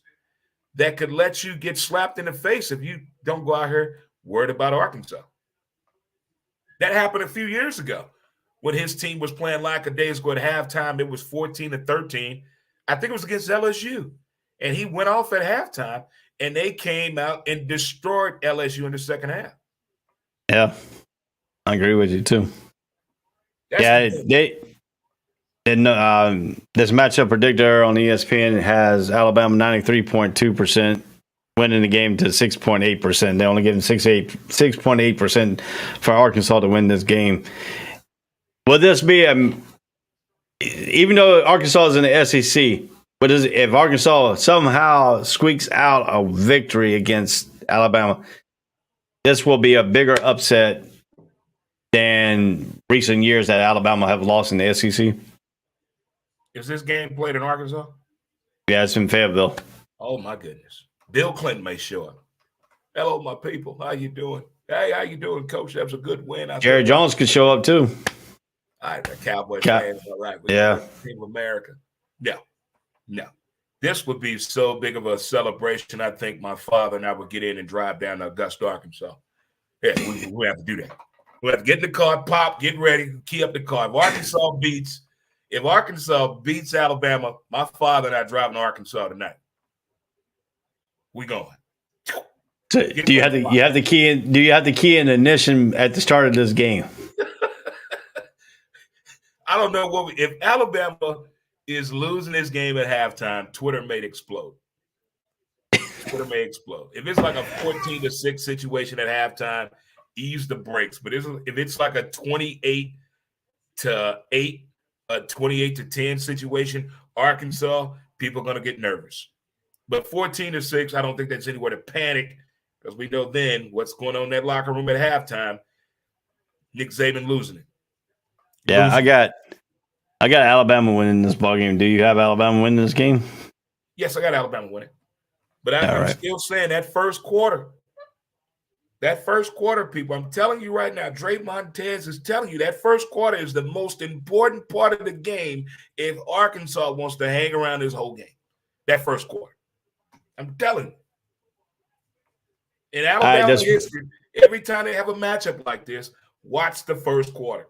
that could let you get slapped in the face if you don't go out here worried about Arkansas. That happened a few years ago when his team was playing lackadaisical at halftime. It was 14-13. I think it was against LSU. And he went off at halftime, and they came out and destroyed LSU in the second half. Yeah, I agree with you too. This matchup predictor on ESPN has Alabama 93.2% winning the game to 6.8%. They only giving 6.8% for Arkansas to win this game. Will this be even though Arkansas is in the SEC? But if Arkansas somehow squeaks out a victory against Alabama, this will be a bigger upset than recent years that Alabama have lost in the SEC. Is this game played in Arkansas? Yeah, it's in Fayetteville. Oh, my goodness. Bill Clinton may show up. Hello, my people. How you doing? Hey, how you doing, Coach? That was a good win. Jerry Jones could show up, too. All right, the Cowboys fans, all right. Yeah. Team of America. No. This would be so big of a celebration. I think my father and I would get in and drive down to Augusta, Arkansas. Yeah, we have to do that. We have to get in the car, pop, get ready, key up the car. If Arkansas beats Alabama, my father and I driving to Arkansas tonight. We going. So do you have the key in? Do you have the key in ignition at the start of this game? I don't know if Alabama is losing this game at halftime, Twitter may explode. If it's like a 14-6 situation at halftime, ease the brakes. But if it's like a 28-8, a 28-10 situation, Arkansas, people are going to get nervous. But 14-6, I don't think that's anywhere to panic because we know then what's going on in that locker room at halftime. Nick Saban losing it. Yeah, I got Alabama winning this ballgame. Do you have Alabama winning this game? Yes, I got Alabama winning. But I'm still saying that first quarter, people, I'm telling you right now, Dre Montez is telling you that first quarter is the most important part of the game if Arkansas wants to hang around this whole game. That first quarter. I'm telling you. In Alabama history, every time they have a matchup like this, watch the first quarter.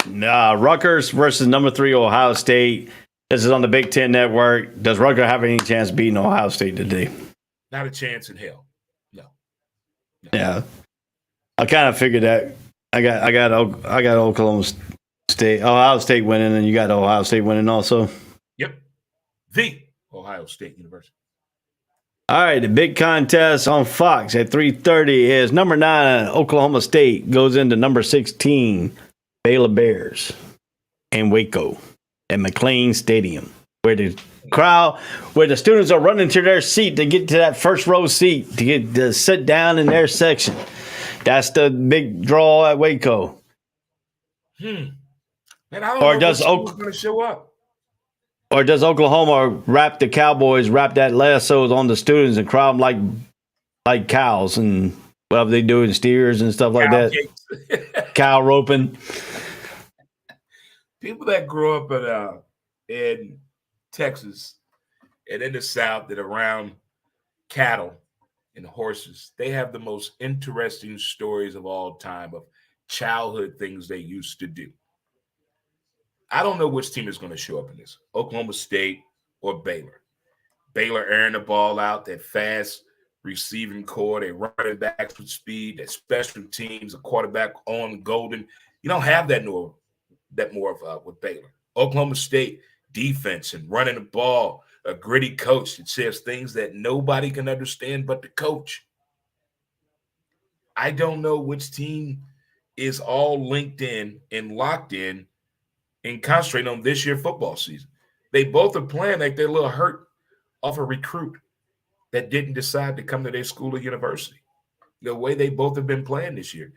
Rutgers versus number 3 Ohio State. This is on the Big Ten Network. Does Rutgers have any chance of beating Ohio State today? Not a chance in hell. No. Yeah, I kind of figured that. I got Oklahoma State, Ohio State winning, and you got Ohio State winning also. Yep, the Ohio State University. All right, the big contest on Fox at 3:30 is number 9 Oklahoma State goes into number 16 Baylor Bears in Waco at McLean Stadium, where the students are running to their seat to get to that first row seat to sit down in their section That's the big draw at Waco. Man, I don't Or know does who's going to show up. Or does Oklahoma wrap the Cowboys, wrap that lassos on the students and crowd them like cows and whatever they do in steers and stuff like that? Cow roping. People that grow up in Texas and in the South that are around cattle and horses, they have the most interesting stories of all time of childhood things they used to do. I don't know which team is going to show up in this, Oklahoma State or Baylor. Baylor airing the ball out, that fast receiving core, they running backs with speed, that special teams, a quarterback on golden. You don't have that more with Baylor. Oklahoma State defense and running the ball, a gritty coach that says things that nobody can understand but the coach. I don't know which team is all linked in and locked in and concentrating on this year football season. They both are playing like they're a little hurt off a recruit that didn't decide to come to their school or university. The way they both have been playing this year.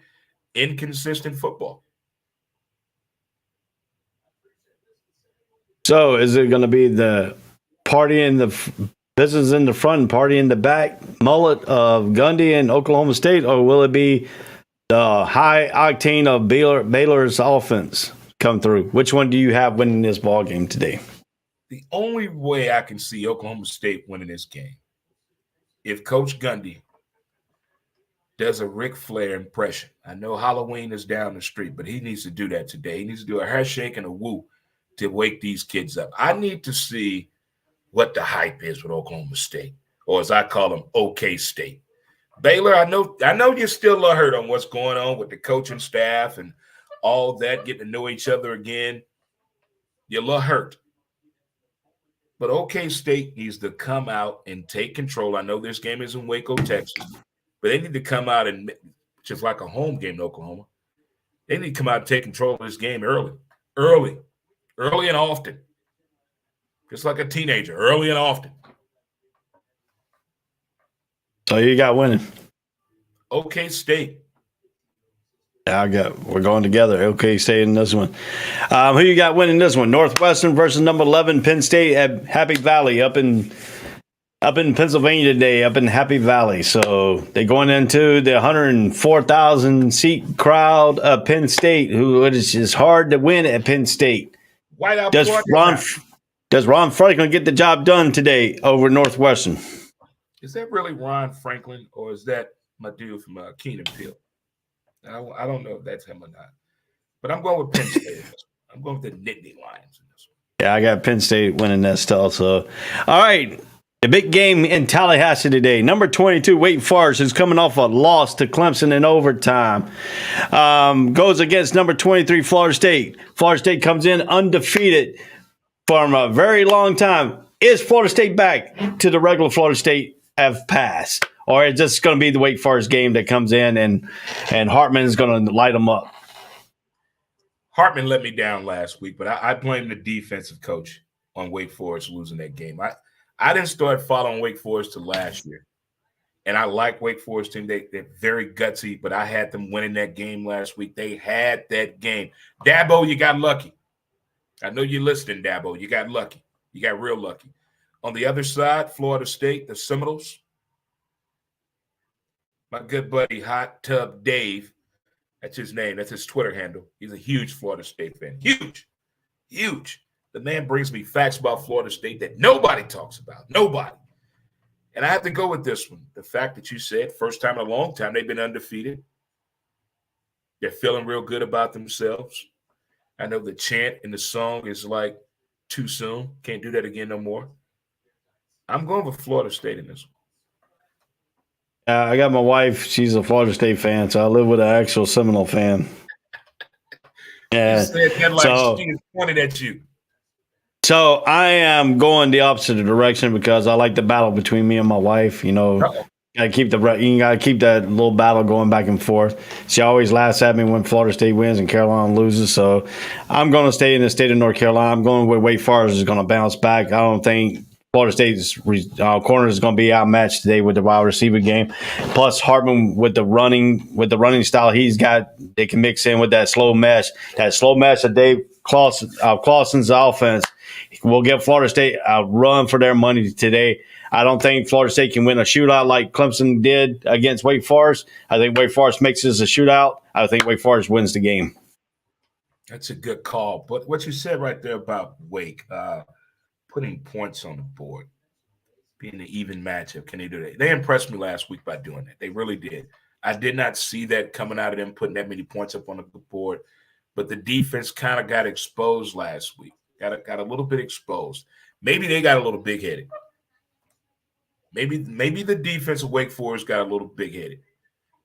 Inconsistent football. So is it going to be the party in the business in the front and party in the back mullet of Gundy and Oklahoma State, or will it be the high octane of Baylor's offense come through? Which one do you have winning this ball game today? The only way I can see Oklahoma State winning this game, if Coach Gundy does a Ric Flair impression. I know Halloween is down the street, but he needs to do that today. He needs to do a hair shake and a woo to wake these kids up. I need to see what the hype is with Oklahoma State, or as I call them, OK State. Baylor, I know you're still a little hurt on what's going on with the coaching staff and all that, getting to know each other again. You're a little hurt. But OK State needs to come out and take control. I know this game is in Waco, Texas, but they need to come out and, just like a home game in Oklahoma, they need to come out and take control of this game early and often. Just like a teenager, early and often. So you got winning. OK State. We're going together. OK State in this one. Who you got winning this one? Northwestern versus number 11 Penn State at Happy Valley up in Pennsylvania today, up in Happy Valley. So they're going into the 104,000 seat crowd of Penn State, who it is just hard to win at Penn State. Does Ron Franklin get the job done today over Northwestern? Is that really Ron Franklin, or is that my dude from Keenan Peele? I don't know if that's him or not. But I'm going with Penn State. I'm going with the Nittany Lions in this one. Yeah, I got Penn State winning that still. So, all right. The big game in Tallahassee today. Number 22, Wake Forest, is coming off a loss to Clemson in overtime. Goes against number 23, Florida State. Florida State comes in undefeated from a very long time. Is Florida State back to the regular Florida State have passed? Or is this going to be the Wake Forest game that comes in and Hartman is going to light them up? Hartman let me down last week, but I blame the defensive coach on Wake Forest losing that game. I didn't start following Wake Forest till last year. And I like Wake Forest team. They're very gutsy, but I had them winning that game last week. They had that game. Dabo, you got lucky. I know you're listening, Dabo. You got lucky. You got real lucky. On the other side, Florida State, the Seminoles. My good buddy, Hot Tub Dave, that's his name. That's his Twitter handle. He's a huge Florida State fan. Huge. The man brings me facts about Florida State that nobody talks about. Nobody. And I have to go with this one. The fact that you said first time in a long time they've been undefeated. They're feeling real good about themselves. I know the chant in the song is like too soon. Can't do that again no more. I'm going with Florida State in this one. I got my wife. She's a Florida State fan, so I live with an actual Seminole fan. Yeah. You said that like she pointed at you. So I am going the opposite direction because I like the battle between me and my wife. You know, gotta keep that little battle going back and forth. She always laughs at me when Florida State wins and Carolina loses. So I'm going to stay in the state of North Carolina. I'm going with Wake Forest is going to bounce back. I don't think Florida State's corner is going to be outmatched today with the wide receiver game. Plus Hartman with the running style he's got, they can mix in with that slow mesh of Dave Clawson's offense will give Florida State a run for their money today. I don't think Florida State can win a shootout like Clemson did against Wake Forest. I think Wake Forest makes this a shootout. I think Wake Forest wins the game. That's a good call. But what you said right there about Wake, putting points on the board, being an even matchup, can they do that? They impressed me last week by doing that. They really did. I did not see that coming out of them putting that many points up on the board, but the defense kind of got exposed last week. Got a little bit exposed. Maybe they got a little big-headed. Maybe the defense of Wake Forest got a little big-headed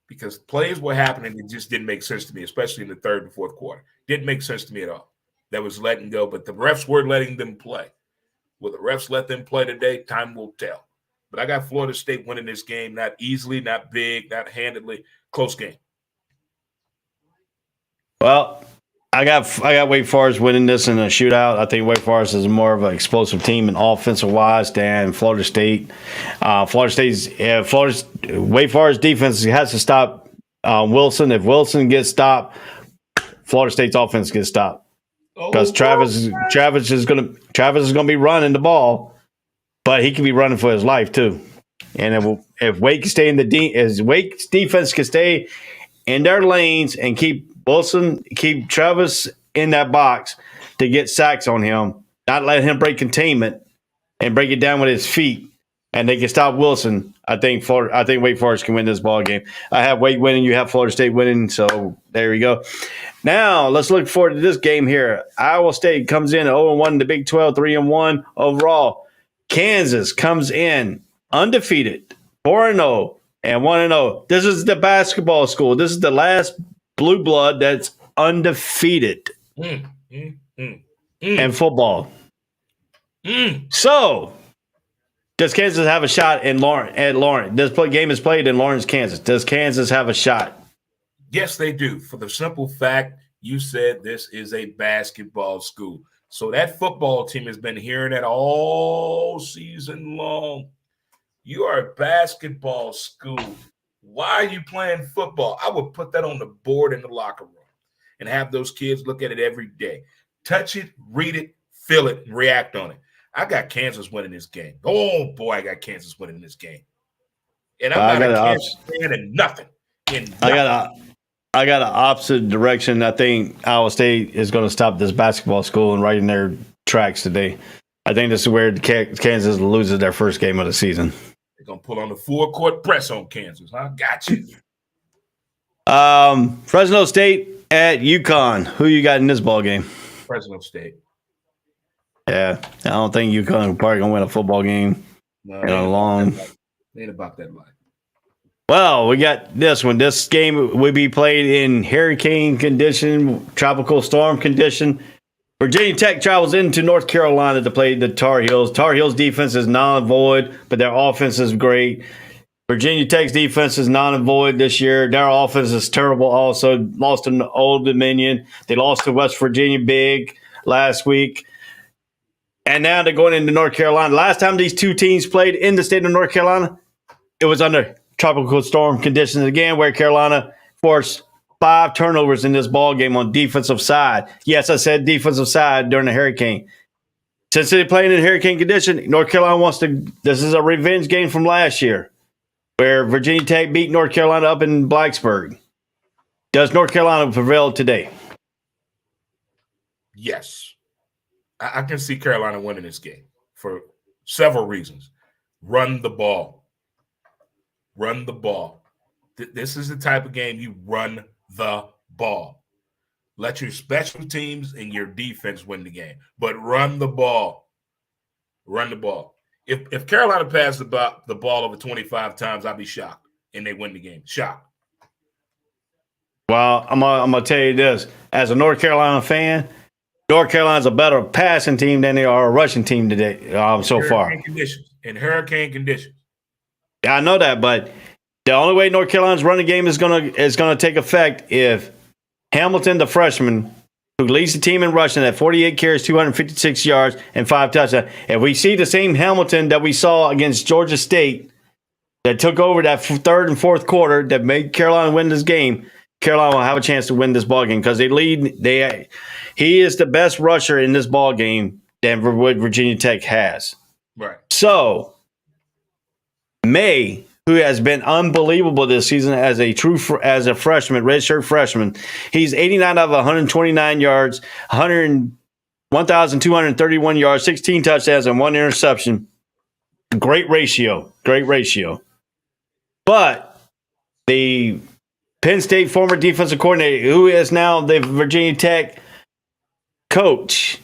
because plays were happening that just didn't make sense to me, especially in the third and fourth quarter. Didn't make sense to me at all. That was letting go, but the refs were letting them play. Will the refs let them play today? Time will tell. But I got Florida State winning this game, not easily, not big, not handedly. Close game. Well, I got Wake Forest winning this in a shootout. I think Wake Forest is more of an explosive team in offensive wise than Florida State. Wake Forest defense has to stop Wilson. If Wilson gets stopped, Florida State's offense gets stopped. Because Travis is going to be running the ball, but he can be running for his life too. And if Wake can stay as Wake's defense can stay in their lanes and keep Travis in that box to get sacks on him, not let him break containment and break it down with his feet, and they can stop Wilson. I think Wake Forest can win this ball game. I have Wake winning. You have Florida State winning. So there we go. Now let's look forward to this game here. Iowa State comes in at 0-1 in the Big 12, 3-1 overall. Kansas comes in undefeated, 4-0 and 1-0. This is the basketball school. This is the last blue blood that's undefeated in football. So, does Kansas have a shot at Lawrence? This game is played in Lawrence, Kansas. Does Kansas have a shot? Yes, they do. For the simple fact you said this is a basketball school. So that football team has been hearing that all season long. You are a basketball school. Why are you playing football? I would put that on the board in the locker room and have those kids look at it every day. Touch it, read it, feel it, and react on it. I got Kansas winning this game. Oh, boy, I got Kansas winning this game. And I'm not a Kansas fan and nothing. I got an opposite direction. I think Iowa State is going to stop this basketball school and right in their tracks today. I think this is where Kansas loses their first game of the season. They're going to pull on the full-court press on Kansas. I got you. Fresno State at UConn. Who you got in this ball game? Fresno State. Yeah, I don't think UConn is probably going to win a football game in a long. Ain't about that life. Well, we got this one. This game will be played in hurricane condition, tropical storm condition. Virginia Tech travels into North Carolina to play the Tar Heels. Tar Heels defense is non-void, but their offense is great. Virginia Tech's defense is non-void this year. Their offense is terrible also. Lost to Old Dominion. They lost to West Virginia big last week. And now they're going into North Carolina. Last time these two teams played in the state of North Carolina, it was under tropical storm conditions again, where Carolina forced 5 turnovers in this ball game on defensive side. Yes, I said defensive side during the hurricane. Since they're playing in hurricane condition, North Carolina wants to. This is a revenge game from last year, where Virginia Tech beat North Carolina up in Blacksburg. Does North Carolina prevail today? Yes. I can see Carolina winning this game for several reasons. Run the ball. Run the ball. This is the type of game you run the ball. Let your special teams and your defense win the game, but run the ball. Run the ball. If Carolina passed the ball over 25 times, I'd be shocked, and they win the game. Shocked. Well, I'm gonna tell you this. As a North Carolina fan, North Carolina's a better passing team than they are a rushing team today so far. In hurricane conditions. Yeah, I know that, but the only way North Carolina's running game is gonna take effect if Hamilton, the freshman, who leads the team in rushing at 48 carries, 256 yards, and 5 touchdowns. If we see the same Hamilton that we saw against Georgia State that took over that third and fourth quarter that made Carolina win this game, Carolina will have a chance to win this ball game because they lead. He is the best rusher in this ball game than what Virginia Tech has. Right. So, May, who has been unbelievable this season as a freshman, redshirt freshman, he's 89 out of 129 yards, 1,231 yards, 16 touchdowns, and 1 interception. Great ratio. But the Penn State former defensive coordinator, who is now the Virginia Tech coach,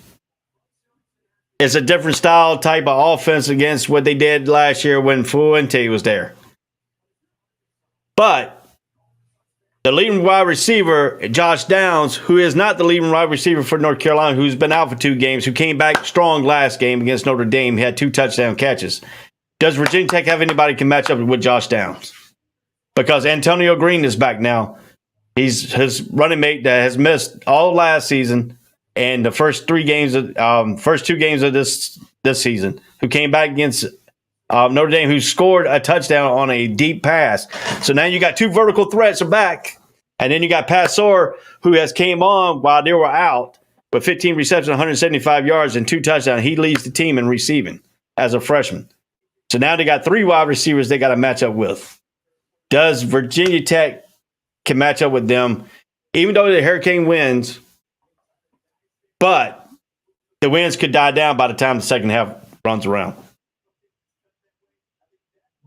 it's a different style type of offense against what they did last year when Fuente was there. But the leading wide receiver, Josh Downs, who is not the leading wide receiver for North Carolina, who's been out for 2 games, who came back strong last game against Notre Dame, he had 2 touchdown catches. Does Virginia Tech have anybody who can match up with Josh Downs? Because Antonio Green is back now. He's his running mate that has missed all last season and the first 2 games of this season, who came back against Notre Dame, who scored a touchdown on a deep pass. So now you got 2 vertical threats are back, and then you got Passor, who has came on while they were out with 15 receptions, 175 yards, and 2 touchdowns. He leads the team in receiving as a freshman. So now they got 3 wide receivers they got to match up with. Does Virginia Tech can match up with them, even though the Hurricane wins, but the wins could die down by the time the second half runs around?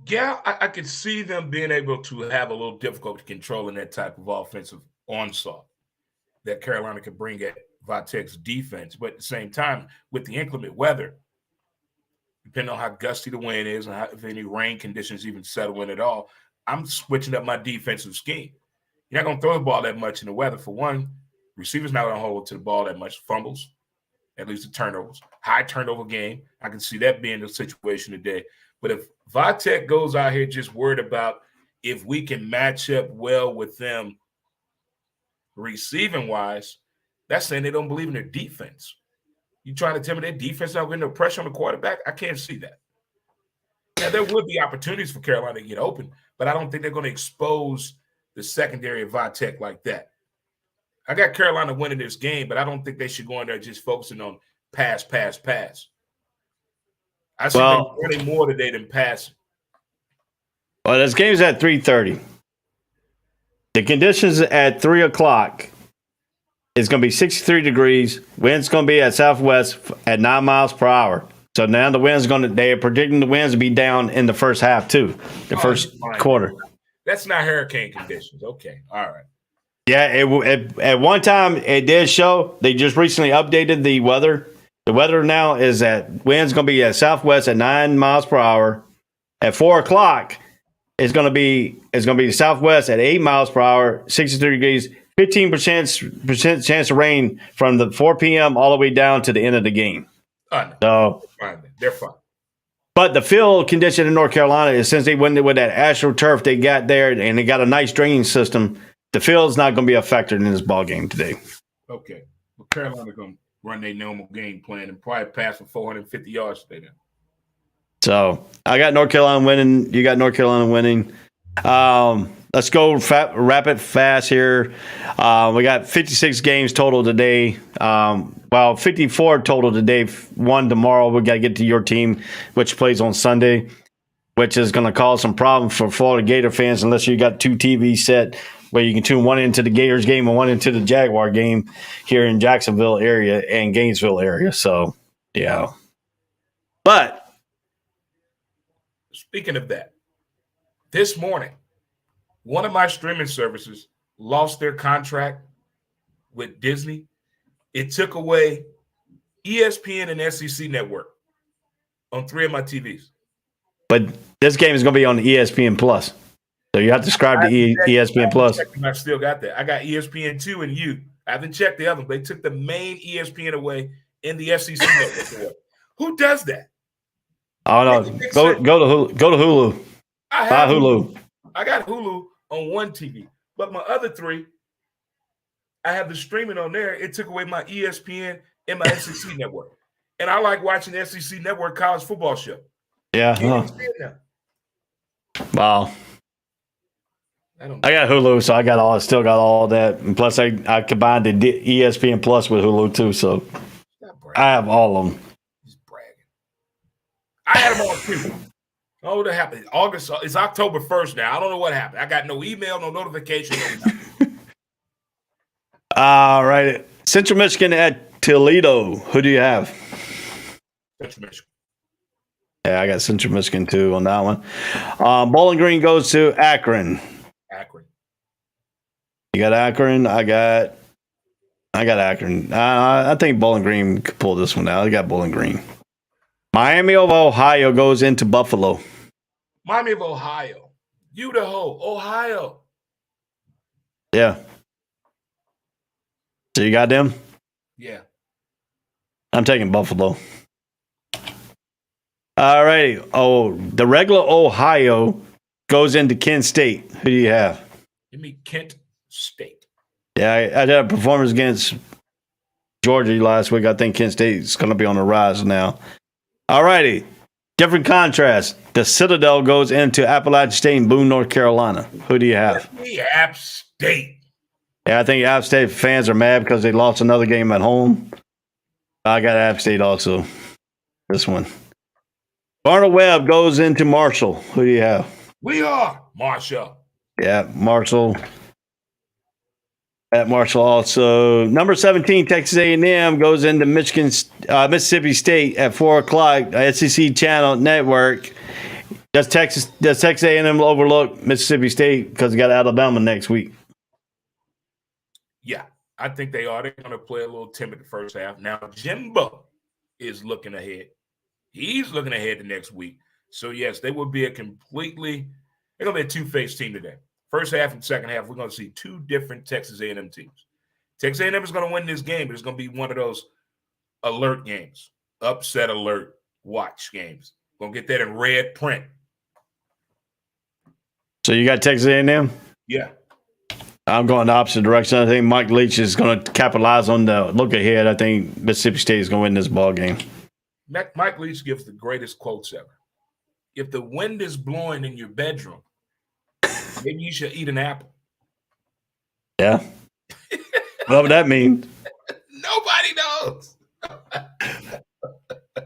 Yeah, I could see them being able to have a little difficulty controlling that type of offensive onslaught that Carolina could bring at Va-Tech's defense. But at the same time, with the inclement weather, depending on how gusty the wind is and if any rain conditions even settle in at all, I'm switching up my defensive scheme. You're not going to throw the ball that much in the weather. For one, receivers not going to hold to the ball that much. Fumbles, at least the turnovers. High turnover game. I can see that being the situation today. But if Va-Tech goes out here just worried about if we can match up well with them receiving-wise, that's saying they don't believe in their defense. You trying to tell me their defense not getting no pressure on the quarterback? I can't see that. Now, there would be opportunities for Carolina to get open, but I don't think they're going to expose the secondary of Va-Tech like that. I got Carolina winning this game, but I don't think they should go in there just focusing on pass. I see them running more today than passing. Well, this game's at 3:30. The conditions at 3 o'clock is going to be 63 degrees. Wind's going to be at southwest at 9 miles per hour. So now they are predicting the winds to be down in the first half too, the first quarter. That's not hurricane conditions. Okay, all right. Yeah, at one time it did show. They just recently updated the weather. The weather now is that wind's going to be at southwest at 9 miles per hour. At 4 o'clock, it's going to be southwest at 8 miles per hour, 63 degrees, 15% chance of rain from the 4 p.m. all the way down to the end of the game. So they're fine. But the field condition in North Carolina is, since they went with that AstroTurf they got there and they got a nice drainage system, the field's not going to be a factor in this ball game today. Okay. Well, Carolina's going to run their normal game plan and probably pass for 450 yards today then. So I got North Carolina winning. You got North Carolina winning. Let's go rapid fast here. We got 56 games total today. 54 total today. 1 tomorrow. We got to get to your team, which plays on Sunday, which is going to cause some problems for Florida Gator fans unless you got 2 TVs set where you can tune one into the Gators game and one into the Jaguar game here in Jacksonville area and Gainesville area. So, yeah. But speaking of that, this morning, one of my streaming services lost their contract with Disney. It took away ESPN and SEC Network on 3 of my TVs. But this game is going to be on ESPN Plus. So you have to subscribe to ESPN Plus. I still got that. I got ESPN2 and U. I haven't checked the other one. They took the main ESPN away and the SEC Network away. Who does that? I don't know. Go to Hulu. Buy Hulu. I got Hulu on one TV, but my other 3, I have the streaming on there. It took away my ESPN and my SEC network. And I like watching the SEC network college football show. Yeah. Can't even see it now. Wow. I got Hulu, so still got all that. And plus, I combined the ESPN Plus with Hulu too, so I have all of them. He's bragging. I had them all too. Oh, what happened? It's October 1st now. I don't know what happened. I got no email, no notification. No All right. Central Michigan at Toledo. Who do you have? Central Michigan. Yeah, I got Central Michigan too on that one. Bowling Green goes to Akron. Akron. You got Akron. I got Akron. I think Bowling Green could pull this one out. I got Bowling Green. Miami of Ohio goes into Buffalo. Miami of Ohio. Idaho, Ohio. Yeah. So you got them? Yeah. I'm taking Buffalo. All righty. Oh, the regular Ohio goes into Kent State. Who do you have? Give me Kent State. Yeah, I had a performance against Georgia last week. I think Kent State's going to be on the rise now. All righty. Different contrast. The Citadel goes into Appalachian State in Boone, North Carolina. Who do you have? Give me App State. Yeah, I think App State fans are mad because they lost another game at home. I got App State also. This one. Barnard Webb goes into Marshall. Who do you have? We are Marshall. Yeah, Marshall. At Marshall also. Number 17, Texas A&M goes into Mississippi State at 4 o'clock. SEC Channel Network. Does Texas A&M overlook Mississippi State because they got Alabama next week? Yeah, I think they are. They're going to play a little timid the first half. Now, Jimbo is looking ahead. He's looking ahead to next week. So, yes, they will be they're going to be a two-faced team today. First half and second half, we're going to see two different Texas A&M teams. Texas A&M is going to win this game, but it's going to be one of those alert games, upset alert watch games. Going to get that in red print. So you got Texas A&M? Yeah. I'm going the opposite direction. I think Mike Leach is going to capitalize on the look ahead. I think Mississippi State is going to win this ball game. Mike Leach gives the greatest quotes ever. If the wind is blowing in your bedroom, maybe you should eat an apple. Yeah. What would that mean? Nobody knows.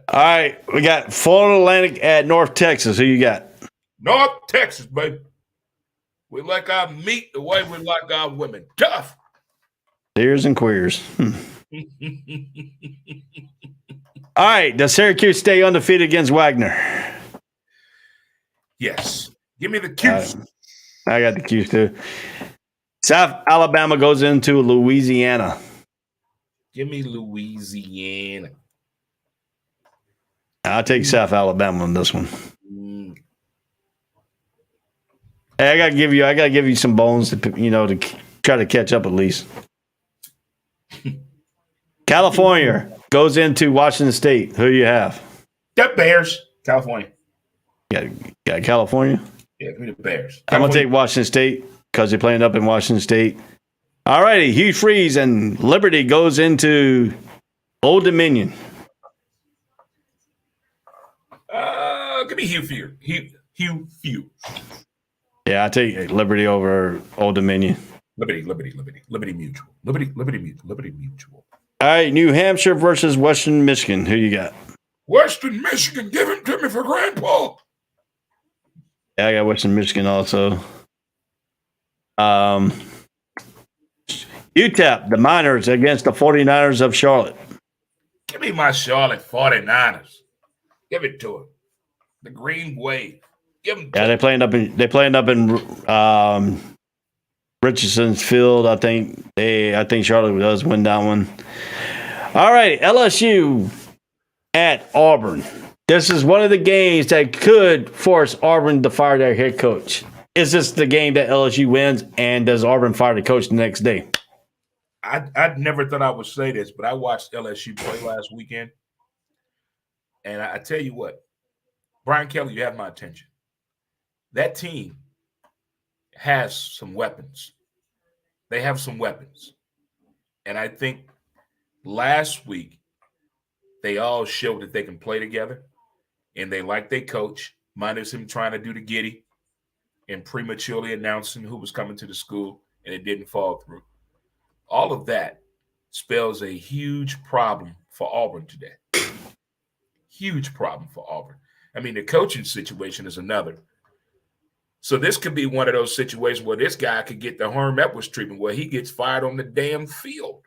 All right. We got Florida Atlantic at North Texas. Who you got? North Texas, baby. We like our meat the way we like our women. Tough. Steers and queers. All right. Does Syracuse stay undefeated against Wagner? Yes. Give me the Cuse. I got the Cuse too. South Alabama goes into Louisiana. Give me Louisiana. I'll take South Alabama on this one. Hey, I gotta give you some bones to try to catch up at least. California goes into Washington State. Who do you have? The Bears. California. Got California? Yeah, give me the Bears. I'm going to take Washington State because they're playing up in Washington State. All righty. Hugh Freeze and Liberty goes into Old Dominion. Give me Hugh Few. Yeah, I take Liberty over Old Dominion. Liberty Mutual. Liberty Mutual. All right. New Hampshire versus Western Michigan. Who you got? Western Michigan. Give it to me for Grandpa. Yeah, I got Western Michigan also. UTEP, the Miners against the 49ers of Charlotte. Give me my Charlotte 49ers. Give it to them. The Green Wave. Give them. Yeah, they're playing up in Richardson's Field. I think Charlotte does win that one. All right, LSU at Auburn. This is one of the games that could force Auburn to fire their head coach. Is this the game that LSU wins, and does Auburn fire the coach the next day? I never thought I would say this, but I watched LSU play last weekend, and I tell you what, Brian Kelly, you have my attention. That team has some weapons. They have some weapons. And I think last week they all showed that they can play together and they like their coach, minus him trying to do the giddy and prematurely announcing who was coming to the school, and it didn't fall through. All of that spells a huge problem for Auburn today. Huge problem for Auburn. I mean, the coaching situation is another. So this could be one of those situations where this guy could get the Herm Edwards treatment where he gets fired on the damn field.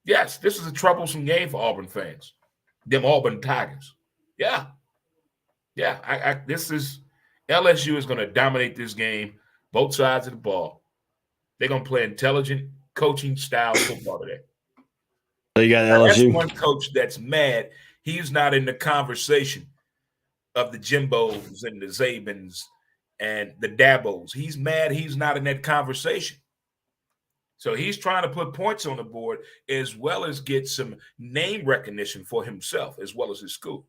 Yes, this is a troublesome game for Auburn fans. Them Auburn Tigers. Yeah. Yeah, this is LSU is going to dominate this game, both sides of the ball. They're going to play intelligent coaching style football today. So you got Now, LSU. that's one coach that's mad. He's not in the conversation of the Jimbos and the Zabins and the Dabos. He's mad he's not in that conversation. So he's trying to put points on the board as well as get some name recognition for himself as well as his school.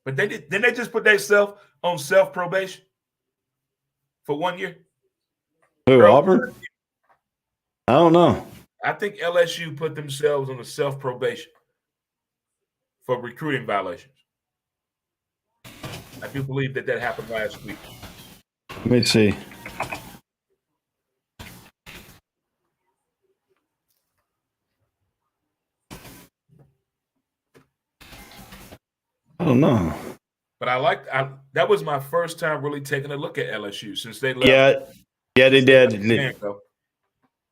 But didn't they just put themselves on self-probation for 1 year? Who, Auburn? I don't know. I think LSU put themselves on a self-probation for recruiting violations. I do believe that happened last week. Let me see. I don't know. But that was my first time really taking a look at LSU since they left. Yeah, they did.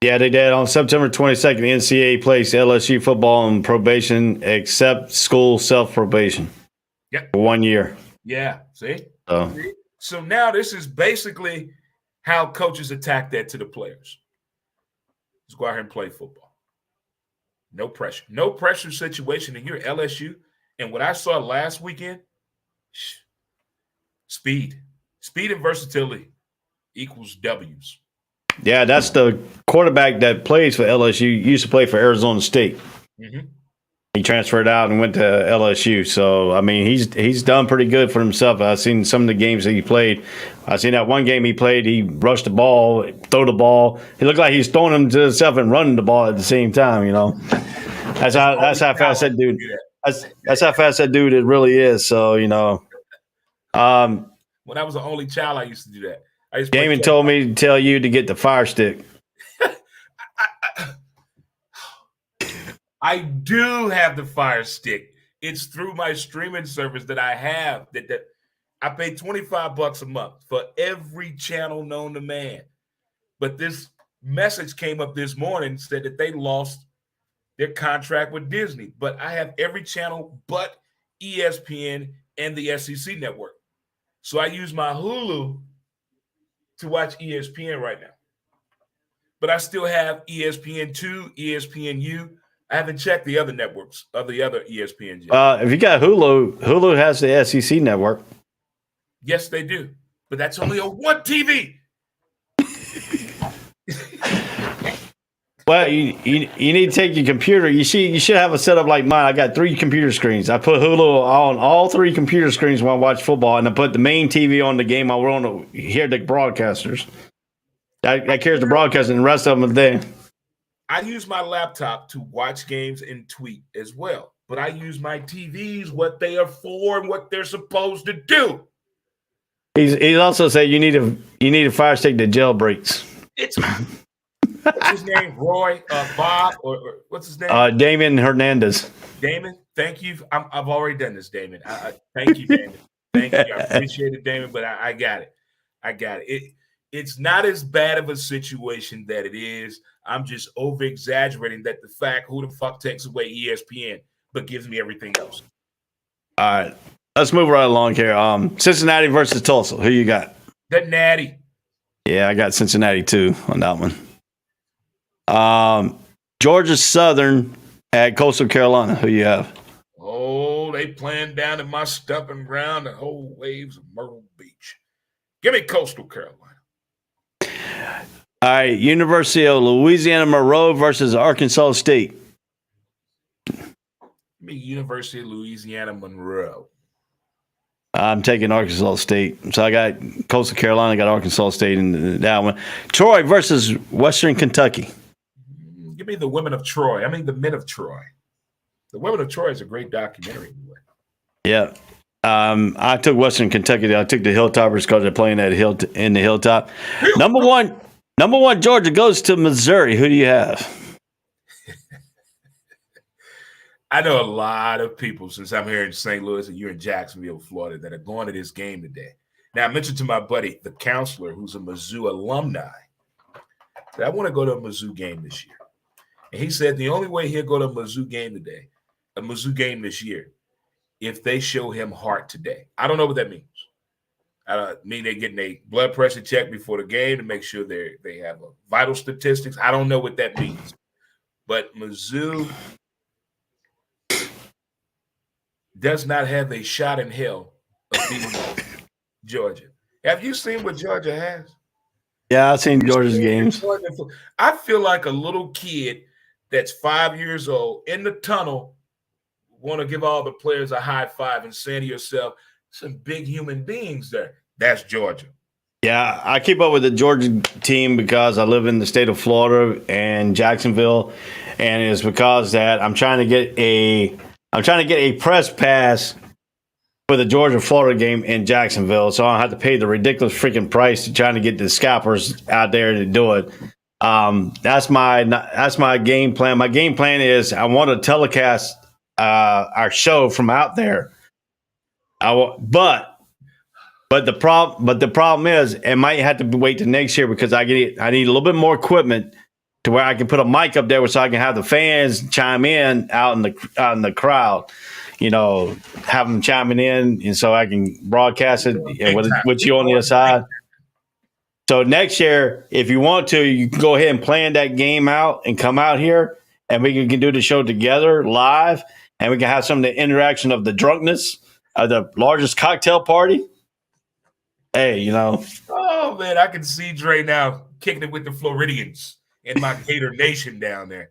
Yeah, they did. On September 22nd, the NCAA placed LSU football on probation except school self-probation. Yep. For 1 year. Yeah, see? So. So now this is basically how coaches attack that to the players. Just go out here and play football. No pressure. No pressure situation, and you're LSU. And what I saw last weekend, speed and versatility equals W's. Yeah, that's the quarterback that plays for LSU. Used to play for Arizona State. Mm-hmm. He transferred out and went to LSU. So, I mean, he's done pretty good for himself. I've seen some of the games that he played. I've seen that one game he played. He rushed the ball, throw the ball. He looked like he's throwing him to himself and running the ball at the same time, you know. That's how fast that dude. That's how fast that dude it really is. So, you know. When I was the only child, I used to do that. Damon told me to tell you to get the Fire Stick. I do have the Fire Stick. It's through my streaming service that I have that I pay $25 a month for every channel known to man. But this message came up this morning, said that they lost their contract with Disney. But I have every channel but ESPN and the SEC network. So I use my Hulu to watch ESPN right now. But I still have ESPN2, ESPNU. I haven't checked the other networks of the other ESPNs yet. If you got Hulu has the SEC network. Yes, they do. But that's only on one TV. Well, you need to take your computer. You should have a setup like mine. I got 3 computer screens. I put Hulu on all 3 computer screens when I watch football, and I put the main TV on the game I want to hear the broadcasters. That carries the broadcast, and the rest of them are there. I use my laptop to watch games and tweet as well. But I use my TVs, what they are for and what they're supposed to do. He's also said you need a Fire Stick that jailbreaks. What's his name? Roy, Bob, or what's his name? Damon Hernandez. Damon, thank you. I've already done this, Damon. Thank you, Damon. Thank you. I appreciate it, Damon, but I got it. I got it. It's not as bad of a situation that it is. I'm just over-exaggerating that the fact who the fuck takes away ESPN but gives me everything else. All right. Let's move right along here. Cincinnati versus Tulsa. Who you got? The Natty. Yeah, I got Cincinnati too on that one. Georgia Southern at Coastal Carolina. Who you have? Oh, they playing down in my stumping ground, the whole waves of Myrtle Beach. Give me Coastal Carolina. All right, University of Louisiana Monroe versus Arkansas State. Give me University of Louisiana Monroe. I'm taking Arkansas State. So I got Coastal Carolina, I got Arkansas State in that one. Troy versus Western Kentucky. Give me the women of Troy. I mean, the men of Troy. The women of Troy is a great documentary. Yeah. I took Western Kentucky. I took the Hilltoppers because they're playing at in the Hilltop. Number one, Georgia goes to Missouri. Who do you have? I know a lot of people, since I'm here in St. Louis and you're in Jacksonville, Florida, that are going to this game today. Now, I mentioned to my buddy, the counselor, who's a Mizzou alumni, that I want to go to a Mizzou game this year. And he said the only way he'll go to a Mizzou game today, a Mizzou game this year, if they show him heart today. I don't know what that means. I mean they're getting a blood pressure check before the game to make sure they have vital statistics. I don't know what that means. But Mizzou does not have a shot in hell of beating Georgia. Have you seen what Georgia has? Yeah, I've seen Georgia's games. I feel like a little kid that's 5 years old in the tunnel want to give all the players a high five and say to yourself, some big human beings there. That's Georgia. Yeah, I keep up with the Georgia team because I live in the state of Florida and Jacksonville, and it's because that I'm trying to get a press pass for the Georgia-Florida game in Jacksonville, so I don't have to pay the ridiculous freaking price to trying to get the scalpers out there to do it. That's my game plan. My game plan is I want to telecast our show from out there. But the problem is it might have to wait till next year because I need a little bit more equipment to where I can put a mic up there so I can have the fans chime in out in the crowd. You know, have them chiming in, and so I can broadcast it with you on the other side. So next year, if you want to, you can go ahead and plan that game out and come out here, and we can do the show together live, and we can have some of the interaction of the drunkenness of the largest cocktail party. Hey, you know. Oh, man, I can see Dre now kicking it with the Floridians in my Gator Nation down there.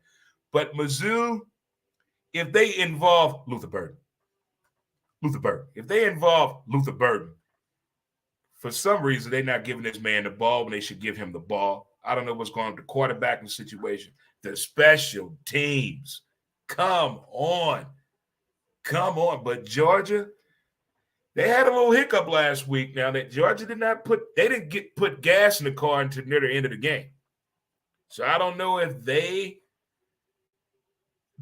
But Mizzou, if they involve Luther Burden, if they involve Luther Burden, for some reason they're not giving this man the ball when they should give him the ball. I don't know what's going on with the quarterbacking situation. The special teams, come on. But Georgia, they had a little hiccup last week. Now that Georgia didn't put gas in the car until near the end of the game. So I don't know if they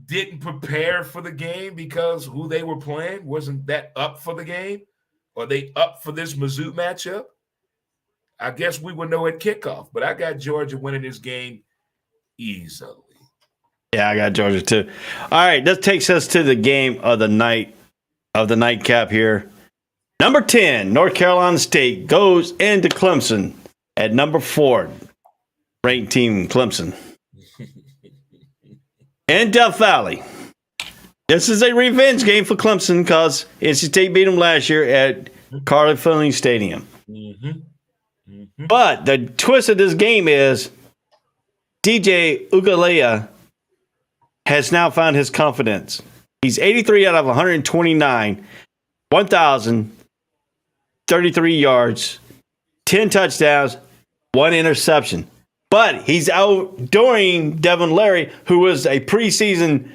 didn't prepare for the game because who they were playing wasn't that up for the game. Are they up for this Mizzou matchup? I guess we would know at kickoff, but I got Georgia winning this game easily. Yeah, I got Georgia too. All right, that takes us to the game of the nightcap here. Number 10, North Carolina State goes into Clemson at number 4, ranked team Clemson. In Death Valley. This is a revenge game for Clemson because NC State beat them last year at Carly Finley Stadium. But the twist of this game is DJ Ugalea has now found his confidence. He's 83 out of 129, 1,033 yards, 10 touchdowns, 1 interception. But he's outdoing Devin Leary, who was a preseason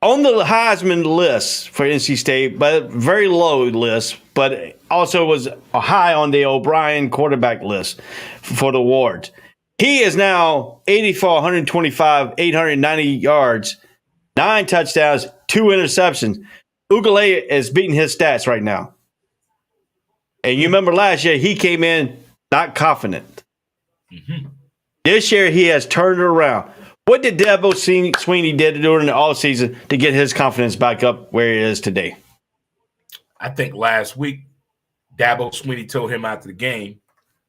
on the Heisman list for NC State, but very low list, but also was high on the O'Brien quarterback list for the awards. He is now 84, 125, 890 yards, 9 touchdowns, 2 interceptions. Ugalea is beating his stats right now. And you remember last year, he came in not confident. This year, he has turned it around. What did Dabo Sweeney did during the offseason to get his confidence back up where it is today? I think last week, Dabo Sweeney told him after the game,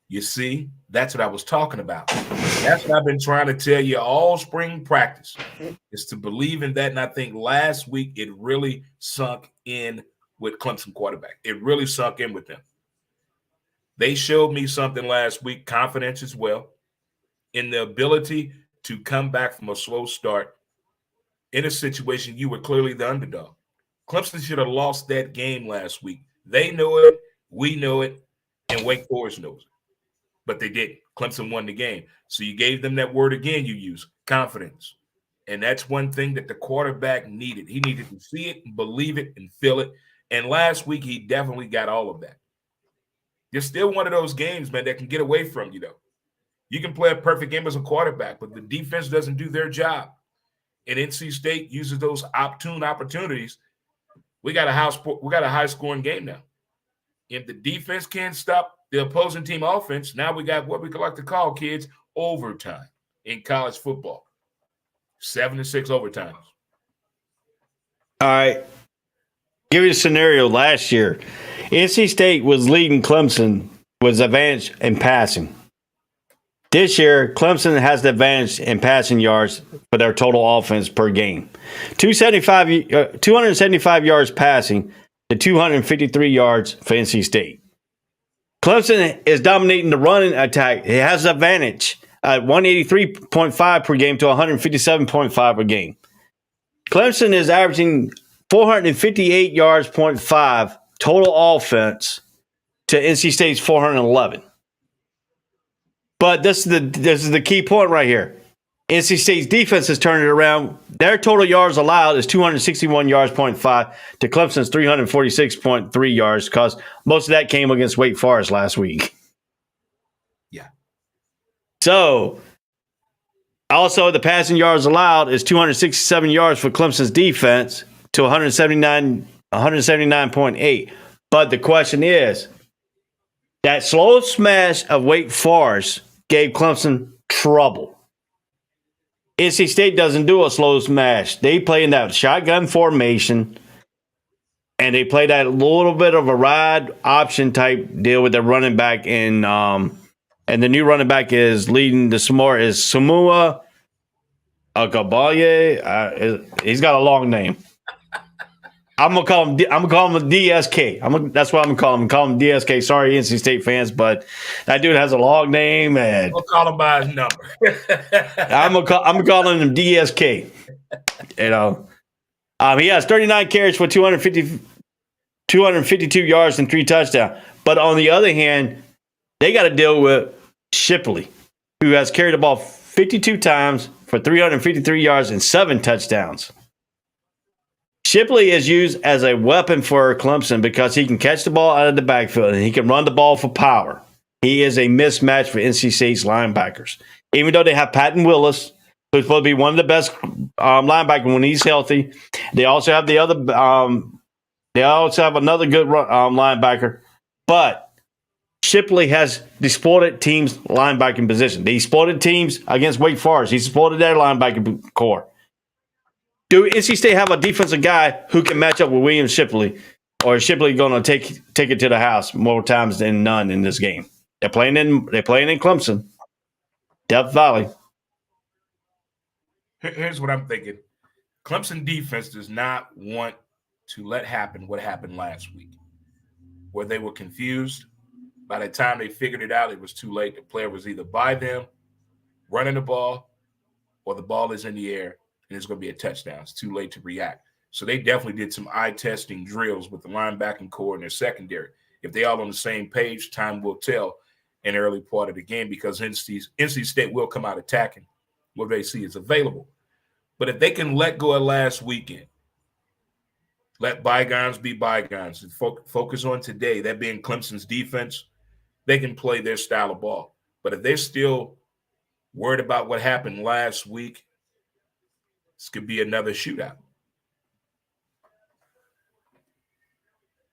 you see, that's what I was talking about. That's what I've been trying to tell you all spring practice, is to believe in that. And I think last week it really sunk in with Clemson quarterback. It really sunk in with them. They showed me something last week, confidence as well, in the ability to come back from a slow start in a situation you were clearly the underdog. Clemson should have lost that game last week. They know it, we know it, and Wake Forest knows it. But they didn't. Clemson won the game. So you gave them that word again you use, confidence. And that's one thing that the quarterback needed. He needed to see it and believe it and feel it. And last week, he definitely got all of that. You're still one of those games, man, that can get away from you, though. You can play a perfect game as a quarterback, but the defense doesn't do their job. And NC State uses those opportune opportunities. We got a high-scoring game now. If the defense can't stop the opposing team offense, now we got what we like to call, kids, overtime in college football. 7-6 overtimes. All right. Give you a scenario last year. NC State was leading Clemson, was advantage in passing. This year, Clemson has the advantage in passing yards for their total offense per game. 275 yards passing to 253 yards for NC State. Clemson is dominating the running attack. It has the advantage at 183.5 per game to 157.5 per game. Clemson is averaging 458 yards, 0.5 total offense to NC State's 411. But this is the key point right here. NC State's defense has turned it around. Their total yards allowed is 261 yards, 0.5 to Clemson's 346.3 yards, because most of that came against Wake Forest last week. Yeah. So, also the passing yards allowed is 267 yards for Clemson's defense to 179.8. But the question is, that slow smash of Wake Forest gave Clemson trouble. NC State doesn't do a slow smash. They play in that shotgun formation, and they play that little bit of a ride option type deal with their running back. And the new running back is leading the more is Samua Agabaye. He's got a long name. I'm gonna call him DSK. That's what I'm gonna call him. Call him DSK. Sorry, NC State fans, but that dude has a long name, and we'll call him by his number. I'm calling him DSK. You know, he has 39 carries for 252 yards and 3 touchdowns. But on the other hand, they got to deal with Shipley, who has carried the ball 52 times for 353 yards and 7 touchdowns. Shipley is used as a weapon for Clemson because he can catch the ball out of the backfield and he can run the ball for power. He is a mismatch for NC State's linebackers. Even though they have Patton Willis, who's supposed to be one of the best linebackers when he's healthy, they also have the other. They also have another good linebacker, but Shipley has disappointed teams' linebacking position. They exploited teams against Wake Forest. He supported their linebacking core. Do NC State have a defensive guy who can match up with William Shipley, or is Shipley going to take it to the house more times than none in this game? They're playing in Clemson, Death Valley. Here's what I'm thinking: Clemson defense does not want to let happen what happened last week, where they were confused. By the time they figured it out, it was too late. The player was either by them, running the ball, or the ball is in the air. And it's going to be a touchdown. It's too late to react. So they definitely did some eye-testing drills with the linebacking core and their secondary. If they all on the same page, time will tell in the early part of the game, because NC State will come out attacking what they see is available. But if they can let go of last weekend, let bygones be bygones, and focus on today, that being Clemson's defense, they can play their style of ball. But if they're still worried about what happened last week, this could be another shootout.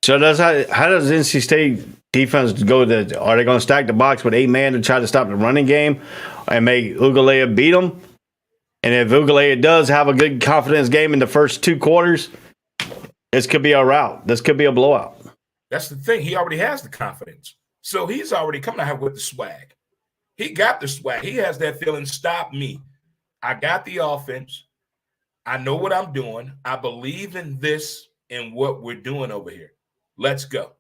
So how does NC State defense go? Are they going to stack the box with 8 man to try to stop the running game and make Ugalea beat them? And if Ugalea does have a good confidence game in the first 2 quarters, this could be a rout. This could be a blowout. That's the thing. He already has the confidence. So he's already coming out with the swag. He got the swag. He has that feeling, stop me. I got the offense. I know what I'm doing. I believe in this and what we're doing over here. Let's go.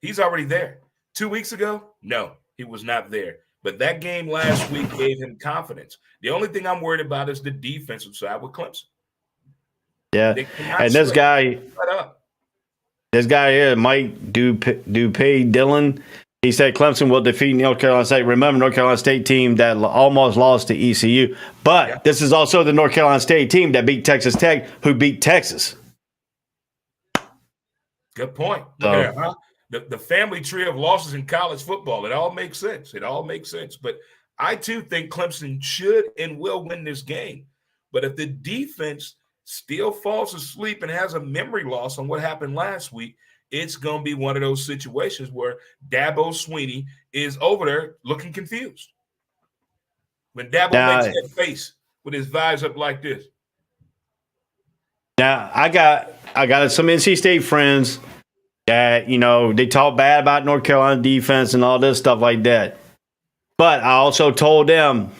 He's already there. 2 weeks ago, no, he was not there. But that game last week gave him confidence. The only thing I'm worried about is the defensive side with Clemson. Yeah. They cannot And this slip. guy, Shut up. this guy here, Mike Dupay Dillon, he said Clemson will defeat North Carolina State. Remember, North Carolina State team that almost lost to ECU. But this is also the North Carolina State team that beat Texas Tech, who beat Texas. Good point. Look at that, huh? The family tree of losses in college football. It all makes sense. It all makes sense. But I, too, think Clemson should and will win this game. But if the defense still falls asleep and has a memory loss on what happened last week, it's going to be one of those situations where Dabo Swinney is over there looking confused. When Dabo makes that face with his visor up like this. Now, I got some NC State friends that, you know, they talk bad about North Carolina defense and all this stuff like that. But I also told them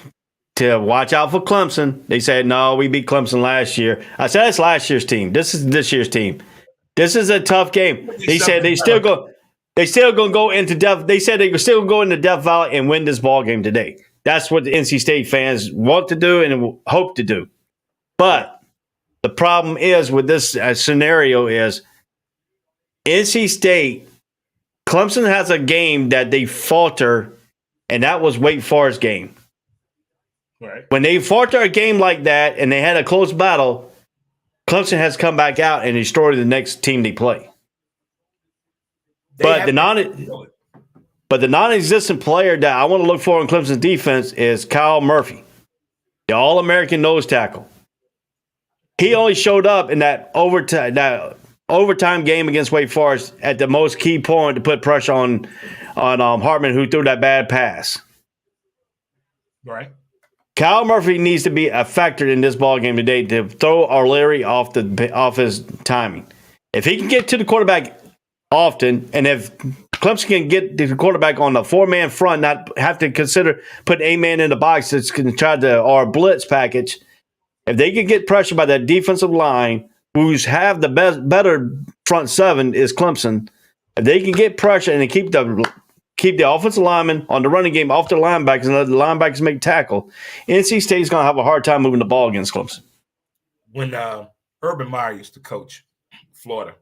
to watch out for Clemson. They said, no, we beat Clemson last year. I said, that's last year's team. This is this year's team. This is a tough game. They said they still going to go into Death. They said they were still going to Death Valley and win this ball game today. That's what the NC State fans want to do and hope to do. But the problem is with this scenario is NC State, Clemson has a game that they falter, and that was Wake Forest game. Right. When they falter a game like that and they had a close battle, Clemson has come back out and destroyed the next team they play. But the non-existent player that I want to look for in Clemson's defense is Kyle Murphy, the All-American nose tackle. He only showed up in that overtime game against Wake Forest at the most key point to put pressure on Hartman, who threw that bad pass. Right. Kyle Murphy needs to be a factor in this ball game today to throw O'Leary off his timing. If he can get to the quarterback often, and if Clemson can get the quarterback on the 4-man front, not have to consider putting a man in the box that's going to try to or a blitz package. If they can get pressure by that defensive line, who's have the better front seven is Clemson. If they can get pressure and they keep the offensive linemen on the running game off their linebackers and let the linebackers make tackle, NC State's going to have a hard time moving the ball against Clemson. When Urban Meyer used to coach Florida,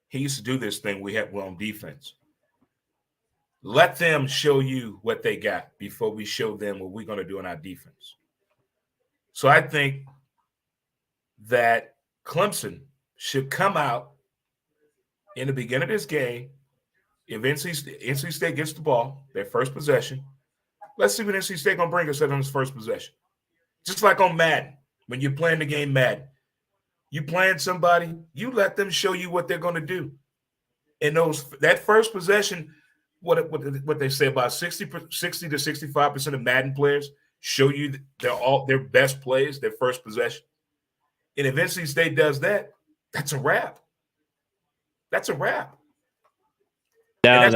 he used to do this thing we had on defense. Let them show you what they got before we show them what we're going to do in our defense. So I think that Clemson should come out in the beginning of this game. If NC State gets the ball, their first possession, let's see what NC State going to bring us on his first possession. Just like on Madden, when you're playing the game Madden. You playing somebody, you let them show you what they're going to do. And that first possession, what they say about 60 to 65% of Madden players show you their best plays, their first possession. And if NC State does that, that's a wrap. That's a wrap. Now,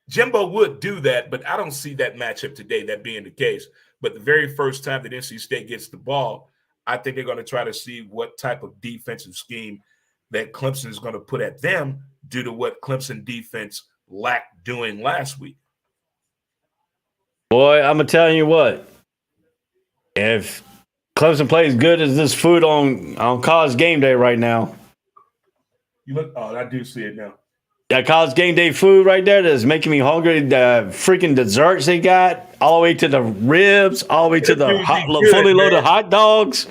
Jimbo would do that, but I don't see that matchup today, that being the case. But the very first time that NC State gets the ball, I think they're going to try to see what type of defensive scheme that Clemson is going to put at them due to what Clemson defense lacked doing last week. Boy, I'm going to tell you what. If Clemson plays good as this food on college game day right now. I do see it now. That college game day food right there that's making me hungry. The freaking desserts they got, all the way to the ribs, all the way to the fully loaded hot dogs.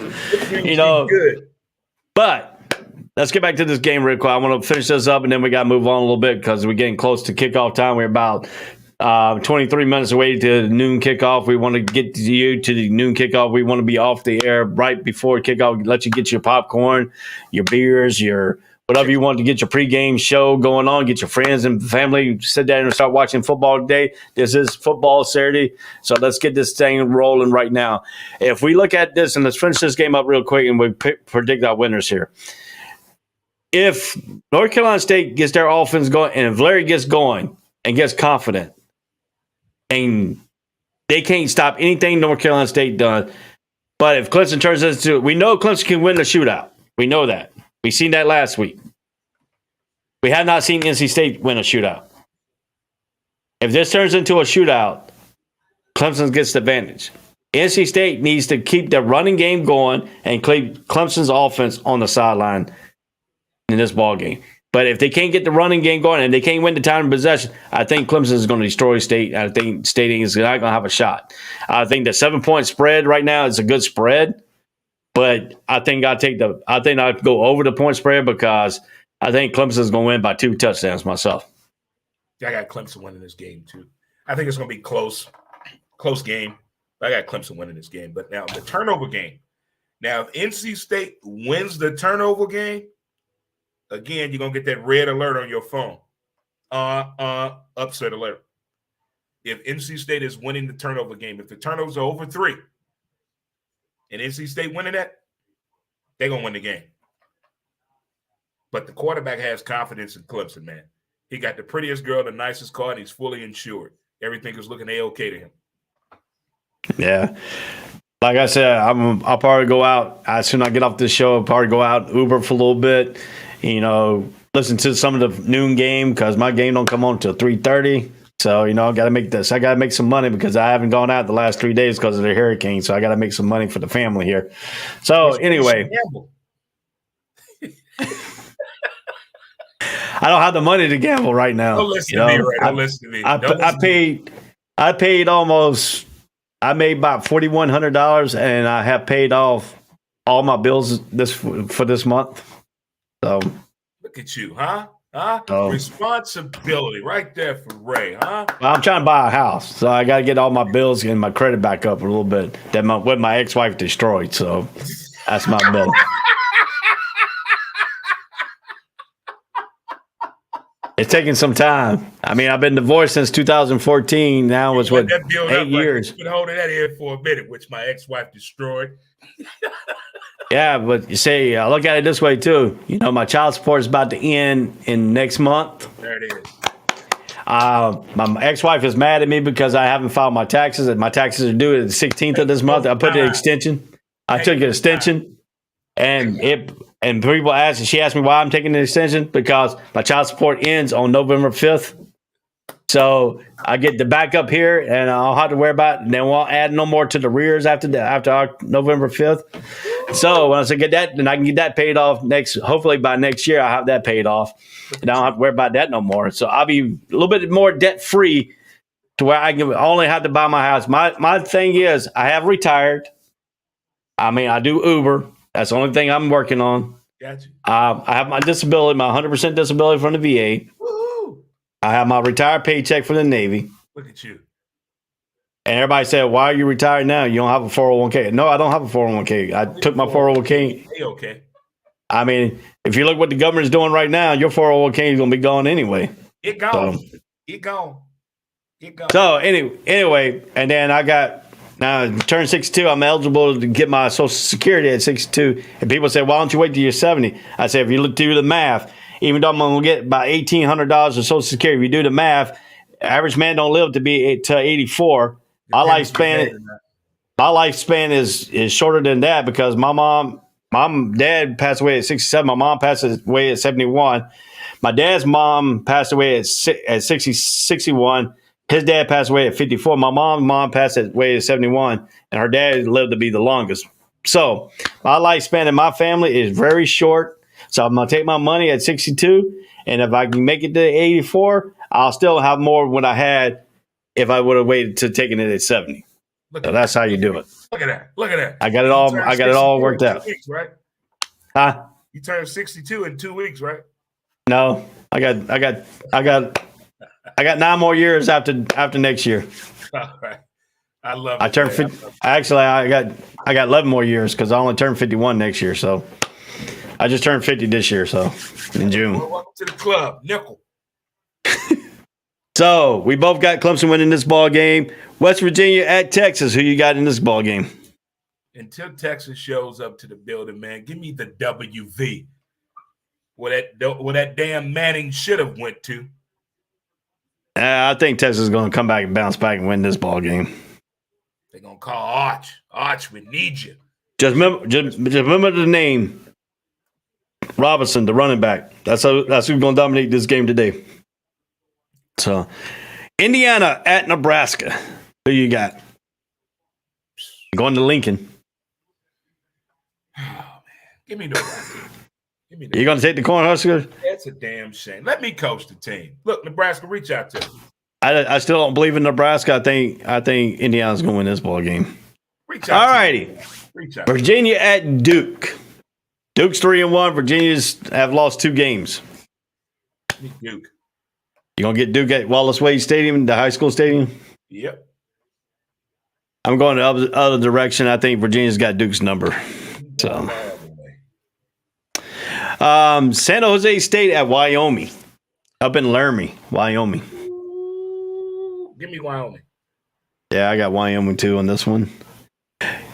You know, but let's get back to this game real quick. I want to finish this up, and then we got to move on a little bit because we're getting close to kickoff time. We're about 23 minutes away to noon kickoff. We want to get you to the noon kickoff. We want to be off the air right before kickoff. Let you get your popcorn, your beers, your whatever you want to get your pregame show going on. Get your friends and family, sit down and start watching football today. This is football Saturday, so let's get this thing rolling right now. If we look at this, and let's finish this game up real quick, and we predict our winners here. If North Carolina State gets their offense going, and if Larry gets going and gets confident, and they can't stop anything North Carolina State does, but if Clemson turns this into, we know Clemson can win the shootout. We know that. We seen that last week. We have not seen NC State win a shootout. If this turns into a shootout, Clemson gets the advantage. NC State needs to keep their running game going and keep Clemson's offense on the sideline in this ball game. But if they can't get the running game going and they can't win the time of possession, I think Clemson is going to destroy State. I think State is not going to have a shot. I think the 7-point spread right now is a good spread, but I think I'll go over the point spread because I think Clemson is going to win by 2 touchdowns myself. I got Clemson winning this game too. I think it's going to be close game. I got Clemson winning this game. But now the turnover game. Now, if NC State wins the turnover game, again, you're going to get that red alert on your phone. Upset alert. If NC State is winning the turnover game, if the turnovers are over 3, and NC State winning that, they're going to win the game. But the quarterback has confidence in Clemson, man. He got the prettiest girl, the nicest car, and he's fully insured. Everything is looking A-okay to him. Yeah. Like I said, I'll probably go out. As soon as I get off this show, I'll probably go out, Uber for a little bit, listen to some of the noon game because my game don't come on until 3:30. So, I got to make this. I got to make some money because I haven't gone out the last 3 days because of the hurricane. So I got to make some money for the family here. So anyway. I don't have the money to gamble right now. Don't listen to me, right? Don't listen to me. I paid almost. I made about $4,100, and I have paid off all my bills for this month. So look at you, huh? So, responsibility, right there for Ray, huh? I'm trying to buy a house, so I got to get all my bills and my credit back up a little bit. What my ex-wife destroyed. So that's my bill. It's taking some time. I mean, I've been divorced since 2014. Now it's 8 years. I've been holding that in for a minute, which my ex-wife destroyed. Yeah, but you see, I look at it this way too. My child support is about to end in next month. There it is. My ex-wife is mad at me because I haven't filed my taxes, and my taxes are due at the 16th of this month. I put an extension. I took an extension, and people asked, she asked me why I'm taking the extension because my child support ends on November 5th. So I get the backup here, and I'll have to worry about it. And then we'll add no more to the rears after November 5th. So once I get that, then I can get that paid off hopefully by next year, I'll have that paid off. And I don't have to worry about that no more. So I'll be a little bit more debt-free to where I can only have to buy my house. My thing is I have retired. I mean, I do Uber. That's the only thing I'm working on. Gotcha. I have my disability, my 100% disability from the VA. Woo-hoo. I have my retired paycheck from the Navy. Look at you. And everybody said, why are you retired now? You don't have a 401k. No, I don't have a 401k. I took my 401k. Okay. I mean, if you look what the government's doing right now, your 401k is going to be gone anyway. It gone. It gone. So anyway, and then now I turned 62. I'm eligible to get my Social Security at 62. And people say, why don't you wait till you're 70? I say, if you do the math, even though I'm going to get about $1,800 of Social Security, if you do the math, average man don't live to 84. My lifespan is shorter than that because my dad passed away at 67. My mom passed away at 71. My dad's mom passed away at 61. His dad passed away at 54. My mom passed away at 71, and her dad lived to be the longest. So my lifespan in my family is very short. So I'm going to take my money at 62, and if I can make it to 84, I'll still have more than what I had if I would have waited to taking it at 70. So that's how you do it. Look at that. I got it all worked out. Weeks, right? Huh? You turned 62 in 2 weeks, right? No, I got 9 more years after next year. All right. I love it. I turned 50. Actually, I got 11 more years because I only turned 51 next year. So I just turned 50 this year. So in June. Well, welcome to the club, Nickel. So we both got Clemson winning this ball game. West Virginia at Texas. Who you got in this ball game? Until Texas shows up to the building, man, give me the WV. Where that damn Manning should have went to. I think Texas is going to come back and bounce back and win this ball game. They're going to call Arch. Arch, we need you. Just remember the name. Robinson, the running back. That's who's going to dominate this game today. So, Indiana at Nebraska. Who you got? Going to Lincoln. Oh, man. Give me Nebraska. You're going to take the Cornhuskers? That's a damn shame. Let me coach the team. Look, Nebraska, reach out to me. I still don't believe in Nebraska. I think Indiana's going to win this ball game. Reach out. All righty. Reach out. Virginia at Duke. Duke's 3-1. Virginia's have lost 2 games. Duke. You going to get Duke at Wallace Wade Stadium, the high school stadium? Yep. I'm going the other direction. I think Virginia's got Duke's number. So, San Jose State at Wyoming. Up in Laramie, Wyoming. Give me Wyoming. Yeah, I got Wyoming too on this one.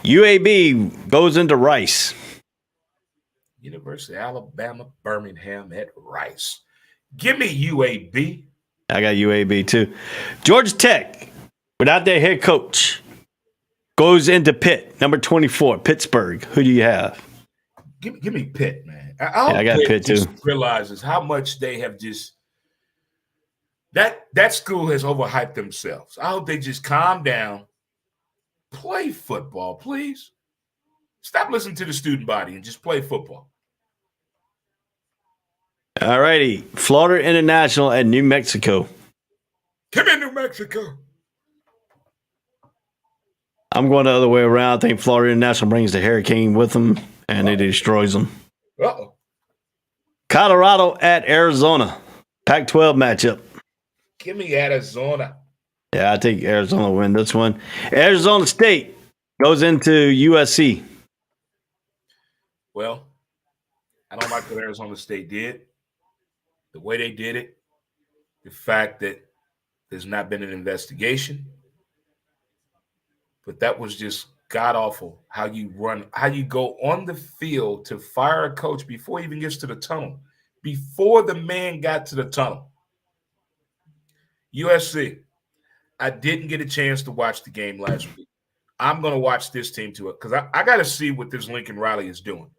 UAB goes into Rice. University of Alabama, Birmingham at Rice. Give me UAB. I got UAB too. Georgia Tech, without their head coach, goes into Pitt, number 24, Pittsburgh. Who do you have? Give me Pitt, man. I got Pitt too. Realizes how much they have just that school has overhyped themselves. I hope they just calm down, play football, please. Stop listening to the student body and just play football. All righty, Florida International at New Mexico. Come in, New Mexico. I'm going the other way around. I think Florida International brings the hurricane with them, and it destroys them. Uh-oh. Colorado at Arizona. Pac-12 matchup. Give me Arizona. Yeah, I think Arizona will win this one. Arizona State goes into USC. Well, I don't like what Arizona State did. The way they did it. The fact that there's not been an investigation. But that was just god-awful how you go on the field to fire a coach before he even gets to the tunnel. Before the man got to the tunnel. USC, I didn't get a chance to watch the game last week. I'm going to watch this team too because I got to see what this Lincoln Riley is doing.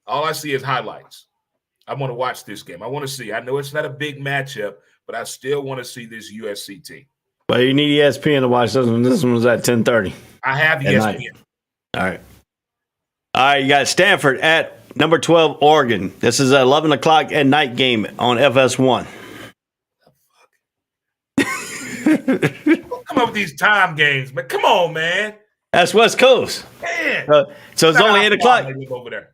All I see is highlights. I want to watch this game. I want to see. I know it's not a big matchup, but I still want to see this USC team. But you need ESPN to watch this one. This one was at 10:30. I have ESPN. All right. All right, you got Stanford at number 12, Oregon. This is an 11 o'clock at night game on FS1. Come up with these time games, man. Come on, man. That's West Coast. Man. So it's only 8 o'clock. Over there.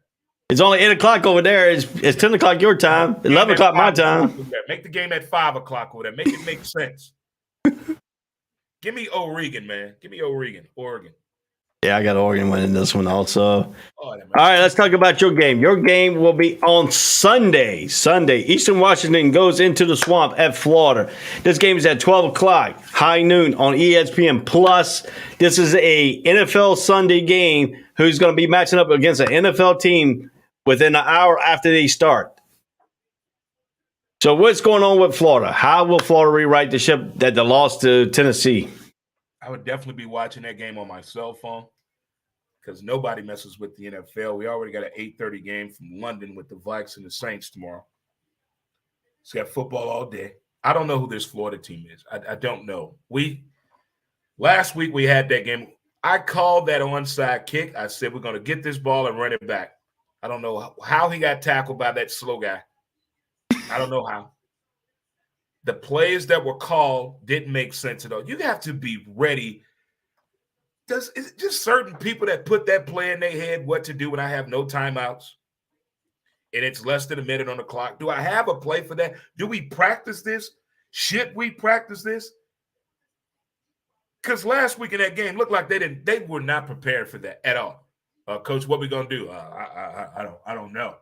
It's only 8 o'clock over there. It's 10 o'clock your time, 11 o'clock my time. Make the game at 5 o'clock over there. Make it make sense. Give me Oregon, man. Give me Oregon. Yeah, I got Oregon winning this one also. All right, let's talk about your game. Your game will be on Sunday. Eastern Washington goes into the Swamp at Florida. This game is at 12 o'clock, high noon on ESPN+. This is a NFL Sunday game who's going to be matching up against an NFL team within an hour after they start. So what's going on with Florida? How will Florida rewrite the ship that they lost to Tennessee? I would definitely be watching that game on my cell phone because nobody messes with the NFL. We already got an 8:30 game from London with the Vikes and the Saints tomorrow. It's got football all day. I don't know who this Florida team is. I don't know. Last week we had that game. I called that onside kick. I said we're going to get this ball and run it back. I don't know how he got tackled by that slow guy. I don't know how. The plays that were called didn't make sense at all. You have to be ready. Is it just certain people that put that play in their head what to do when I have no timeouts? And it's less than a minute on the clock. Do I have a play for that? Do we practice this? Should we practice this? Because last week in that game looked like they were not prepared for that at all. Coach, what we gonna do? I don't know.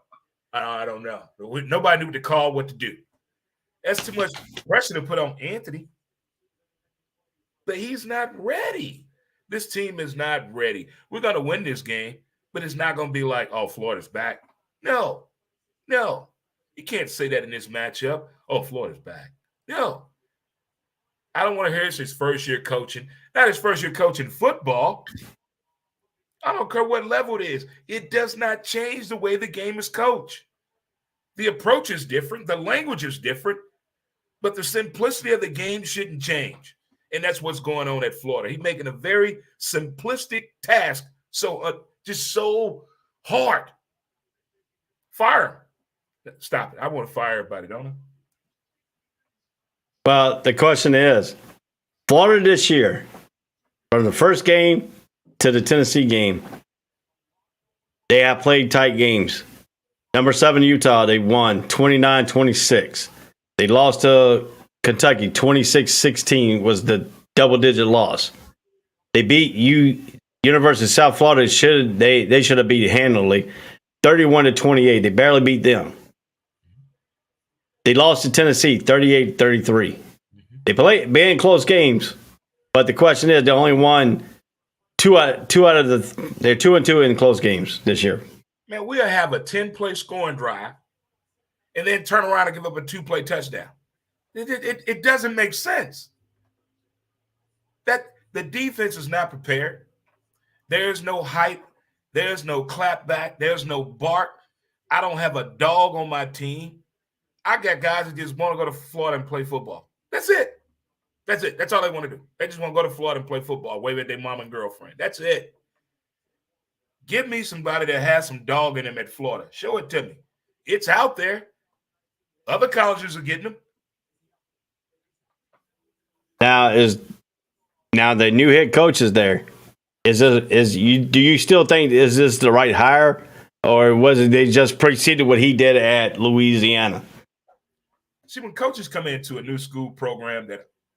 I don't know. Nobody knew to call what to do. That's too much pressure to put on Anthony. But he's not ready. This team is not ready. We're going to win this game, but it's not going to be like, oh, Florida's back. No. You can't say that in this matchup. Oh, Florida's back. No. I don't want to hear it's his first year coaching. Not his first year coaching football. I don't care what level it is. It does not change the way the game is coached. The approach is different. The language is different. But the simplicity of the game shouldn't change. And that's what's going on at Florida. He's making a very simplistic task just so hard. Fire him. Stop it. I want to fire everybody, don't I? Well, the question is, Florida this year, from the first game to the Tennessee game, they have played tight games. Number 7, Utah, they won 29-26. They lost to Kentucky 26-16 was the double-digit loss. They beat University of South Florida. They should have beat handily 31-28. They barely beat them. They lost to Tennessee 38-33. They been in close games, but the question is, they only won two out of they're 2-2 in close games this year. Man, we'll have a 10-play scoring drive and then turn around and give up a 2-play touchdown. It doesn't make sense. That the defense is not prepared. There's no hype. There's no clap back. There's no bark. I don't have a dog on my team. I got guys that just want to go to Florida and play football. That's it. That's it. That's all they want to do. They just want to go to Florida and play football, wave at their mom and girlfriend. That's it. Give me somebody that has some dog in them at Florida. Show it to me. It's out there. Other colleges are getting them. Now the new head coach is there. Do you still think is this the right hire, or was it they just preceded what he did at Louisiana? See, when coaches come into a new school program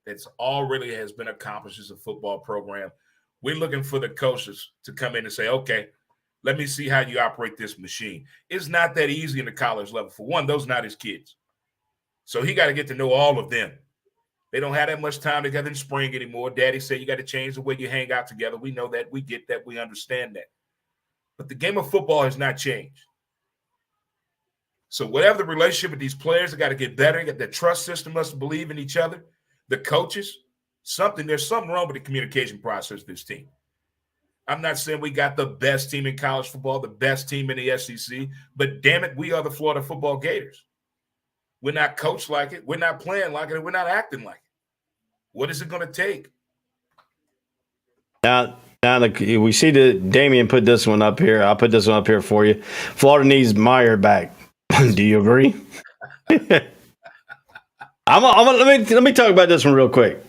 that's already has been accomplished as a football program, we're looking for the coaches to come in and say, okay, let me see how you operate this machine. It's not that easy in the college level. For one, those are not his kids. So he got to get to know all of them. They don't have that much time together in spring anymore. Daddy said you got to change the way you hang out together. We know that. We get that. We understand that. But the game of football has not changed. So whatever the relationship with these players, they got to get better. The trust system must believe in each other. The coaches, there's something wrong with the communication process of this team. I'm not saying we got the best team in college football, the best team in the SEC, but damn it, we are the Florida Football Gators. We're not coached like it. We're not playing like it. And we're not acting like it. What is it going to take? Now we see that Damian put this one up here. I'll put this one up here for you. Florida needs Meyer back. Do you agree? Let me talk about this one real quick.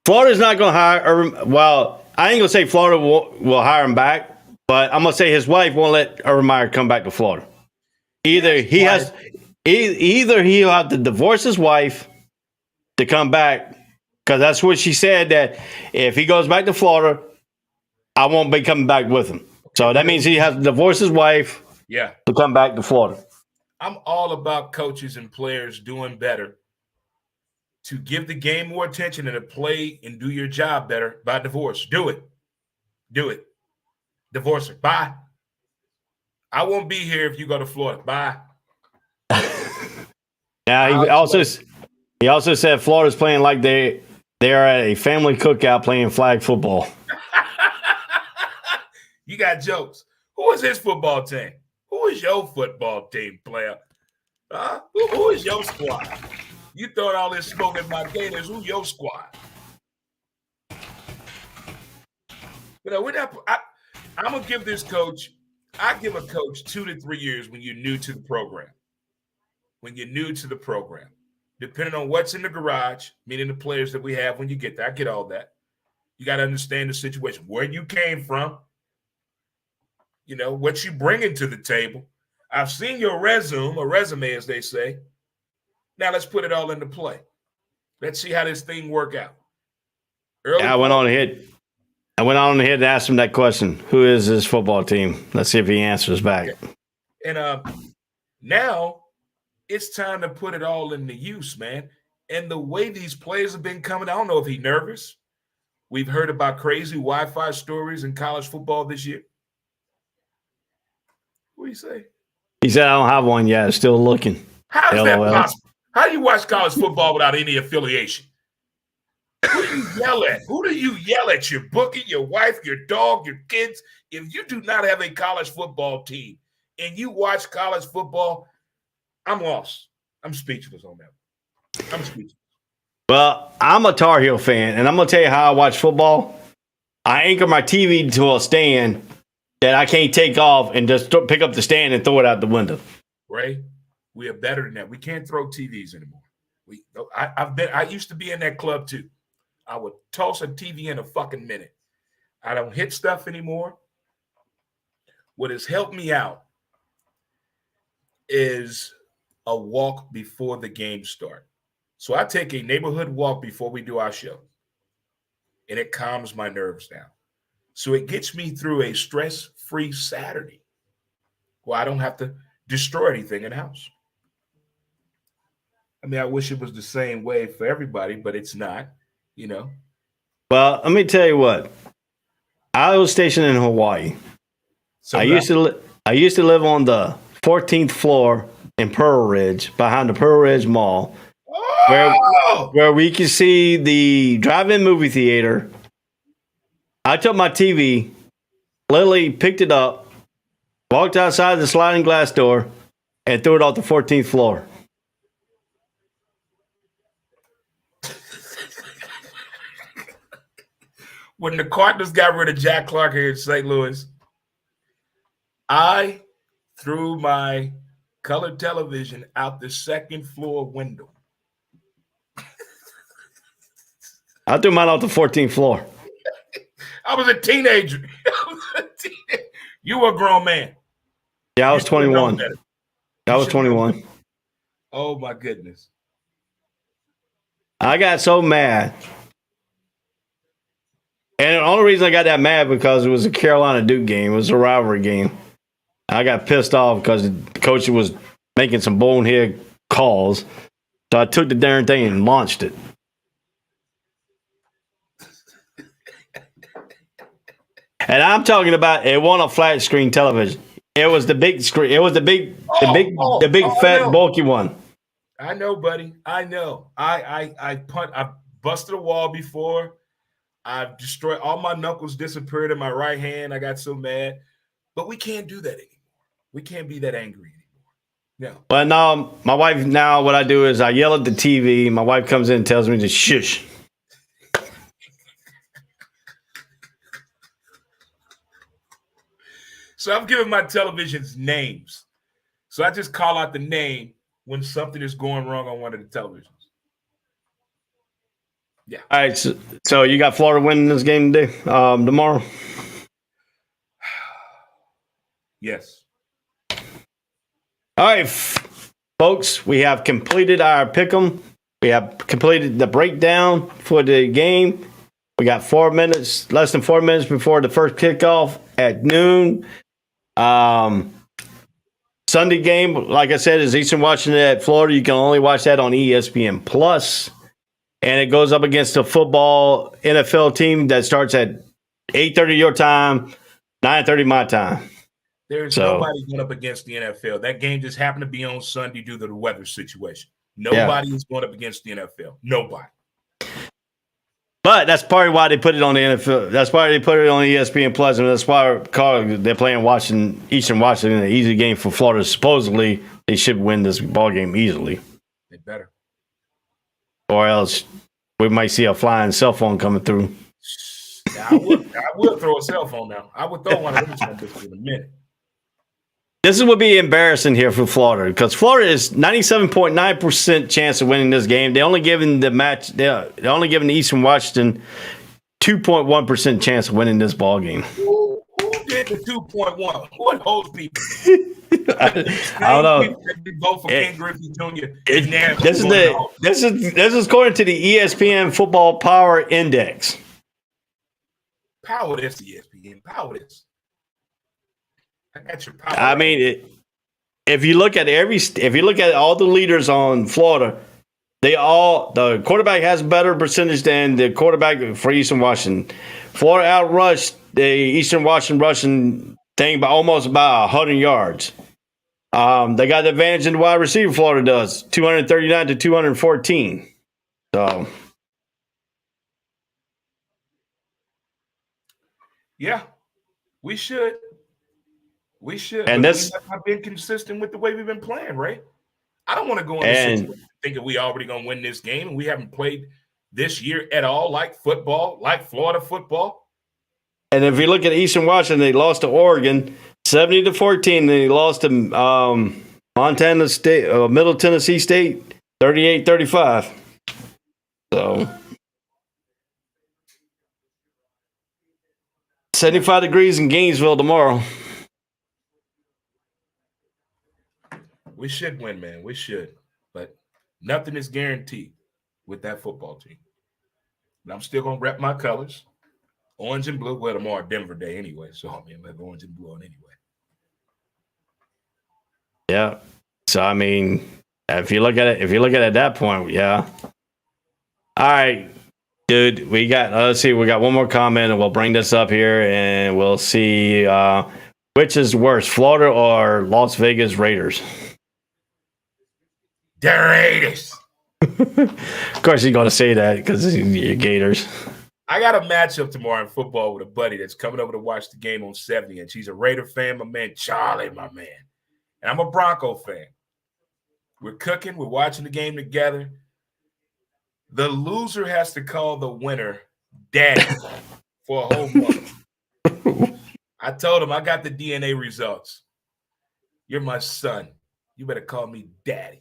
Florida's not going to hire. Well, I ain't going to say Florida will hire him back, but I'm going to say his wife won't let Urban Meyer come back to Florida. Either he'll have to divorce his wife to come back, because that's what she said, that if he goes back to Florida, I won't be coming back with him. So that means he has to divorce his wife to come back to Florida. I'm all about coaches and players doing better to give the game more attention and to play and do your job better by divorce. Do it. Divorce her. Bye. I won't be here if you go to Florida. Bye. Now he also said Florida's playing like they are at a family cookout playing flag football. You got jokes. Who is his football team? Who is your football team, player? Who is your squad? You throwing all this smoke at my Gators. Who's your squad? We're not. I'm gonna give this coach. I give a coach 2 to 3 years when you're new to the program. Depending on what's in the garage, meaning the players that we have when you get there. I get all that. You got to understand the situation, where you came from, what you bringing to the table. I've seen your resume, as they say. Now let's put it all into play. Let's see how this thing work out. I went on ahead and asked him that question. Who is his football team? Let's see if he answers back. And now it's time to put it all into use, man. And the way these players have been coming, I don't know if he's nervous. We've heard about crazy Wi-Fi stories in college football this year. What do you say? He said, I don't have one yet. Still looking. How is that possible? How do you watch college football without any affiliation? Who do you yell at? Who do you yell at? Your bookie, your wife, your dog, your kids? If you do not have a college football team and you watch college football, I'm lost. I'm speechless on that. I'm speechless. Well, I'm a Tar Heel fan, and I'm going to tell you how I watch football. I anchor my TV to a stand that I can't take off and just pick up the stand and throw it out the window. Ray, we are better than that. We can't throw TVs anymore. I used to be in that club too. I would toss a TV in a fucking minute. I don't hit stuff anymore. What has helped me out is a walk before the game start. So I take a neighborhood walk before we do our show, and it calms my nerves down. So it gets me through a stress-free Saturday where I don't have to destroy anything in the house. I mean, I wish it was the same way for everybody, but it's not, you know. Well, let me tell you what. I was stationed in Hawaii. So I used to live on the 14th floor in Pearl Ridge, behind the Pearl Ridge Mall, where we could see the drive-in movie theater. I took my TV, literally picked it up, walked outside the sliding glass door, and threw it off the 14th floor. When the Cardinals got rid of Jack Clark here in St. Louis, I threw my color television out the second floor window. I threw mine off the 14th floor. I was a teenager. You were a grown man. Yeah, I was 21. I was 21. Oh, my goodness. I got so mad. And the only reason I got that mad because it was a Carolina Duke game. It was a rivalry game. I got pissed off because the coach was making some bonehead calls. So I took the darn thing and launched it. And I'm talking about it wasn't a flat screen television. It was the big screen. It was the big fat bulky one. I know, buddy. I know. I busted a wall before. I've destroyed all my knuckles, disappeared in my right hand. I got so mad. But we can't do that anymore. We can't be that angry anymore. No. But now, my wife, now what I do is I yell at the TV. My wife comes in and tells me to shush. So I'm giving my televisions names. So I just call out the name when something is going wrong on one of the televisions. Yeah. All right. So you got Florida winning this game today, tomorrow? Yes. All right, folks. We have completed our pick'em. We have completed the breakdown for the game. We got 4 minutes, less than 4 minutes before the first kickoff at noon. Sunday game, like I said, is Eastern Washington at Florida. You can only watch that on ESPN Plus, and it goes up against a football NFL team that starts at 8:30 your time, 9:30 my time. There's nobody going up against the NFL. That game just happened to be on Sunday due to the weather situation. Nobody is going up against the NFL. Nobody. But that's probably why they put it on the NFL. That's why they put it on ESPN Plus, and that's why they're playing Eastern Washington, an easy game for Florida. Supposedly, they should win this ball game easily. They better. Or else we might see a flying cell phone coming through. Yeah, I would throw a cell phone now. I would throw one of those in a minute. This would be embarrassing here for Florida because Florida is 97.9% chance of winning this game. They're only giving the Eastern Washington 2.1% chance of winning this ball game. Who did the 2.1? What holds people? I don't know. Vote for Ken Griffey Jr. This is according to the ESPN Football Power Index. Power this, ESPN. Power this. I got your power. I mean, if you look at all the leaders on Florida, the quarterback has a better percentage than the quarterback for Eastern Washington. Florida outrushed the Eastern Washington rushing thing by almost about 100 yards. They got the advantage in the wide receiver. Florida does 239 to 214. So, yeah, we should. We should. And we have been consistent with the way we've been playing, right? I don't want to go in this situation thinking we already going to win this game, and we haven't played this year at all like football, like Florida football. And if you look at Eastern Washington, they lost to Oregon 70-14. And they lost to Montana State, Middle Tennessee State 38-35. So 75 degrees in Gainesville tomorrow. We should win, man. We should. But nothing is guaranteed with that football team. But I'm still going to rep my colors. Orange and blue. Well, tomorrow Denver Day anyway. So, I mean, I have orange and blue on anyway. Yeah. So, I mean, if you look at it at that point, yeah. All right, dude, let's see, we got one more comment and we'll bring this up here and we'll see which is worse, Florida or Las Vegas Raiders? The Raiders. Of course he's going to say that because you're Gators. I got a matchup tomorrow in football with a buddy that's coming over to watch the game on 70-inch. He's a Raider fan, my man Charlie, my man. And I'm a Bronco fan. We're cooking. We're watching the game together. The loser has to call the winner daddy for a whole month. I told him I got the DNA results. You're my son. You better call me daddy.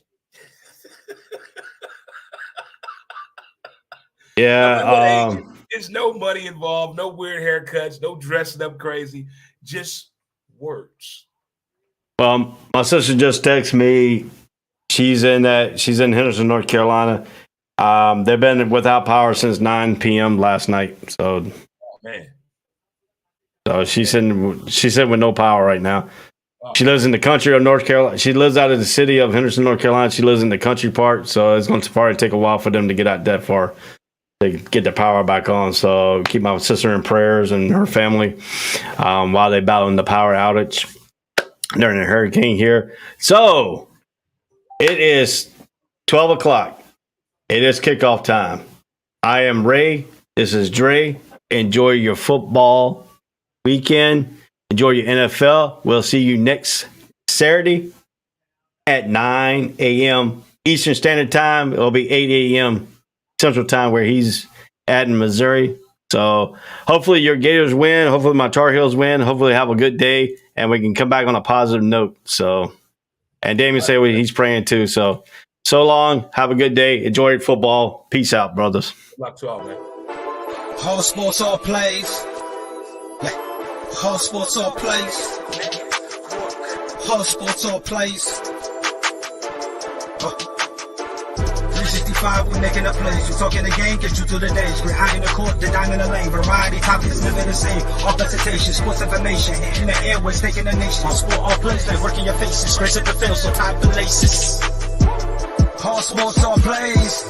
Yeah. There's no money involved, no weird haircuts, no dressing up crazy, just words. Well, my sister just texted me. She's in Henderson, North Carolina. They've been without power since 9 p.m. last night. So, man. So she said with no power right now. She lives in the country of North Carolina. She lives out of the city of Henderson, North Carolina. She lives in the country part, so it's going to probably take a while for them to get out that far to get the power back on. So keep my sister in prayers and her family while they battling the power outage during the hurricane here. So it is 12 o'clock. It is kickoff time. I am Ray. This is Dre. Enjoy your football weekend. Enjoy your NFL. We'll see you next Saturday at 9 a.m. Eastern Standard Time. It'll be 8 a.m. Central Time where he's at in Missouri. So hopefully your Gators win. Hopefully my Tar Heels win. Hopefully have a good day and we can come back on a positive note. So, and Damien said he's praying too. So long. Have a good day. Enjoy football. Peace out, brothers. Good luck to all, man. Whole sports, all plays. Whole sports, all plays. Whole sports, all plays. 365, we making up plays. You talking the game, get you through the days. We're high in the court, the dime in the lane. Variety topics, living the same. All presentation, sports information. In the airways, taking the nation. All sport, all plays, like working your faces. Grace at the field, so tie the laces. All sports, all plays.